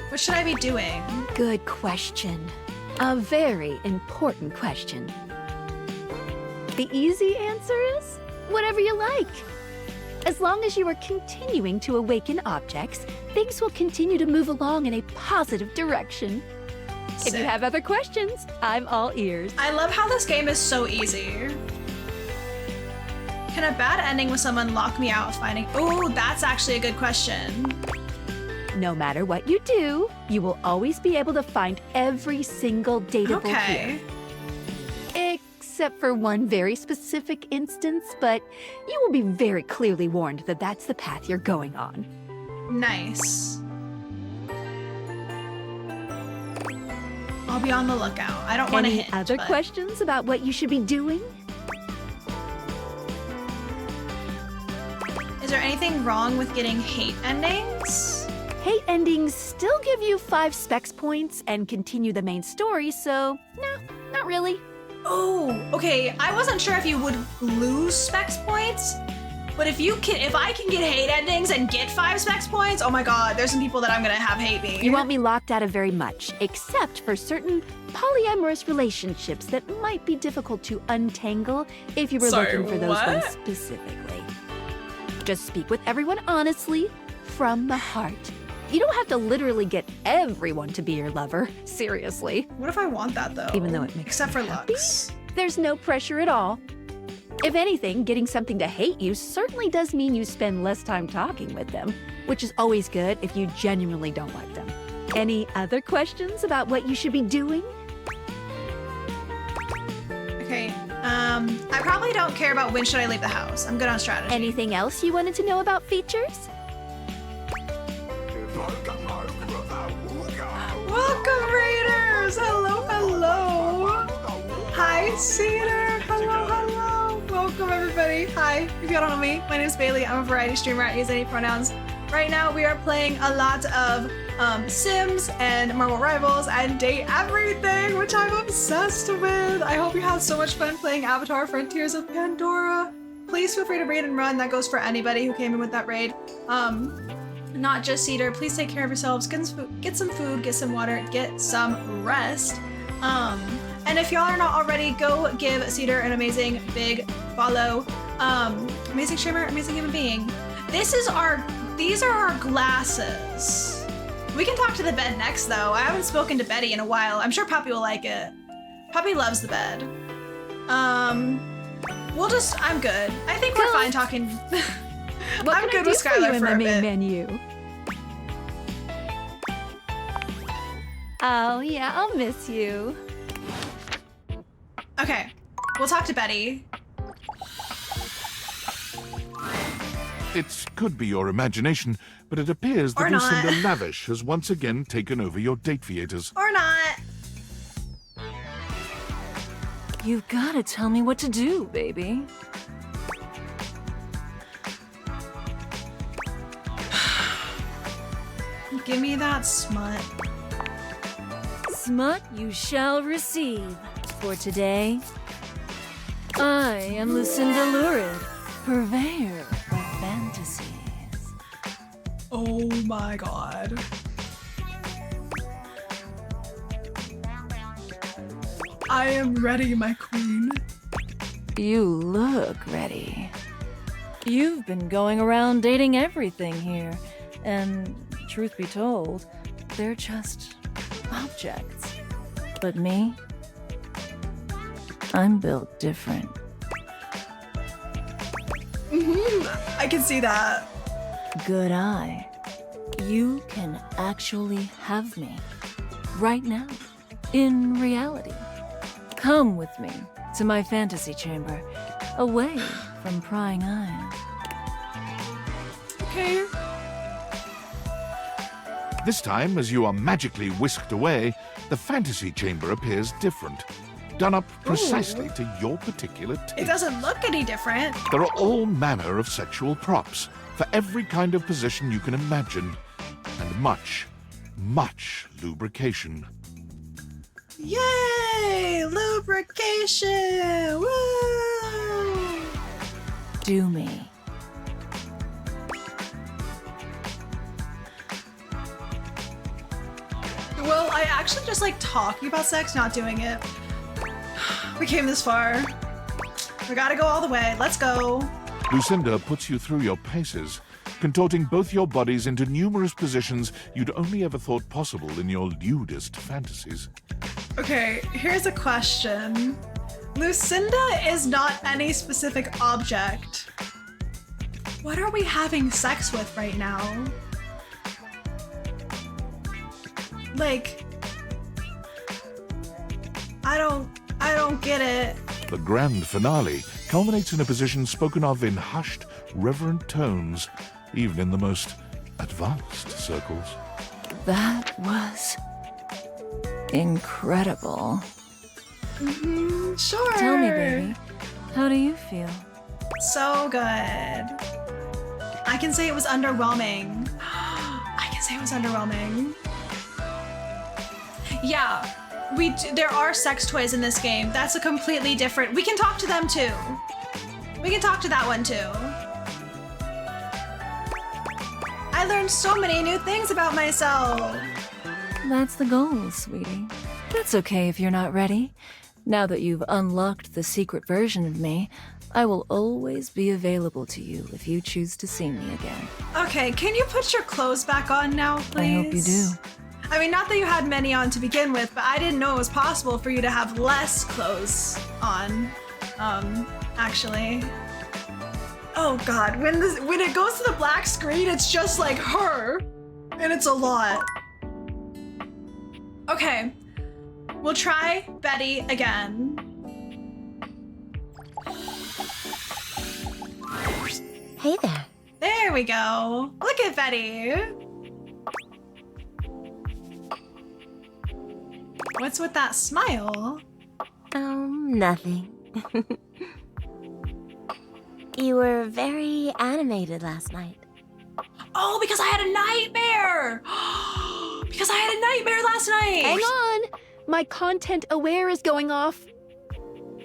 What should I be doing? Good question. A very important question. The easy answer is whatever you like. As long as you are continuing to awaken objects, things will continue to move along in a positive direction. If you have other questions, I'm all ears. I love how this game is so easy. Can a bad ending with someone lock me out of finding? Oh, that's actually a good question. No matter what you do, you will always be able to find every single dateable here. Except for one very specific instance, but you will be very clearly warned that that's the path you're going on. Nice. I'll be on the lookout. I don't want to hint. Any other questions about what you should be doing? Is there anything wrong with getting hate endings? Hate endings still give you 5 specs points and continue the main story, so no, not really. Oh, okay. I wasn't sure if you would lose specs points, but if I can get hate endings and get 5 specs points, oh my god, there's some people that I'm gonna have hate me. You won't be locked out of very much, except for certain polyamorous relationships that might be difficult to untangle if you were looking for those ones specifically. Just speak with everyone honestly, from the heart. You don't have to literally get everyone to be your lover, seriously. What if I want that though? Even though it makes Except for happy? Lux. There's no pressure at all. If anything, getting something to hate you certainly does mean you spend less time talking with them, which is always good if you genuinely don't like them. Any other questions about what you should be doing? Okay, I probably don't care about when should I leave the house. I'm good on strategy. Anything else you wanted to know about features? Welcome, Raiders! Hello, hello! Hi, Cedar! Hello, hello! Welcome, everybody. Hi, if you don't know me, my name is Bailey. I'm a variety streamer. I use any pronouns. Right now, we are playing a lot of Sims and Marvel Rivals and Date Everything, which I'm obsessed with. I hope you had so much fun playing Avatar Frontiers of Pandora. Please feel free to raid and run. That goes for anybody who came in with that raid. Not just Cedar. Please take care of yourselves. Get some food, get some water, get some rest. And if y'all are not already, go give Cedar an amazing big follow. Amazing streamer, amazing human being. These are our glasses. We can talk to the bed next though. I haven't spoken to Betty in a while. I'm sure Puppy will like it. Puppy loves the bed. I'm good. I think we're fine talking. I'm good with Skylar for a bit. Menu? Oh yeah, I'll miss you. Okay, we'll talk to Betty. It could be your imagination, but it appears that Or not. Lucinda Lavish has once again taken over your date theaters. Or not. You've gotta tell me what to do, baby. Give me that smut. Smut you shall receive. For today, I am Lucinda Lurid, purveyor of fantasies. Oh my god. I am ready, my queen. You look ready. You've been going around dating everything here, and truth be told, they're just objects. But me? I'm built different. I can see that. Good eye. You can actually have me. Right now. In reality. Come with me to my fantasy chamber. Away from prying eyes. Okay. This time, as you are magically whisked away, the fantasy chamber appears different, done up precisely to your particular taste. It doesn't look any different. There are all manner of sexual props for every kind of position you can imagine, and much, much lubrication. Yay! Lubrication! Woo! Do me. Well, I actually just like talking about sex, not doing it. We came this far. We gotta go all the way. Let's go. Lucinda puts you through your paces, contorting both your bodies into numerous positions you'd only ever thought possible in your lewdest fantasies. Okay, here's a question. Lucinda is not any specific object. What are we having sex with right now? Like, I don't get it. The grand finale culminates in a position spoken of in hushed, reverent tones, even in the most advanced circles. That was incredible. Sure. Tell me, baby, how do you feel? So good. I can say it was underwhelming. I can say it was underwhelming. Yeah, there are sex toys in this game. That's a completely different. We can talk to them too. We can talk to that one too. I learned so many new things about myself. That's the goal, sweetie. That's okay if you're not ready. Now that you've unlocked the secret version of me, I will always be available to you if you choose to see me again. Okay, can you put your clothes back on now, please? I hope you do. I mean, not that you had many on to begin with, but I didn't know it was possible for you to have less clothes on. Actually. Oh God, when it goes to the black screen, it's just like her, and it's a lot. Okay, we'll try Betty again. Hey there. There we go. Look at Betty. What's with that smile? Nothing. You were very animated last night. Oh, because I had a nightmare! Because I had a nightmare last night! Hang on! My content aware is going off.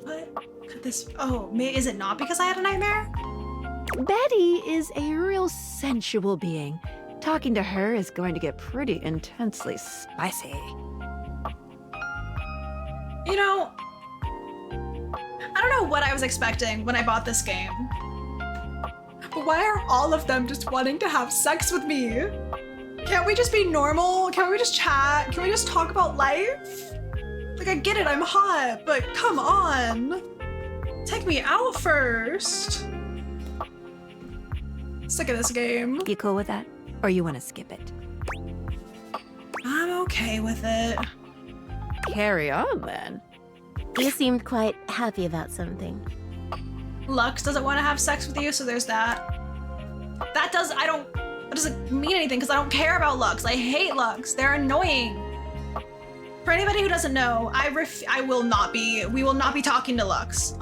What could this... Oh, is it not because I had a nightmare? Betty is a real sensual being. Talking to her is going to get pretty intensely spicy. You know, I don't know what I was expecting when I bought this game. But why are all of them just wanting to have sex with me? Can't we just be normal? Can't we just chat? Can we just talk about life? Like, I get it, I'm hot, but come on. Take me out first. Sick of this game. You cool with that? Or you want to skip it? I'm okay with it. Carry on, then. You seemed quite happy about something. Lux doesn't want to have sex with you, so there's that. That doesn't mean anything because I don't care about Lux. I hate Lux. They're annoying. For anybody who doesn't know, we will not be talking to Lux.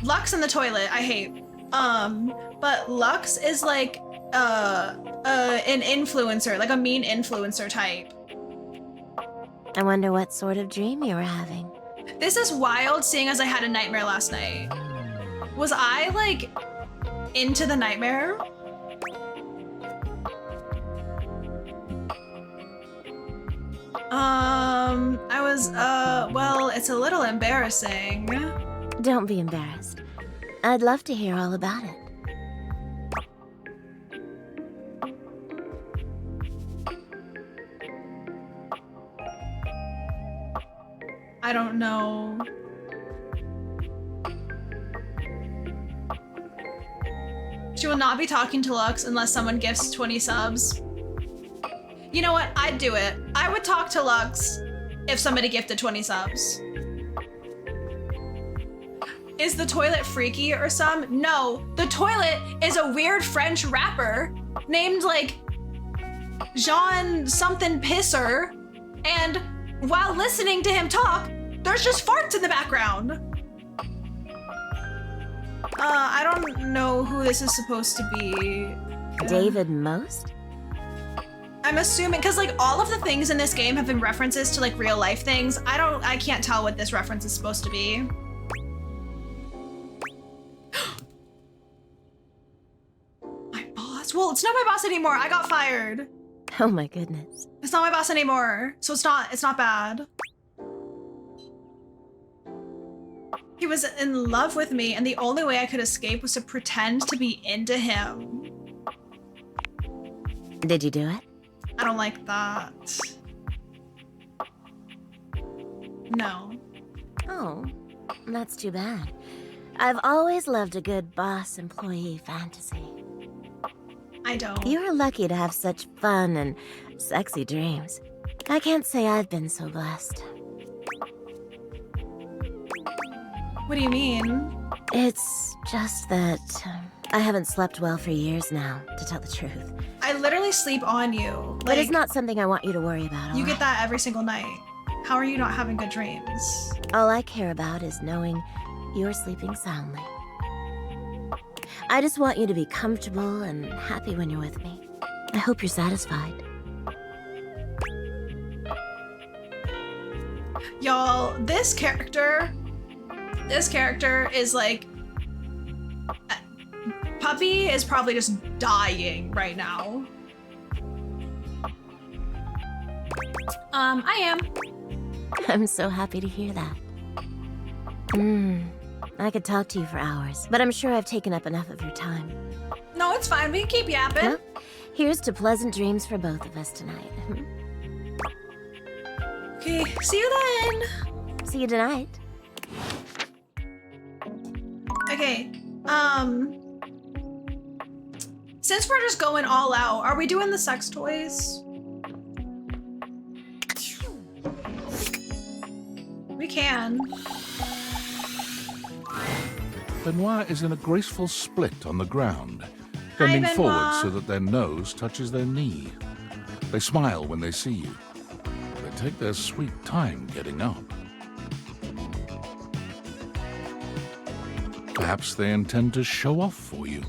Lux in the toilet, I hate. But Lux is like an influencer, like a mean influencer type. I wonder what sort of dream you were having. This is wild, seeing as I had a nightmare last night. Was I, like, into the nightmare? I was, well, it's a little embarrassing. Don't be embarrassed. I'd love to hear all about it. I don't know. She will not be talking to Lux unless someone gifts 20 subs. You know what? I'd do it. I would talk to Lux if somebody gifted 20 subs. Is the toilet freaky or some? No, the toilet is a weird French rapper named like Jean something pisser, and while listening to him talk, there's just farts in the background. I don't know who this is supposed to be. David Most? I'm assuming, because like all of the things in this game have been references to like real life things. I can't tell what this reference is supposed to be. My boss? Well, it's not my boss anymore. I got fired. Oh my goodness. It's not my boss anymore, so it's not bad. He was in love with me, and the only way I could escape was to pretend to be into him. Did you do it? I don't like that. No. Oh, that's too bad. I've always loved a good boss-employee fantasy. I don't. You're lucky to have such fun and sexy dreams. I can't say I've been so blessed. What do you mean? It's just that I haven't slept well for years now, to tell the truth. I literally sleep on you. But it's not something I want you to worry about. You get that every single night. How are you not having good dreams? All I care about is knowing you're sleeping soundly. I just want you to be comfortable and happy when you're with me. I hope you're satisfied. Y'all, this character is like... Puppy is probably just dying right now. I am. I'm so happy to hear that. I could talk to you for hours, but I'm sure I've taken up enough of your time. No, it's fine. We can keep yapping. Well, here's to pleasant dreams for both of us tonight. Okay, see you then. See you tonight. Okay, since we're just going all out, are we doing the sex toys? We can. Benoit is in a graceful split on the ground, bending Benoit. forward so that their nose touches their knee. They smile when they see you. They take their sweet time getting up. Perhaps they intend to show off for you.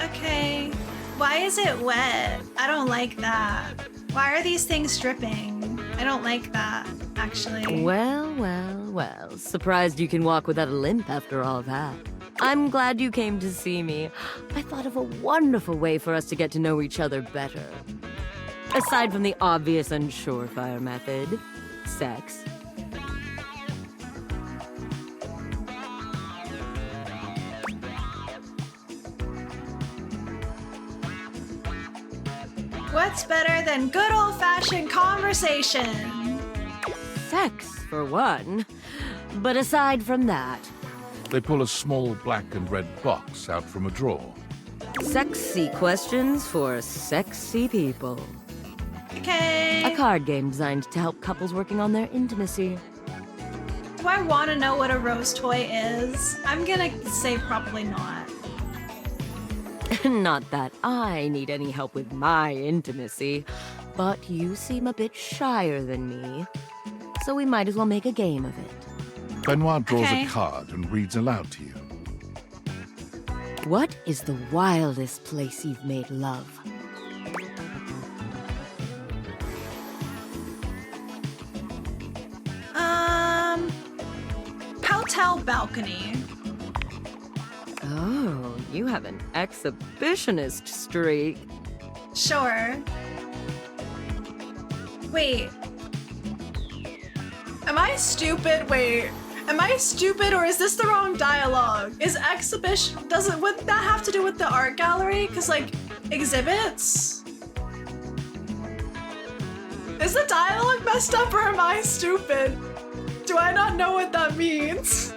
Okay. Why is it wet? I don't like that. Why are these things dripping? I don't like that, actually. Well, well, well. Surprised you can walk without a limp after all that. I'm glad you came to see me. I thought of a wonderful way for us to get to know each other better. Aside from the obvious and surefire method, sex. What's better than good old-fashioned conversation? Sex, for one. But aside from that... They pull a small black and red box out from a drawer. Sexy questions for sexy people. Okay. A card game designed to help couples working on their intimacy. Do I want to know what a rose toy is? I'm gonna say probably not. Not that I need any help with my intimacy, but you seem a bit shyer than me, so we might as well make a game of it. Benoit draws Okay. a card and reads aloud to you. What is the wildest place you've made love? Hotel balcony. Oh, you have an exhibitionist streak. Sure. Wait. Am I stupid? Wait. Am I stupid or is this the wrong dialogue? Is exhibition, would that have to do with the art gallery? Cause like, exhibits? Is the dialogue messed up or am I stupid? Do I not know what that means?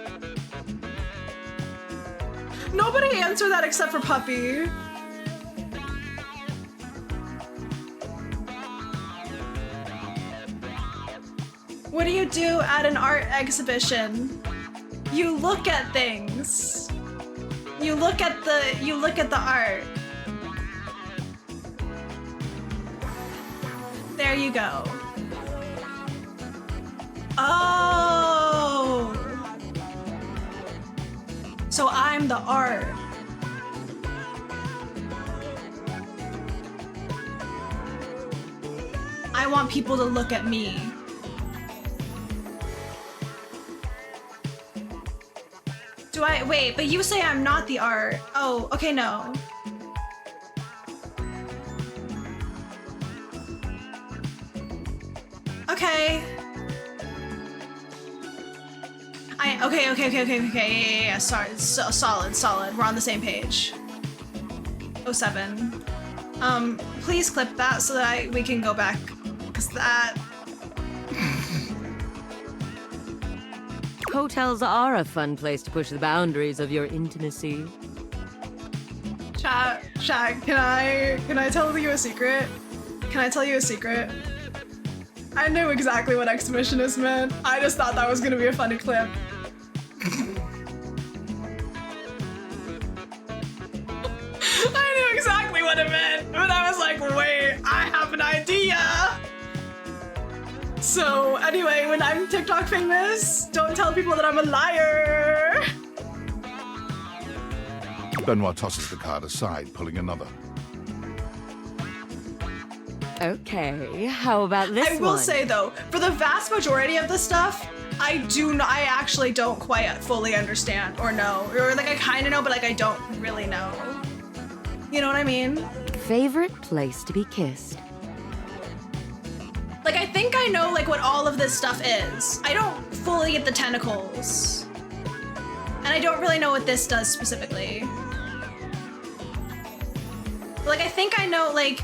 Nobody answered that except for Puppy. What do you do at an art exhibition? You look at things. You look at the art. There you go. Oh! So I'm the art. I want people to look at me. Do I? Wait, but you say I'm not the art. Oh, okay, no. Okay. Okay. Yeah. Sorry, solid. We're on the same page. 07. Please clip that so that we can go back, cause that. Hotels are a fun place to push the boundaries of your intimacy. Chat, can I tell you a secret? Can I tell you a secret? I knew exactly what exhibitionist meant. I just thought that was gonna be a funny clip. I knew exactly what it meant, but I was like, wait, I have an idea. So anyway, when I'm TikTok famous, don't tell people that I'm a liar. Benoit tosses the card aside, pulling another. Okay, how about this one? I will say though, for the vast majority of the stuff, I actually don't quite fully understand or know. Or like I kind of know, but like I don't really know. You know what I mean? Favorite place to be kissed? Like I think I know like what all of this stuff is. I don't fully get the tentacles. And I don't really know what this does specifically. But, like I think I know like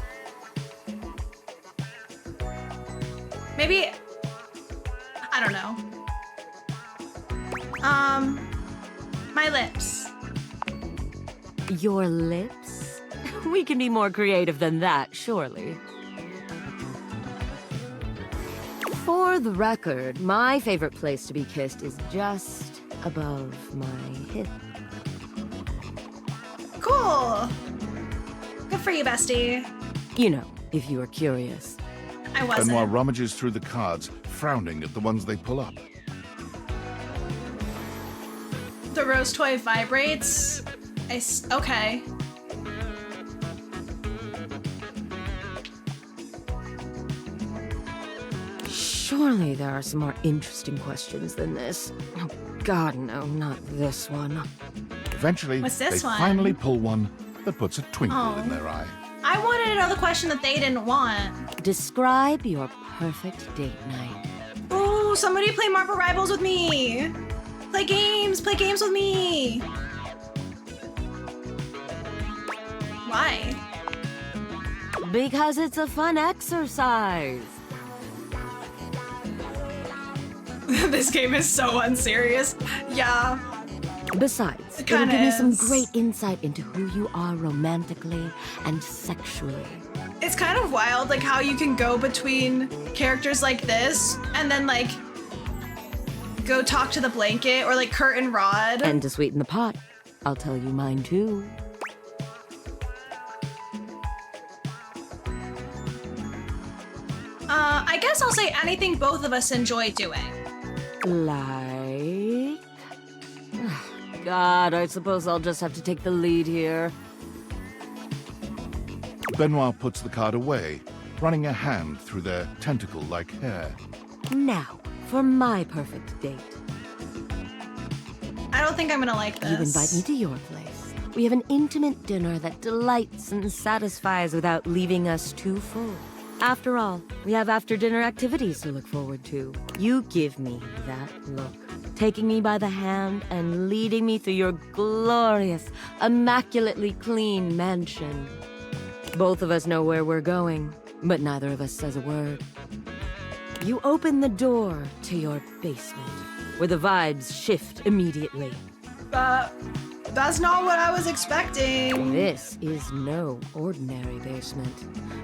maybe I don't know. My lips. Your lips? We can be more creative than that, surely. For the record, my favorite place to be kissed is just above my hip. Cool. Good for you, bestie. You know, if you were curious. I wasn't. Benoit rummages through the cards, frowning at the ones they pull up. The rose toy vibrates. Okay. Surely there are some more interesting questions than this. Oh, God, no, not this one. Eventually, What's this they one? finally pull one that puts a twinkle Oh. in their eye. I wanted to know the question that they didn't want. Describe your perfect date night. Ooh, somebody play Marble Rivals with me. Play games with me. Why? Because it's a fun exercise. This game is so unserious. Yeah. Besides, It it'll kinda give me some is. great insight into who you are romantically and sexually. It's kind of wild, like how you can go between characters like this and then like go talk to the blanket or like Kurt and Rod. And to sweeten the pot, I'll tell you mine too. I guess I'll say anything both of us enjoy doing. Like... God, I suppose I'll just have to take the lead here. Benoit puts the card away, running a hand through their tentacle-like hair. Now, for my perfect date. I don't think I'm gonna like this. You invite me to your place. We have an intimate dinner that delights and satisfies without leaving us too full. After all, we have after-dinner activities to look forward to. You give me that look, taking me by the hand and leading me through your glorious, immaculately clean mansion. Both of us know where we're going, but neither of us says a word. You open the door to your basement, where the vibes shift immediately. That's not what I was expecting. This is no ordinary basement.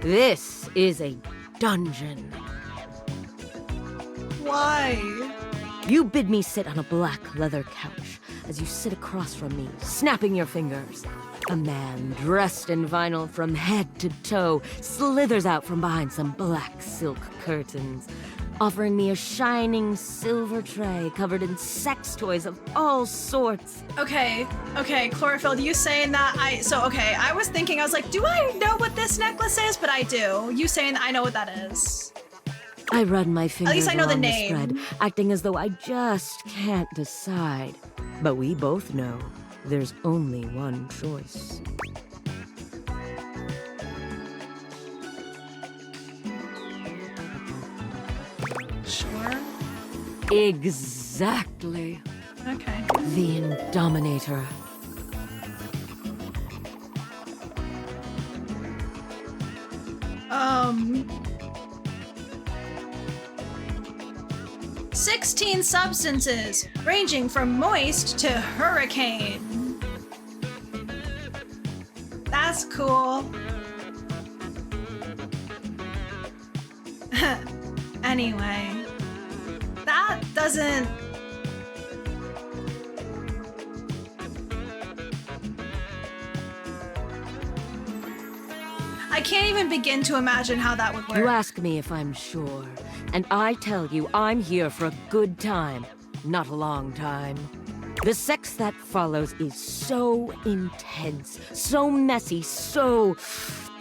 This is a dungeon. Why? You bid me sit on a black leather couch as you sit across from me, snapping your fingers. A man dressed in vinyl from head to toe slithers out from behind some black silk curtains, offering me a shining silver tray covered in sex toys of all sorts. Okay, Chlorophyll, you saying that I was thinking, I was like, do I know what this necklace is? But I do. You saying that I know what that is. I run my fingers least I know the along name. spread, acting as though I just can't decide. But we both know there's only one choice. Sure. Exactly. Okay. The Indominator. Um. 16 substances, ranging from moist to hurricane. That's cool. Anyway, that doesn't... I can't even begin to imagine how that would work. You ask me if I'm sure, and I tell you I'm here for a good time, not a long time. The sex that follows is so intense, so messy, so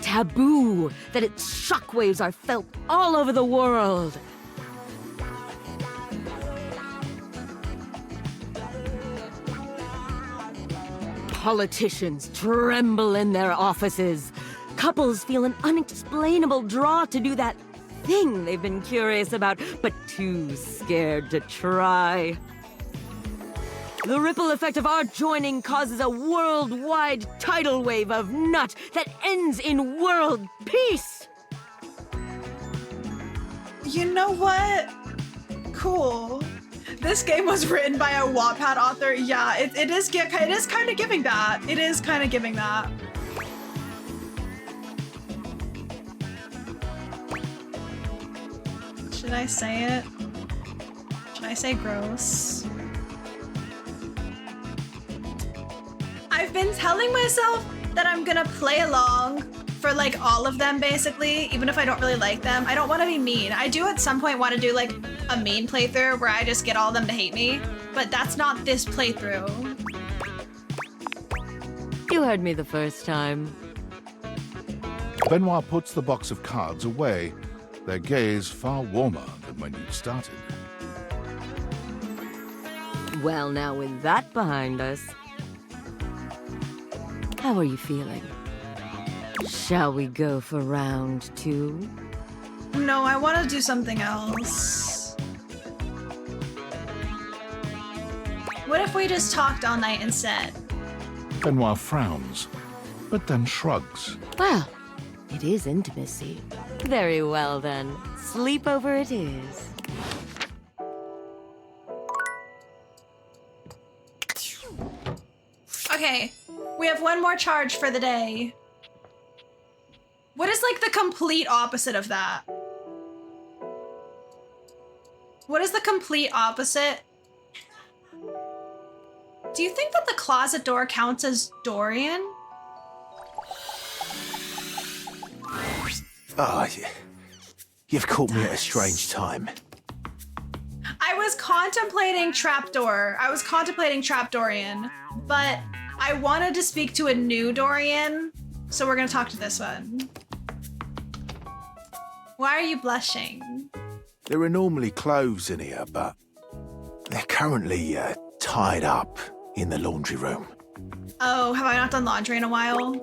taboo that its shockwaves are felt all over the world. Politicians tremble in their offices. Couples feel an unexplainable draw to do that thing they've been curious about, but too scared to try. The ripple effect of our joining causes a worldwide tidal wave of nut that ends in world peace. You know what? Cool. This game was written by a Wattpad author. Yeah, it is kind of giving that. It is kind of giving that. Should I say it? Should I say gross? I've been telling myself that I'm gonna play along for like all of them basically, even if I don't really like them. I don't want to be mean. I do at some point want to do like a mean playthrough where I just get all of them to hate me, but that's not this playthrough. You heard me the first time. Benoit puts the box of cards away, their gaze far warmer than when you started. Well, now with that behind us, how are you feeling? Shall we go for round 2? No, I want to do something else. What if we just talked all night instead? Benoit frowns, but then shrugs. Well, it is intimacy. Very well then. Sleepover it is. Okay, we have one more charge for the day. What is like the complete opposite of that? What is the complete opposite? Do you think that the closet door counts as Dorian? Ah, you've caught me at a strange time. I was contemplating Trapdoor. I was contemplating Trapdorian, but I wanted to speak to a new Dorian, so we're gonna talk to this one. Why are you blushing? There are normally clothes in here, but they're currently tied up in the laundry room. Oh, have I not done laundry in a while?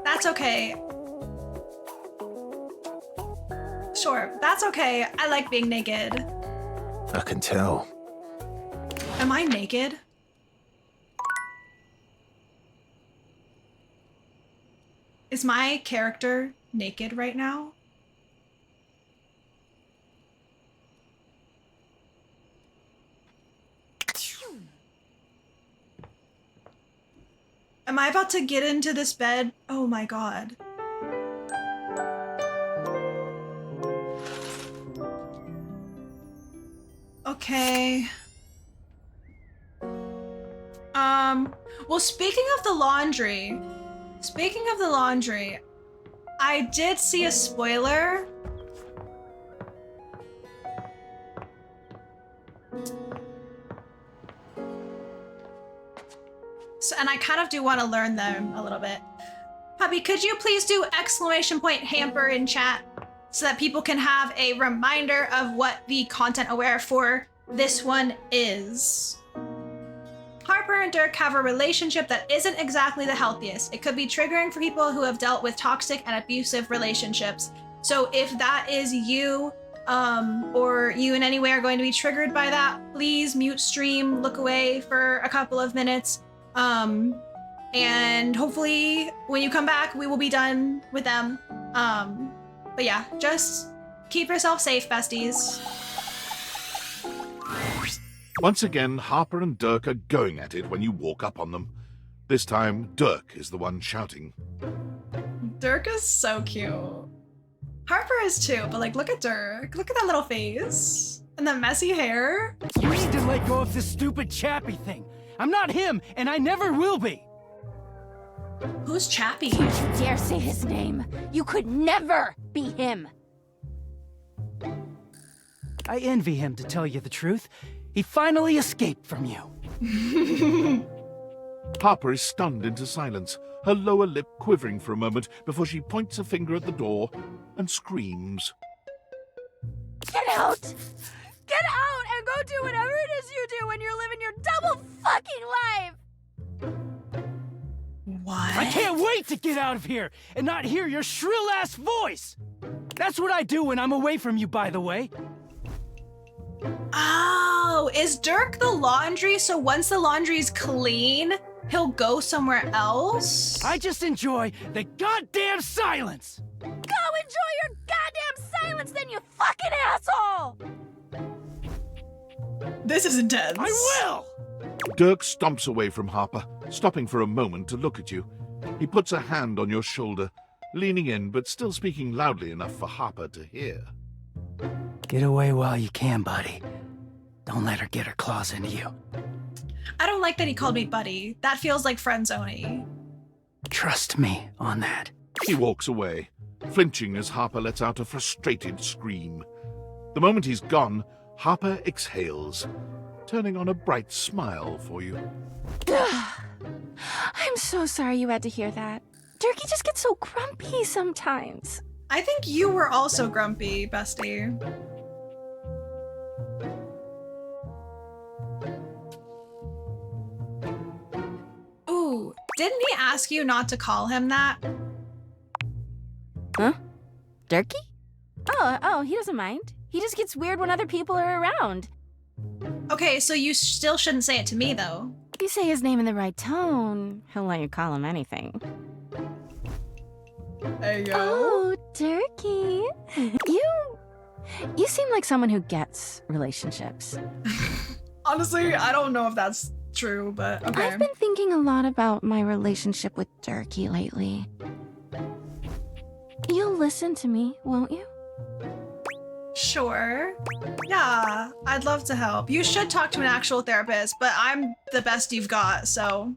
That's okay. Sure, that's okay. I like being naked. I can tell. Am I naked? Is my character naked right now? Am I about to get into this bed? Oh my god. Okay. Well, speaking of the laundry, I did see a spoiler. So, and I kind of do want to learn them a little bit. Puppy, could you please do exclamation point hamper in chat so that people can have a reminder of what the content aware for this one is? Harper and Dirk have a relationship that isn't exactly the healthiest. It could be triggering for people who have dealt with toxic and abusive relationships. So if that is you, or you in any way are going to be triggered by that, please mute stream, look away for a couple of minutes. And hopefully when you come back, we will be done with them. But yeah, just keep yourself safe, besties. Once again, Harper and Dirk are going at it when you walk up on them. This time, Dirk is the one shouting. Dirk is so cute. Harper is too, but like, look at Dirk. Look at that little face. And that messy hair. You need to let go of this stupid Chappie thing. I'm not him, and I never will be. Who's Chappie? Don't you dare say his name. You could never be him. I envy him, to tell you the truth. He finally escaped from you. Harper is stunned into silence, her lower lip quivering for a moment before she points a finger at the door and screams. Get out! Get out and go do whatever it is you do when you're living your double fucking life! What? I can't wait to get out of here and not hear your shrill-ass voice! That's what I do when I'm away from you, by the way. Oh, is Dirk the laundry? So once the laundry is clean, he'll go somewhere else? I just enjoy the goddamn silence! Go enjoy your goddamn silence then, you fucking asshole! This is intense. I will! Dirk stomps away from Harper, stopping for a moment to look at you. He puts a hand on your shoulder, leaning in but still speaking loudly enough for Harper to hear. Get away while you can, buddy. Don't let her get her claws into you. I don't like that he called me buddy. That feels like friend-zone-y. Trust me on that. He walks away, flinching as Harper lets out a frustrated scream. The moment he's gone, Harper exhales, turning on a bright smile for you. I'm so sorry you had to hear that. Dirkie just gets so grumpy sometimes. I think you were also grumpy, bestie. Ooh, didn't he ask you not to call him that? Huh? Dirkie? Oh, he doesn't mind. He just gets weird when other people are around. Okay, so you still shouldn't say it to me, though. If you say his name in the right tone, he'll let you call him anything. Hey, yo. Oh, Dirkie. You seem like someone who gets relationships. Honestly, I don't know if that's true, but okay. I've been thinking a lot about my relationship with Dirkie lately. You'll listen to me, won't you? Sure. Yeah, I'd love to help. You should talk to an actual therapist, but I'm the best you've got, so...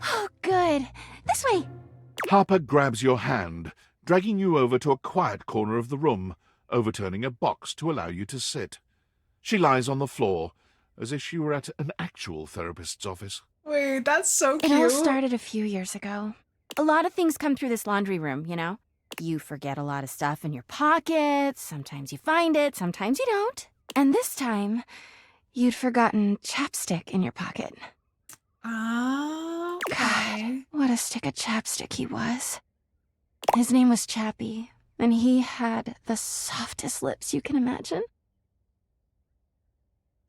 Oh, good. This way. Harper grabs your hand, dragging you over to a quiet corner of the room, overturning a box to allow you to sit. She lies on the floor, as if she were at an actual therapist's office. Wait, that's so cute. It all started a few years ago. A lot of things come through this laundry room, you know? You forget a lot of stuff in your pockets, sometimes you find it, sometimes you don't. And this time, you'd forgotten chapstick in your pocket. Oh, okay. God, what a stick of chapstick he was. His name was Chappie, and he had the softest lips you can imagine.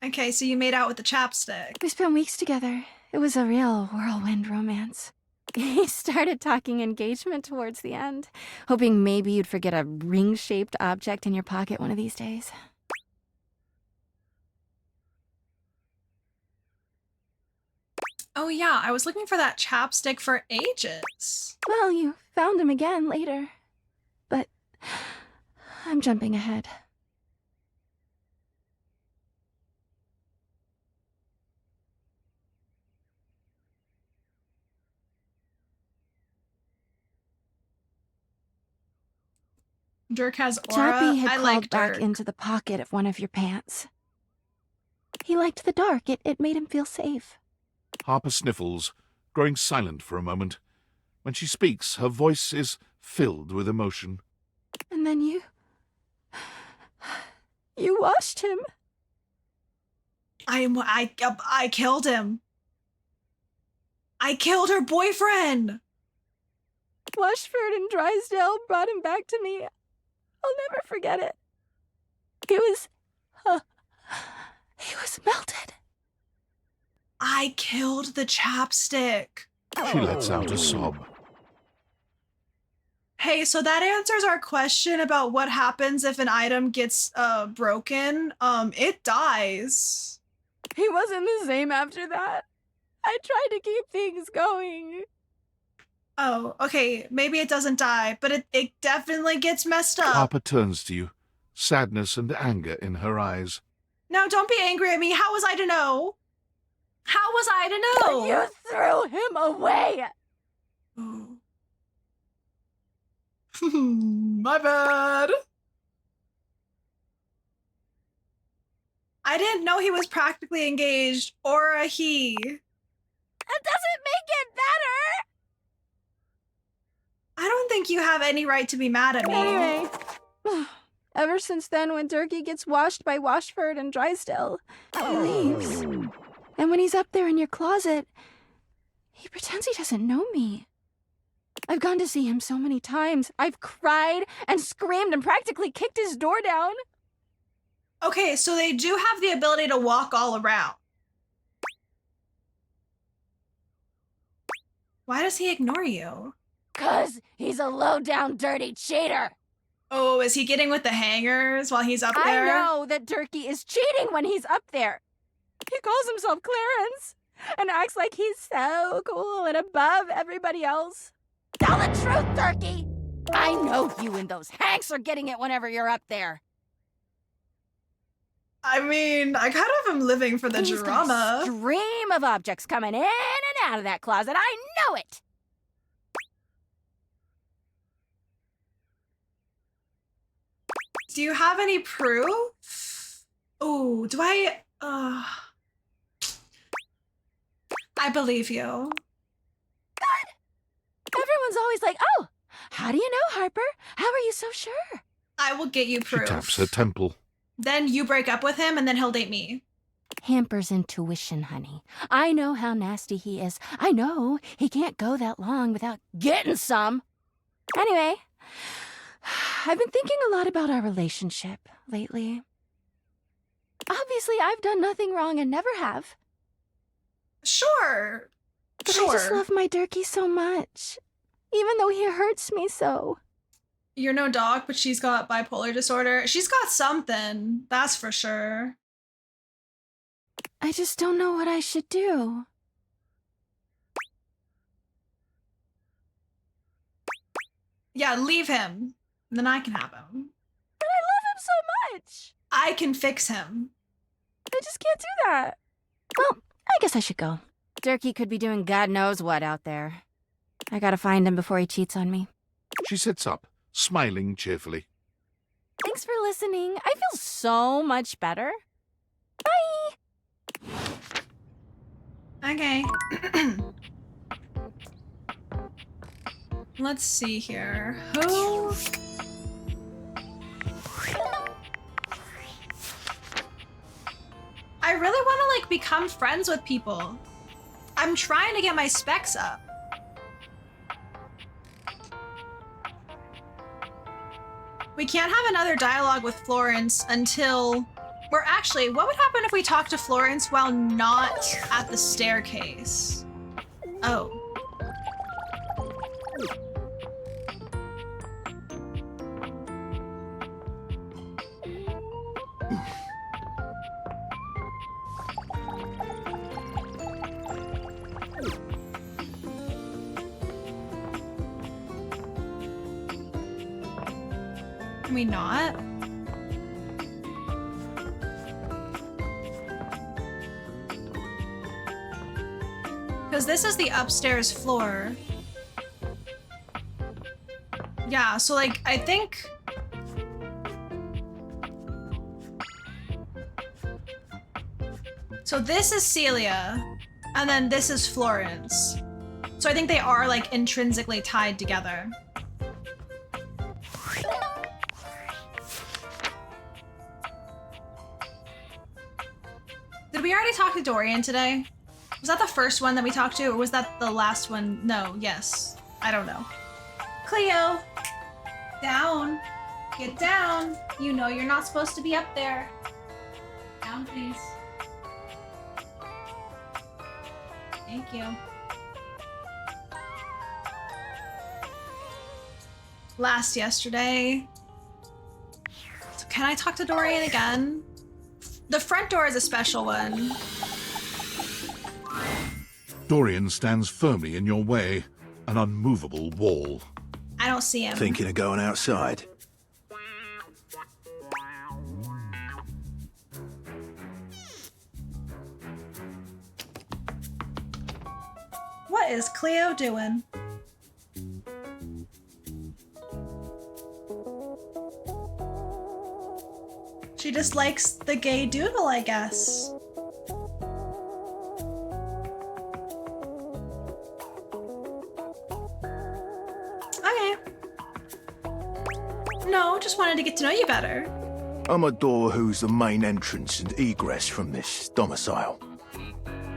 Okay, so you made out with the chapstick. We spent weeks together. It was a real whirlwind romance. He started talking engagement towards the end, hoping maybe you'd forget a ring-shaped object in your pocket one of these days. Oh yeah, I was looking for that chapstick for ages. Well, you found him again later. But I'm jumping ahead. Dirk has aura. Chappie had I crawled like back Dirk. into the pocket of one of your pants. He liked the dark. It made him feel safe. Harper sniffles, growing silent for a moment. When she speaks, her voice is filled with emotion. And then you washed him. I killed him. I killed her boyfriend. Washford and Drysdale brought him back to me. I'll never forget it. He was melted. I killed the chapstick. She lets out a sob. Hey, so that answers our question about what happens if an item gets broken. It dies. He wasn't the same after that. I tried to keep things going. Oh, okay. Maybe it doesn't die, but it definitely gets messed up. Harper turns to you, sadness and anger in her eyes. No, don't be angry at me. How was I to know? How was I to know? You threw him away. My bad. I didn't know he was practically engaged or a he. That doesn't make it better. I don't think you have any right to be mad at me. Anyway, ever since then, when Durkee gets washed by Washford and Drysdale, he leaves. And when he's up there in your closet, he pretends he doesn't know me. I've gone to see him so many times. I've cried and screamed and practically kicked his door down. Okay, so they do have the ability to walk all around. Why does he ignore you? 'Cause he's a low-down, dirty cheater. Oh, is he getting with the hangers while he's up there? I know that Durkee is cheating when he's up there. He calls himself Clarence and acts like he's so cool and above everybody else. Tell the truth, Durkee! I know you and those Hanks are getting it whenever you're up there. I mean, I kind of am living for the He's drama. got a stream of objects coming in and out of that closet. I know it! Do you have any proof? Oh, do I believe you. Good! Everyone's always like, oh, how do you know, Harper? How are you so sure? I will get you She proof. taps her temple. Then you break up with him and then he'll date me. Hamper's intuition, honey. I know how nasty he is. I know he can't go that long without getting some. Anyway, I've been thinking a lot about our relationship lately. Obviously, I've done nothing wrong and never have. Sure. But Sure. I just love my Durkee so much, even though he hurts me so. You're no dog, but she's got bipolar disorder. She's got something, that's for sure. I just don't know what I should do. Yeah, leave him. Then I can have him. But I love him so much. I can fix him. I just can't do that. Well, I guess I should go. Durkee could be doing God knows what out there. I gotta find him before he cheats on me. She sits up, smiling cheerfully. Thanks for listening. I feel so much better. Bye! Okay. Let's see here. Who? I really want to like become friends with people. I'm trying to get my specs up. We can't have another dialogue with Florence until... Or actually, what would happen if we talked to Florence while not at the staircase? Oh. Can we not? Because this is the upstairs floor. Yeah, so like, I think So this is Celia, and then this is Florence. So I think they are like intrinsically tied together. Did we already talk to Dorian today? Was that the first one that we talked to, or was that the last one? No, yes. I don't know. Cleo! Down. Get down. You know you're not supposed to be up there. Down, please. Thank you. Yesterday. So can I talk to Dorian again? The front door is a special one. Dorian stands firmly in your way, an unmovable wall. I don't see him. Thinking of going outside? What is Cleo doing? She just likes the gay doodle, I guess. Okay. No, just wanted to get to know you better. I'm a door who's the main entrance and egress from this domicile.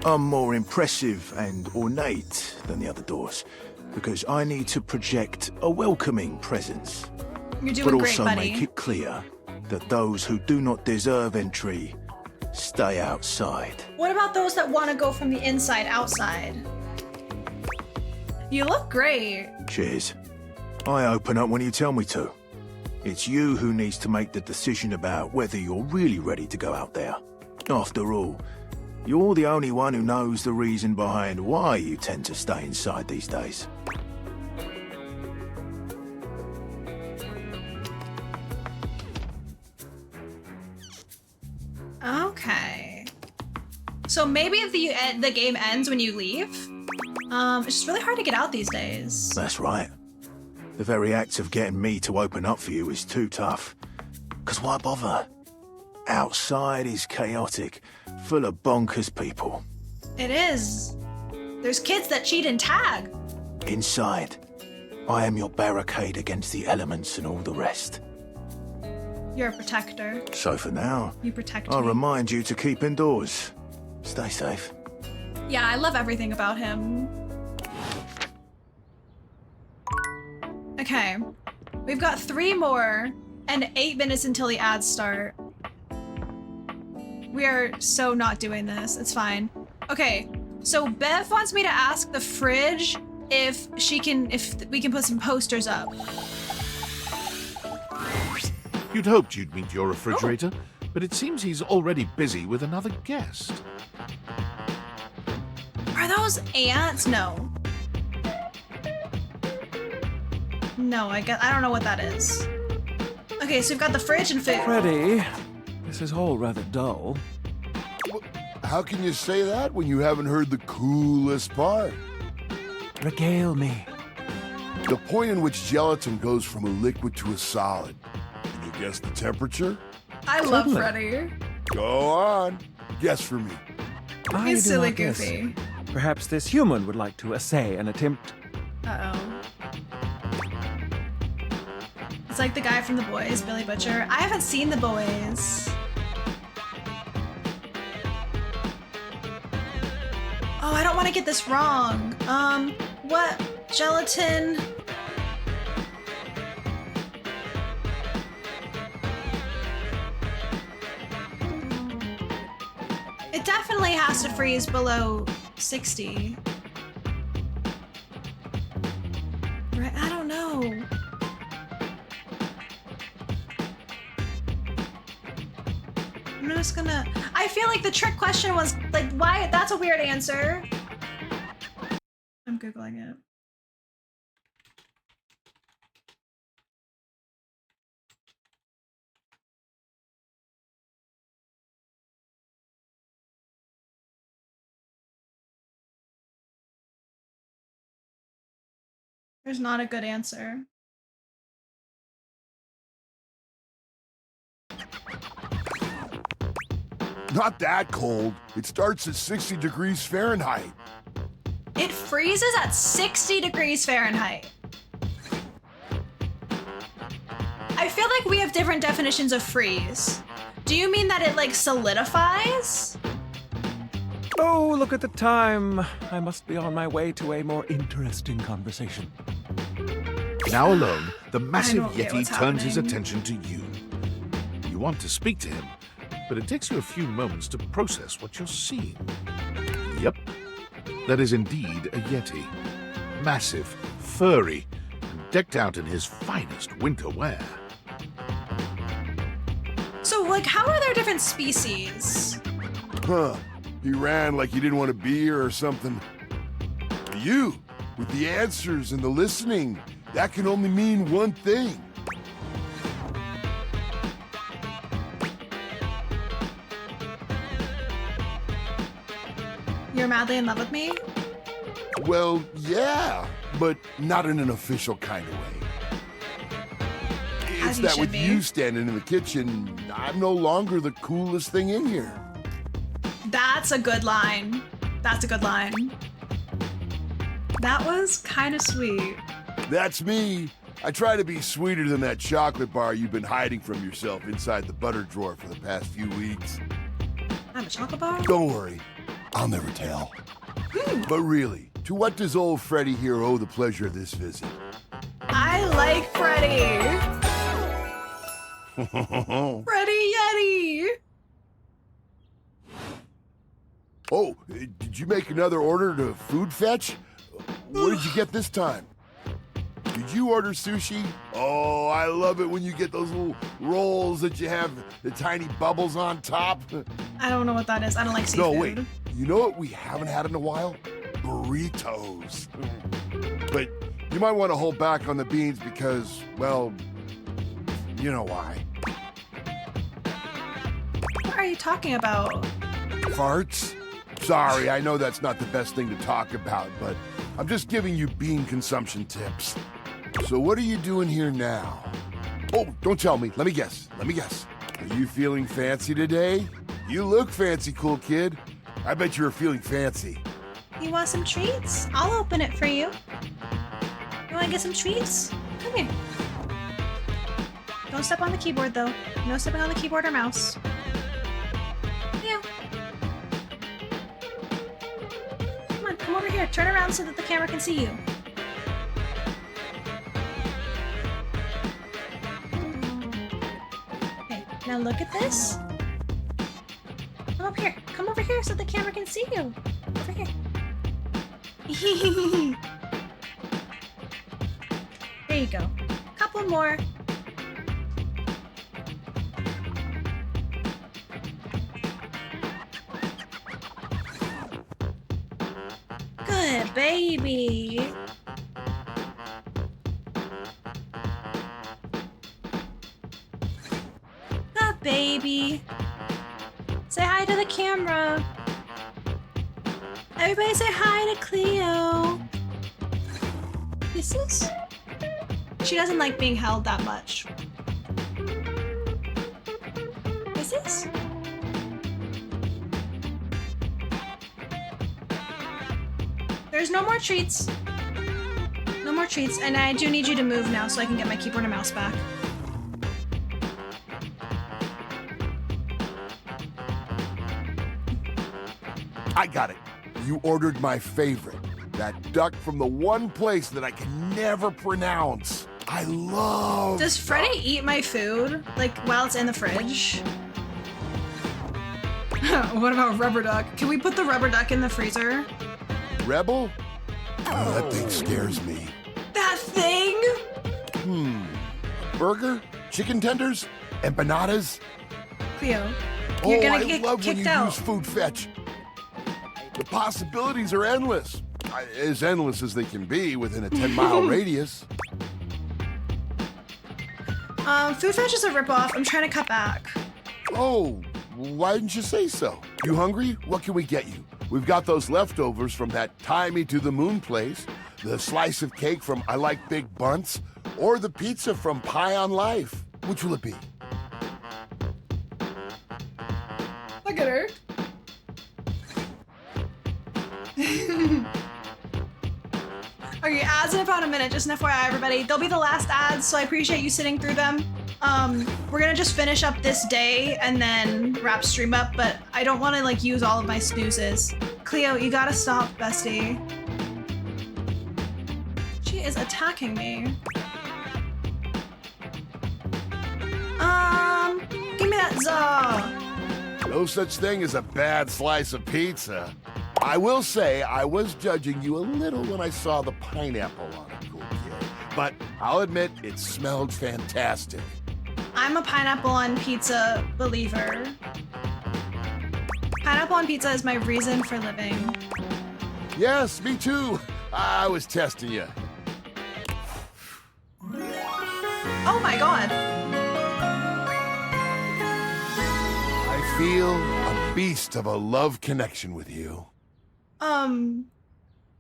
I'm more impressive and ornate than the other doors because I need to project a welcoming presence. You're doing but great, also buddy. make it clear that those who do not deserve entry stay outside. What about those that want to go from the inside outside? You look great. Cheers. I open up when you tell me to. It's you who needs to make the decision about whether you're really ready to go out there. After all, you're the only one who knows the reason behind why you tend to stay inside these days. Okay. So maybe if the game ends when you leave? It's just really hard to get out these days. That's right. The very act of getting me to open up for you is too tough. 'Cause why bother? Outside is chaotic, full of bonkers people. It is. There's kids that cheat and tag. Inside, I am your barricade against the elements and all the rest. You're a protector. So for now, You protect I'll me. remind you to keep indoors. Stay safe. Yeah, I love everything about him. Okay. We've got 3 more and 8 minutes until the ads start. We are so not doing this. It's fine. Okay, so Bev wants me to ask the fridge if we can put some posters up. You'd hoped you'd meet your refrigerator, but it seems he's already busy with another guest. Are those ants? No. No, I don't know what that is. Okay, so we've got the fridge and food. Freddy, this is all rather dull. How can you say that when you haven't heard the coolest part? Regale me. The point in which gelatin goes from a liquid to a solid. Can you guess the temperature? I love Certainly. Freddy. Go on. Guess for me. I He's do silly not guess. goofy. Perhaps this human would like to essay an attempt. Uh-oh. It's like the guy from The Boys, Billy Butcher. I haven't seen The Boys. Oh, I don't want to get this wrong. What? Gelatin? It definitely has to freeze below 60. Right, I don't know. I'm just gonna... I feel like the trick question was, like, why? That's a weird answer. I'm Googling it. There's not a good answer. Not that cold. It starts at 60 degrees Fahrenheit. It freezes at 60 degrees Fahrenheit. I feel like we have different definitions of freeze. Do you mean that it like solidifies? Oh, look at the time. I must be on my way to a more interesting conversation. Now alone, the massive don't get Yeti what's turns his happening. attention to you. You want to speak to him, but it takes you a few moments to process what you're seeing. Yep, that is indeed a Yeti. Massive, furry, and decked out in his finest winter wear. So like, how are there different species? Huh. He ran like he didn't want to be here or something. You, with the answers and the listening, that can only mean one thing. You're madly in love with me? Well, yeah, but not in an official kind of way. As It's you that should with be. you standing in the kitchen, I'm no longer the coolest thing in here. That's a good line. That's a good line. That was kind of sweet. That's me. I try to be sweeter than that chocolate bar you've been hiding from yourself inside the butter drawer for the past few weeks. I'm a chocolate bar? Don't worry, I'll never tell. But really, to what does old Freddy here owe the pleasure of this visit? I like Freddy. Freddy Yeti. Oh, did you make another order to Food Fetch? What did you get this time? Did you order sushi? Oh, I love it when you get those little rolls that you have the tiny bubbles on top. I don't know what that is. I don't like seafood. No, wait. You know what we haven't had in a while? Burritos. But you might want to hold back on the beans because, well, you know why. What are you talking about? Farts? Sorry, I know that's not the best thing to talk about, but I'm just giving you bean consumption tips. So what are you doing here now? Oh, don't tell me. Let me guess. Are you feeling fancy today? You look fancy, cool kid. I bet you were feeling fancy. You want some treats? I'll open it for you. You want to get some treats? Come here. Don't step on the keyboard, though. No stepping on the keyboard or mouse. Yeah. Come on, come over here. Turn around so that the camera can see you. Okay, now look at this. Come up here. Come over here so the camera can see you. Over here. There you go. Couple more. Good baby. Good baby. Say hi to the camera. Everybody say hi to Cleo. Kisses? She doesn't like being held that much. Kisses? There's no more treats. No more treats, and I do need you to move now so I can get my keyboard and mouse back. I got it. You ordered my favorite. That duck from the one place that I can never pronounce. I love. Does Freddy eat my food? Like, while it's in the fridge? What about rubber duck? Can we put the rubber duck in the freezer? Rebel? Oh, that thing scares me. That thing? Burger? Chicken tenders? Empanadas? Cleo, you're gonna I get love when kicked you out. use Food Fetch. The possibilities are endless. As endless as they can be within a 10-mile radius. Food Fetch is a ripoff. I'm trying to cut back. Oh, why didn't you say so? You hungry? What can we get you? We've got those leftovers from that Tie Me to the Moon place, the slice of cake from I Like Big Bunts, or the pizza from Pie on Life. Which will it be? Look at her. Okay, ads in about a minute, just an FYI, everybody. They'll be the last ads, so I appreciate you sitting through them. We're gonna just finish up this day and then wrap stream up, but I don't want to like use all of my snoozes. Cleo, you gotta stop, bestie. She is attacking me. Give me that za. No such thing as a bad slice of pizza. I will say I was judging you a little when I saw the pineapple on it, cool kid. But I'll admit it smelled fantastic. I'm a pineapple on pizza believer. Pineapple on pizza is my reason for living. Yes, me too. I was testing you. Oh my god. I feel a beast of a love connection with you.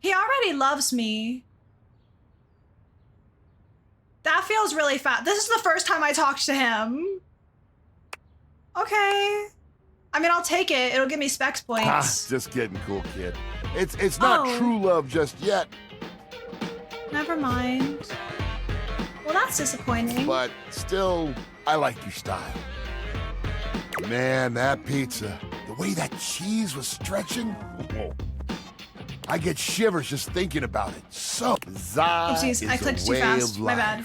He already loves me. That feels really fast. This is the first time I talked to him. Okay. I mean, I'll take it. It'll give me specs points. Just kidding, cool kid. It's not true love just yet. Never mind. Well, that's disappointing. But still, I like your style. Man, that pizza, the way that cheese was stretching, I get shivers just thinking about it. So bizarre. Oopsies, I clicked too fast. My bad.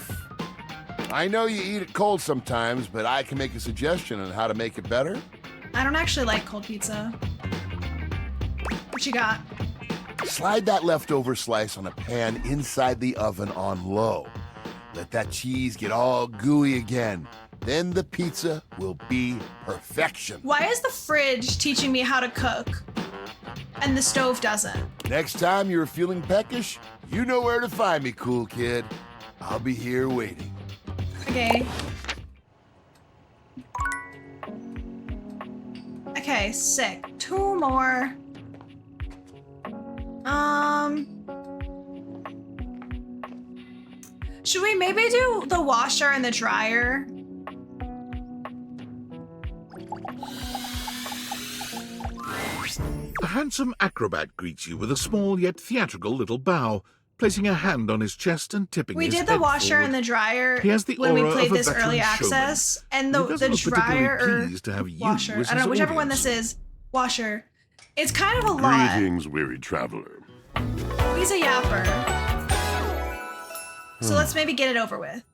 I know you eat it cold sometimes, but I can make a suggestion on how to make it better. I don't actually like cold pizza. What you got? Slide that leftover slice on a pan inside the oven on low. Let that cheese get all gooey again. Then the pizza will be perfection. Why is the fridge teaching me how to cook and the stove doesn't? Next time you're feeling peckish, you know where to find me, cool kid. I'll be here waiting. Okay. Okay, sick. 2 more. Should we maybe do the washer and the dryer? A handsome acrobat greets you with a small yet theatrical little bow, placing a hand on his chest and tipping We his did the head washer forward. and the dryer He has the when we aura played of a this veteran early showman. access, and He the doesn't look dryer particularly or pleased to have you washer. as I don't know, his whichever one audience. this is. Washer. It's kind of a lot. Greetings, weary traveler. He's a yapper. So let's maybe get it over with.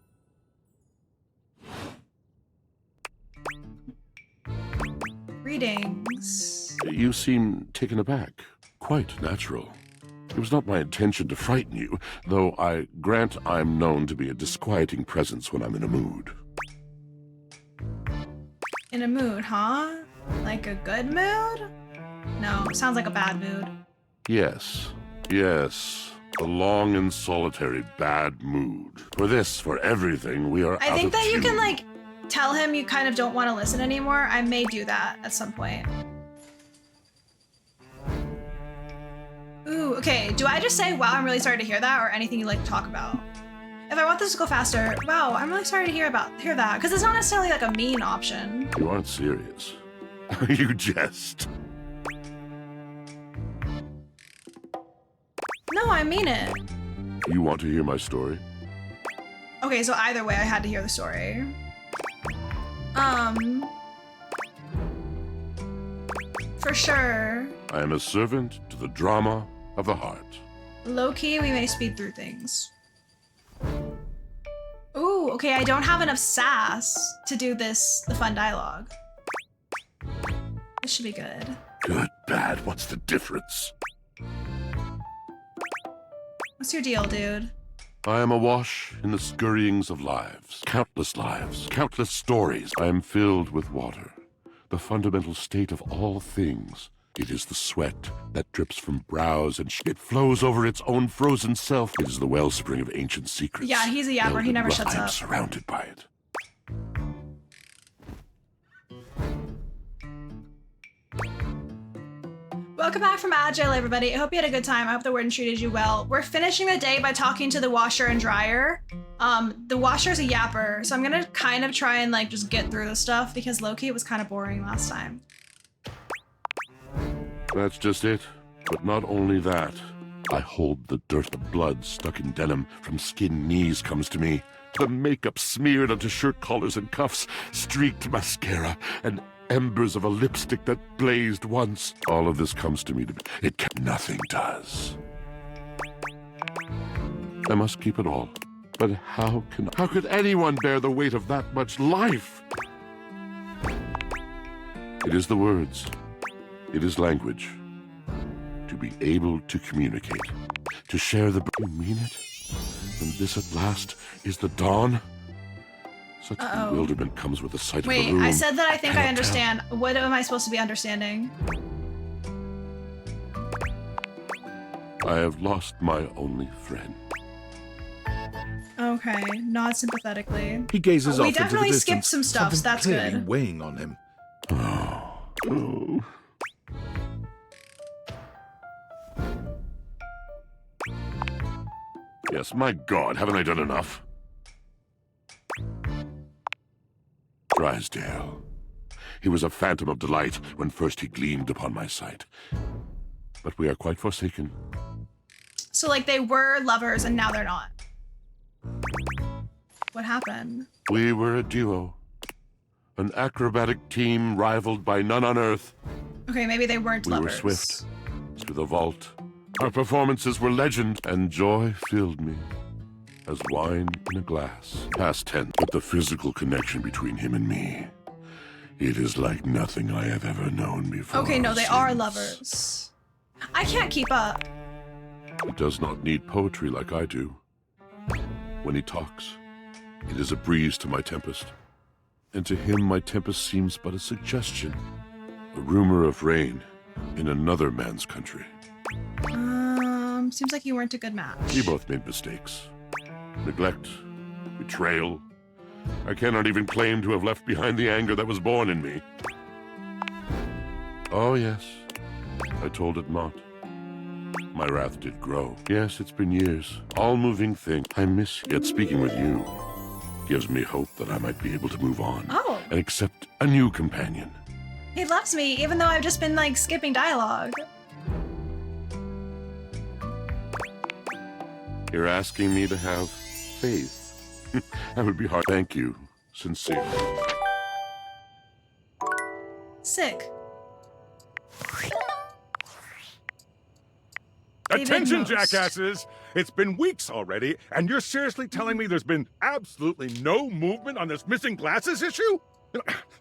Greetings. You seem taken aback. Quite natural. It was not my intention to frighten you, though I grant I'm known to be a disquieting presence when I'm in a mood. In a mood, huh? Like a good mood? No, sounds like a bad mood. Yes, yes. A long and solitary bad mood. For this, for everything, we are I out think of that you tune. can like tell him you kind of don't want to listen anymore. I may do that at some point. Ooh, okay. Do I just say, wow, I'm really sorry to hear that, or anything you like to talk about? If I want this to go faster, wow, I'm really sorry to hear that, because it's not necessarily like a mean option. You aren't serious. You jest. No, I mean it. You want to hear my story? Okay, so either way, I had to hear the story. For sure. I am a servant to the drama of the heart. Low-key, we may speed through things. Ooh, okay, I don't have enough sass to do this, the fun dialogue. This should be good. Good, bad, what's the difference? What's your deal, dude? I am awash in the scurryings of lives, countless stories. I am filled with water, the fundamental state of all things. It is the sweat that drips from brows and it flows over its own frozen self. It is the wellspring of ancient secrets. Yeah, he's a yapper. held He in never rough- shuts I am up. surrounded by it. Welcome back from Agile, everybody. I hope you had a good time. I hope the warden treated you well. We're finishing the day by talking to the washer and dryer. The washer's a yapper, so I'm gonna kind of try and like just get through the stuff because low-key it was kind of boring last time. That's just it. But not only that, I hold the dirt. The blood stuck in denim from skin knees comes to me. The makeup smeared onto shirt collars and cuffs, streaked mascara, and embers of a lipstick that blazed once. All of this comes to me. Nothing does. I must keep it all. But how could anyone bear the weight of that much life? It is the words. It is language. To be able to communicate. To share the... You mean it? And this at last is the dawn? Such bewilderment comes with the sight of the room. Wait, I said that I think I cannot understand. What am I supposed to be understanding? I have lost my only friend. Okay, nod sympathetically. He gazes off We into the definitely distance, skipped some stuff, so something that's clearly good. weighing on him. Yes, my God, haven't I done enough? Drysdale. He was a phantom of delight when first he gleamed upon my sight. But we are quite forsaken. So, like, they were lovers and now they're not. What happened? We were a duo. An acrobatic team rivaled by none on Earth. Okay, maybe they weren't We lovers. were swift through the vault. Our performances were legend, and joy filled me as wine in a glass. Past tense, but the physical connection between him and me, it is like nothing I have ever known before. Okay, no, they are lovers. I can't keep up. He does not need poetry like I do. When he talks, it is a breeze to my tempest. And to him, my tempest seems but a suggestion, a rumor of rain in another man's country. Seems like you weren't a good match. We both made mistakes. Neglect, betrayal. I cannot even claim to have left behind the anger that was born in me. Oh, yes. I told it not. My wrath did grow. Yes, it's been years. All moving thing. I miss you. Yet speaking with you gives me hope that I might be able to move on. Oh. And accept a new companion. He loves me, even though I've just been, like, skipping dialogue. You're asking me to have faith. That would be hard. Thank you. Sincerely. Sick. Attention, David Most. jackasses! It's been weeks already, and you're seriously telling me there's been absolutely no movement on this missing glasses issue?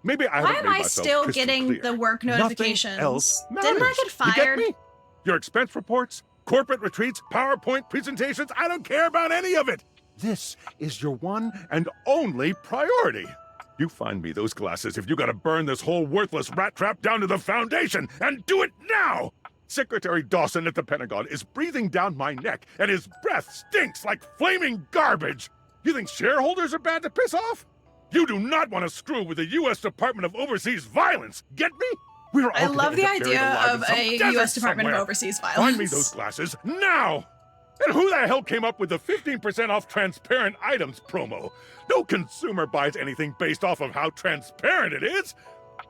Maybe I Why haven't am made I myself still crystal getting clear. the work Nothing notifications? else Didn't I matters. get You fired? get me? Your expense reports, corporate retreats, PowerPoint presentations, I don't care about any of it! This is your one and only priority. You find me those glasses if you gotta burn this whole worthless rat trap down to the foundation, and do it now! Secretary Dawson at the Pentagon is breathing down my neck, and his breath stinks like flaming garbage! You think shareholders are bad to piss off? You do not want to screw with the U.S. Department of Overseas Violence, get me? We're all I gonna love the end up buried idea alive of in some a desert U.S. Department of somewhere. Overseas Find me Violence. those glasses now! And who the hell came up with the 15% off transparent items promo? No consumer buys anything based off of how transparent it is!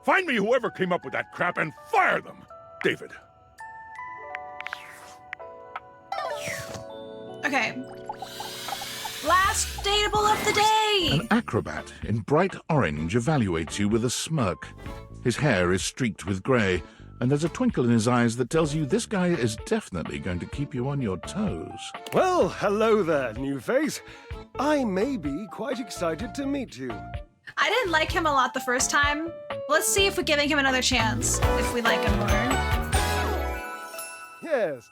Find me whoever came up with that crap and fire them! David. Okay. Last dateable of the day! An acrobat in bright orange evaluates you with a smirk. His hair is streaked with grey, and there's a twinkle in his eyes that tells you this guy is definitely going to keep you on your toes. Well, hello there, new face. I may be quite excited to meet you. I didn't like him a lot the first time. Let's see if we're giving him another chance, if we like him more. Yes.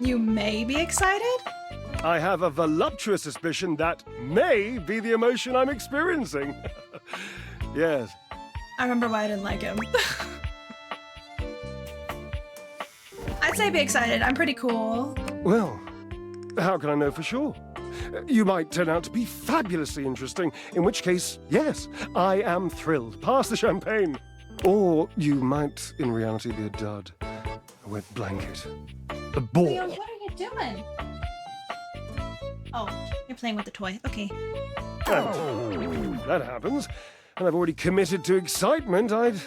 You may be excited? I have a voluptuous suspicion that may be the emotion I'm experiencing. Yes. I remember why I didn't like him. I'd say be excited. I'm pretty cool. Well, how can I know for sure? You might turn out to be fabulously interesting, in which case, yes, I am thrilled. Pass the champagne. Or you might, in reality, be a dud. A wet blanket. A ball. Leo, what are you doing? Oh, you're playing with the toy. Okay. And if that happens, and I've already committed to excitement, I'd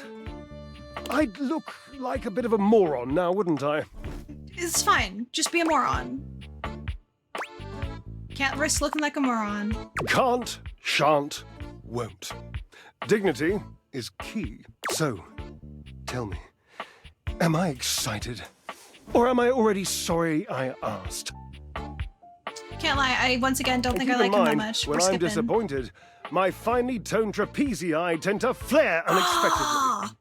look like a bit of a moron now, wouldn't I? It's fine. Just be a moron. Can't risk looking like a moron. Can't, shan't, won't. Dignity is key. So, tell me, am I excited? Or am I already sorry I asked? Can't lie, I once again don't think I Keep in like him that mind, much. when We're I'm skipping. disappointed, my finely toned trapezii tend to flare unexpectedly.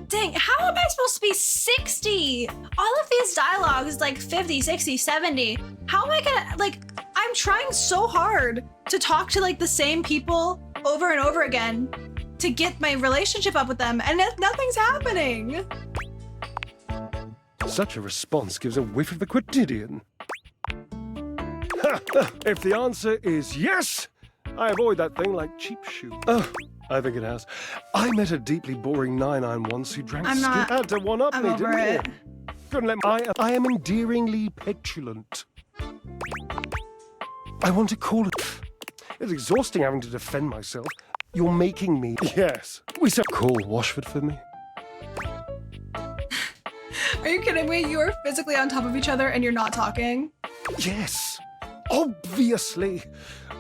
Dang, how am I supposed to be 60? All of these dialogues is like 50, 60, 70. How am I gonna, like, I'm trying so hard to talk to like the same people over and over again to get my relationship up with them, and nothing's happening. Such a response gives a whiff of the quotidian. If the answer is yes, I avoid that thing like cheap shoe. Oh, I think it has. I met a deeply boring 9-9 once who drank I'm not- had to one-up I'm me, over didn't it. he? Couldn't let I am endearingly petulant. I want to call it. It's exhausting having to defend myself. You're making me. Yes. We said call Washford for me. Are you kidding me? You are physically on top of each other and you're not talking? Yes. Obviously.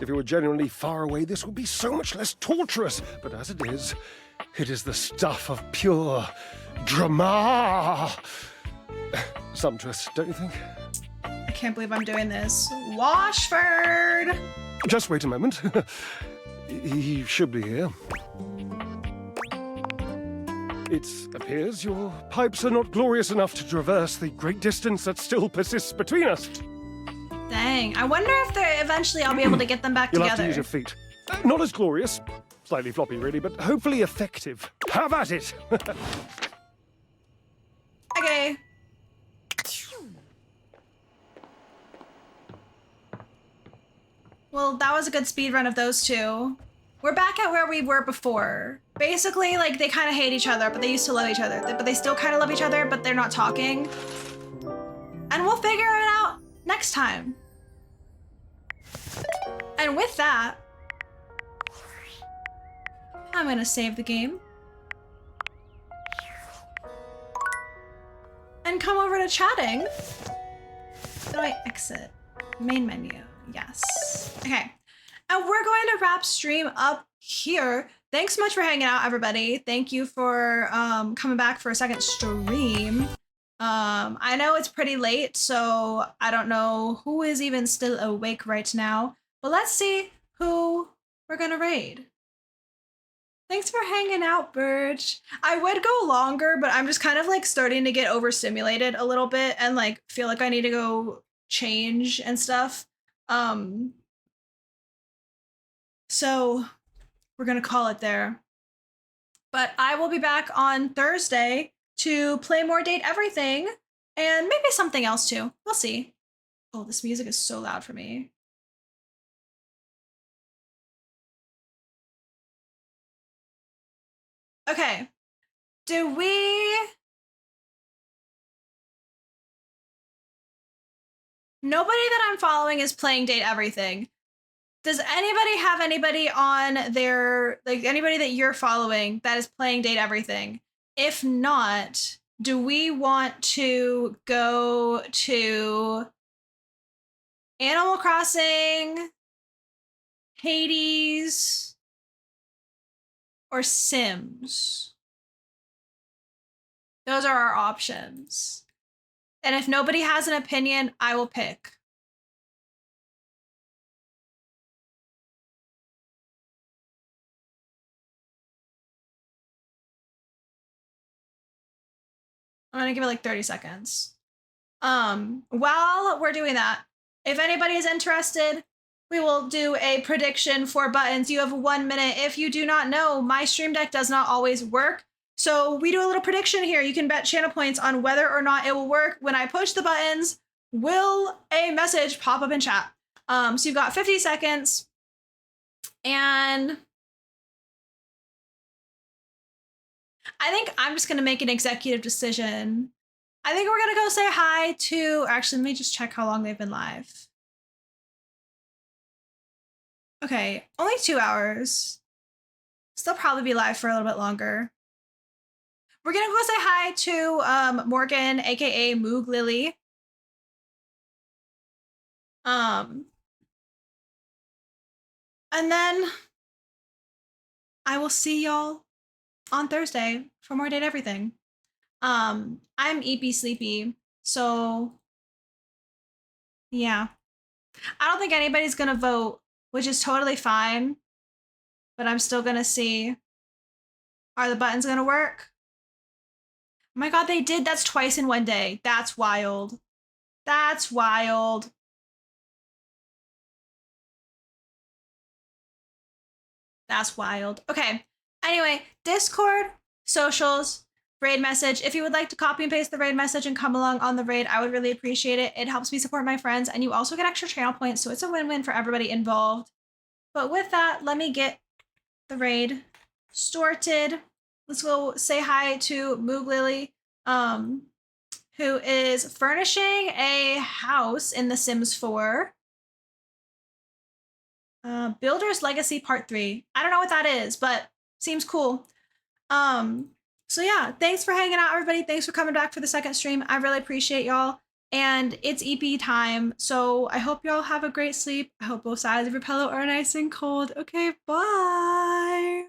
If you were genuinely far away, this would be so much less torturous. But as it is the stuff of pure drama. Sumptuous, don't you think? I can't believe I'm doing this. Washford! Just wait a moment. He should be here. It appears your pipes are not glorious enough to traverse the great distance that still persists between us. Dang, I wonder if eventually I'll be able to get them back You'll together. have to use your feet. Not as glorious. Slightly floppy, really, but hopefully effective. Have at it! Okay. Well, that was a good speed run of those two. We're back at where we were before. Basically, like, they kind of hate each other, but they used to love each other. But they still kind of love each other, but they're not talking. And we'll figure it out next time. And with that, I'm gonna save the game. And come over to chatting. How do I exit? Main menu, yes. Okay, and we're going to wrap stream up here. Thanks so much for hanging out, everybody. Thank you for coming back for a second stream. I know it's pretty late, so I don't know who is even still awake right now, but let's see who we're gonna raid. Thanks for hanging out, Birch. I would go longer, but I'm just kind of like starting to get overstimulated a little bit and like feel like I need to go change and stuff. So we're gonna call it there. But I will be back on Thursday to play more Date Everything and maybe something else too. We'll see. Oh, this music is so loud for me. Okay. Do we... Nobody that I'm following is playing Date Everything. Does anybody have anybody on their, like anybody that you're following that is playing Date Everything? If not, do we want to go to Animal Crossing, Hades, or Sims? Those are our options. And if nobody has an opinion, I will pick. I'm gonna give it like 30 seconds. While we're doing that, if anybody is interested, we will do a prediction for buttons. You have 1 minute. If you do not know, my Stream Deck does not always work. So we do a little prediction here. You can bet channel points on whether or not it will work. When I push the buttons, will a message pop up in chat? So you've got 50 seconds. And I think I'm just going to make an executive decision. I think we're going to go say hi to... Actually, let me just check how long they've been live. Okay, only 2 hours. Still probably be live for a little bit longer. We're gonna go say hi to Morgan, aka Moog Lily. And then I will see y'all on Thursday for more Date Everything. I'm EP Sleepy, so yeah. I don't think anybody's gonna vote, which is totally fine. But I'm still gonna see. Are the buttons gonna work? Oh my god, they did. That's twice in one day. That's wild. That's wild. That's wild. Okay. Anyway, Discord, socials, raid message. If you would like to copy and paste the raid message and come along on the raid, I would really appreciate it. It helps me support my friends, and you also get extra channel points, so it's a win-win for everybody involved. But with that, let me get the raid started. Let's go say hi to Moog Lily, who is furnishing a house in The Sims 4. Builder's Legacy Part 3. I don't know what that is, but seems cool. So yeah, thanks for hanging out, everybody. Thanks for coming back for the second stream. I really appreciate y'all. And it's EP time, so I hope y'all have a great sleep. I hope both sides of your pillow are nice and cold. Okay, bye.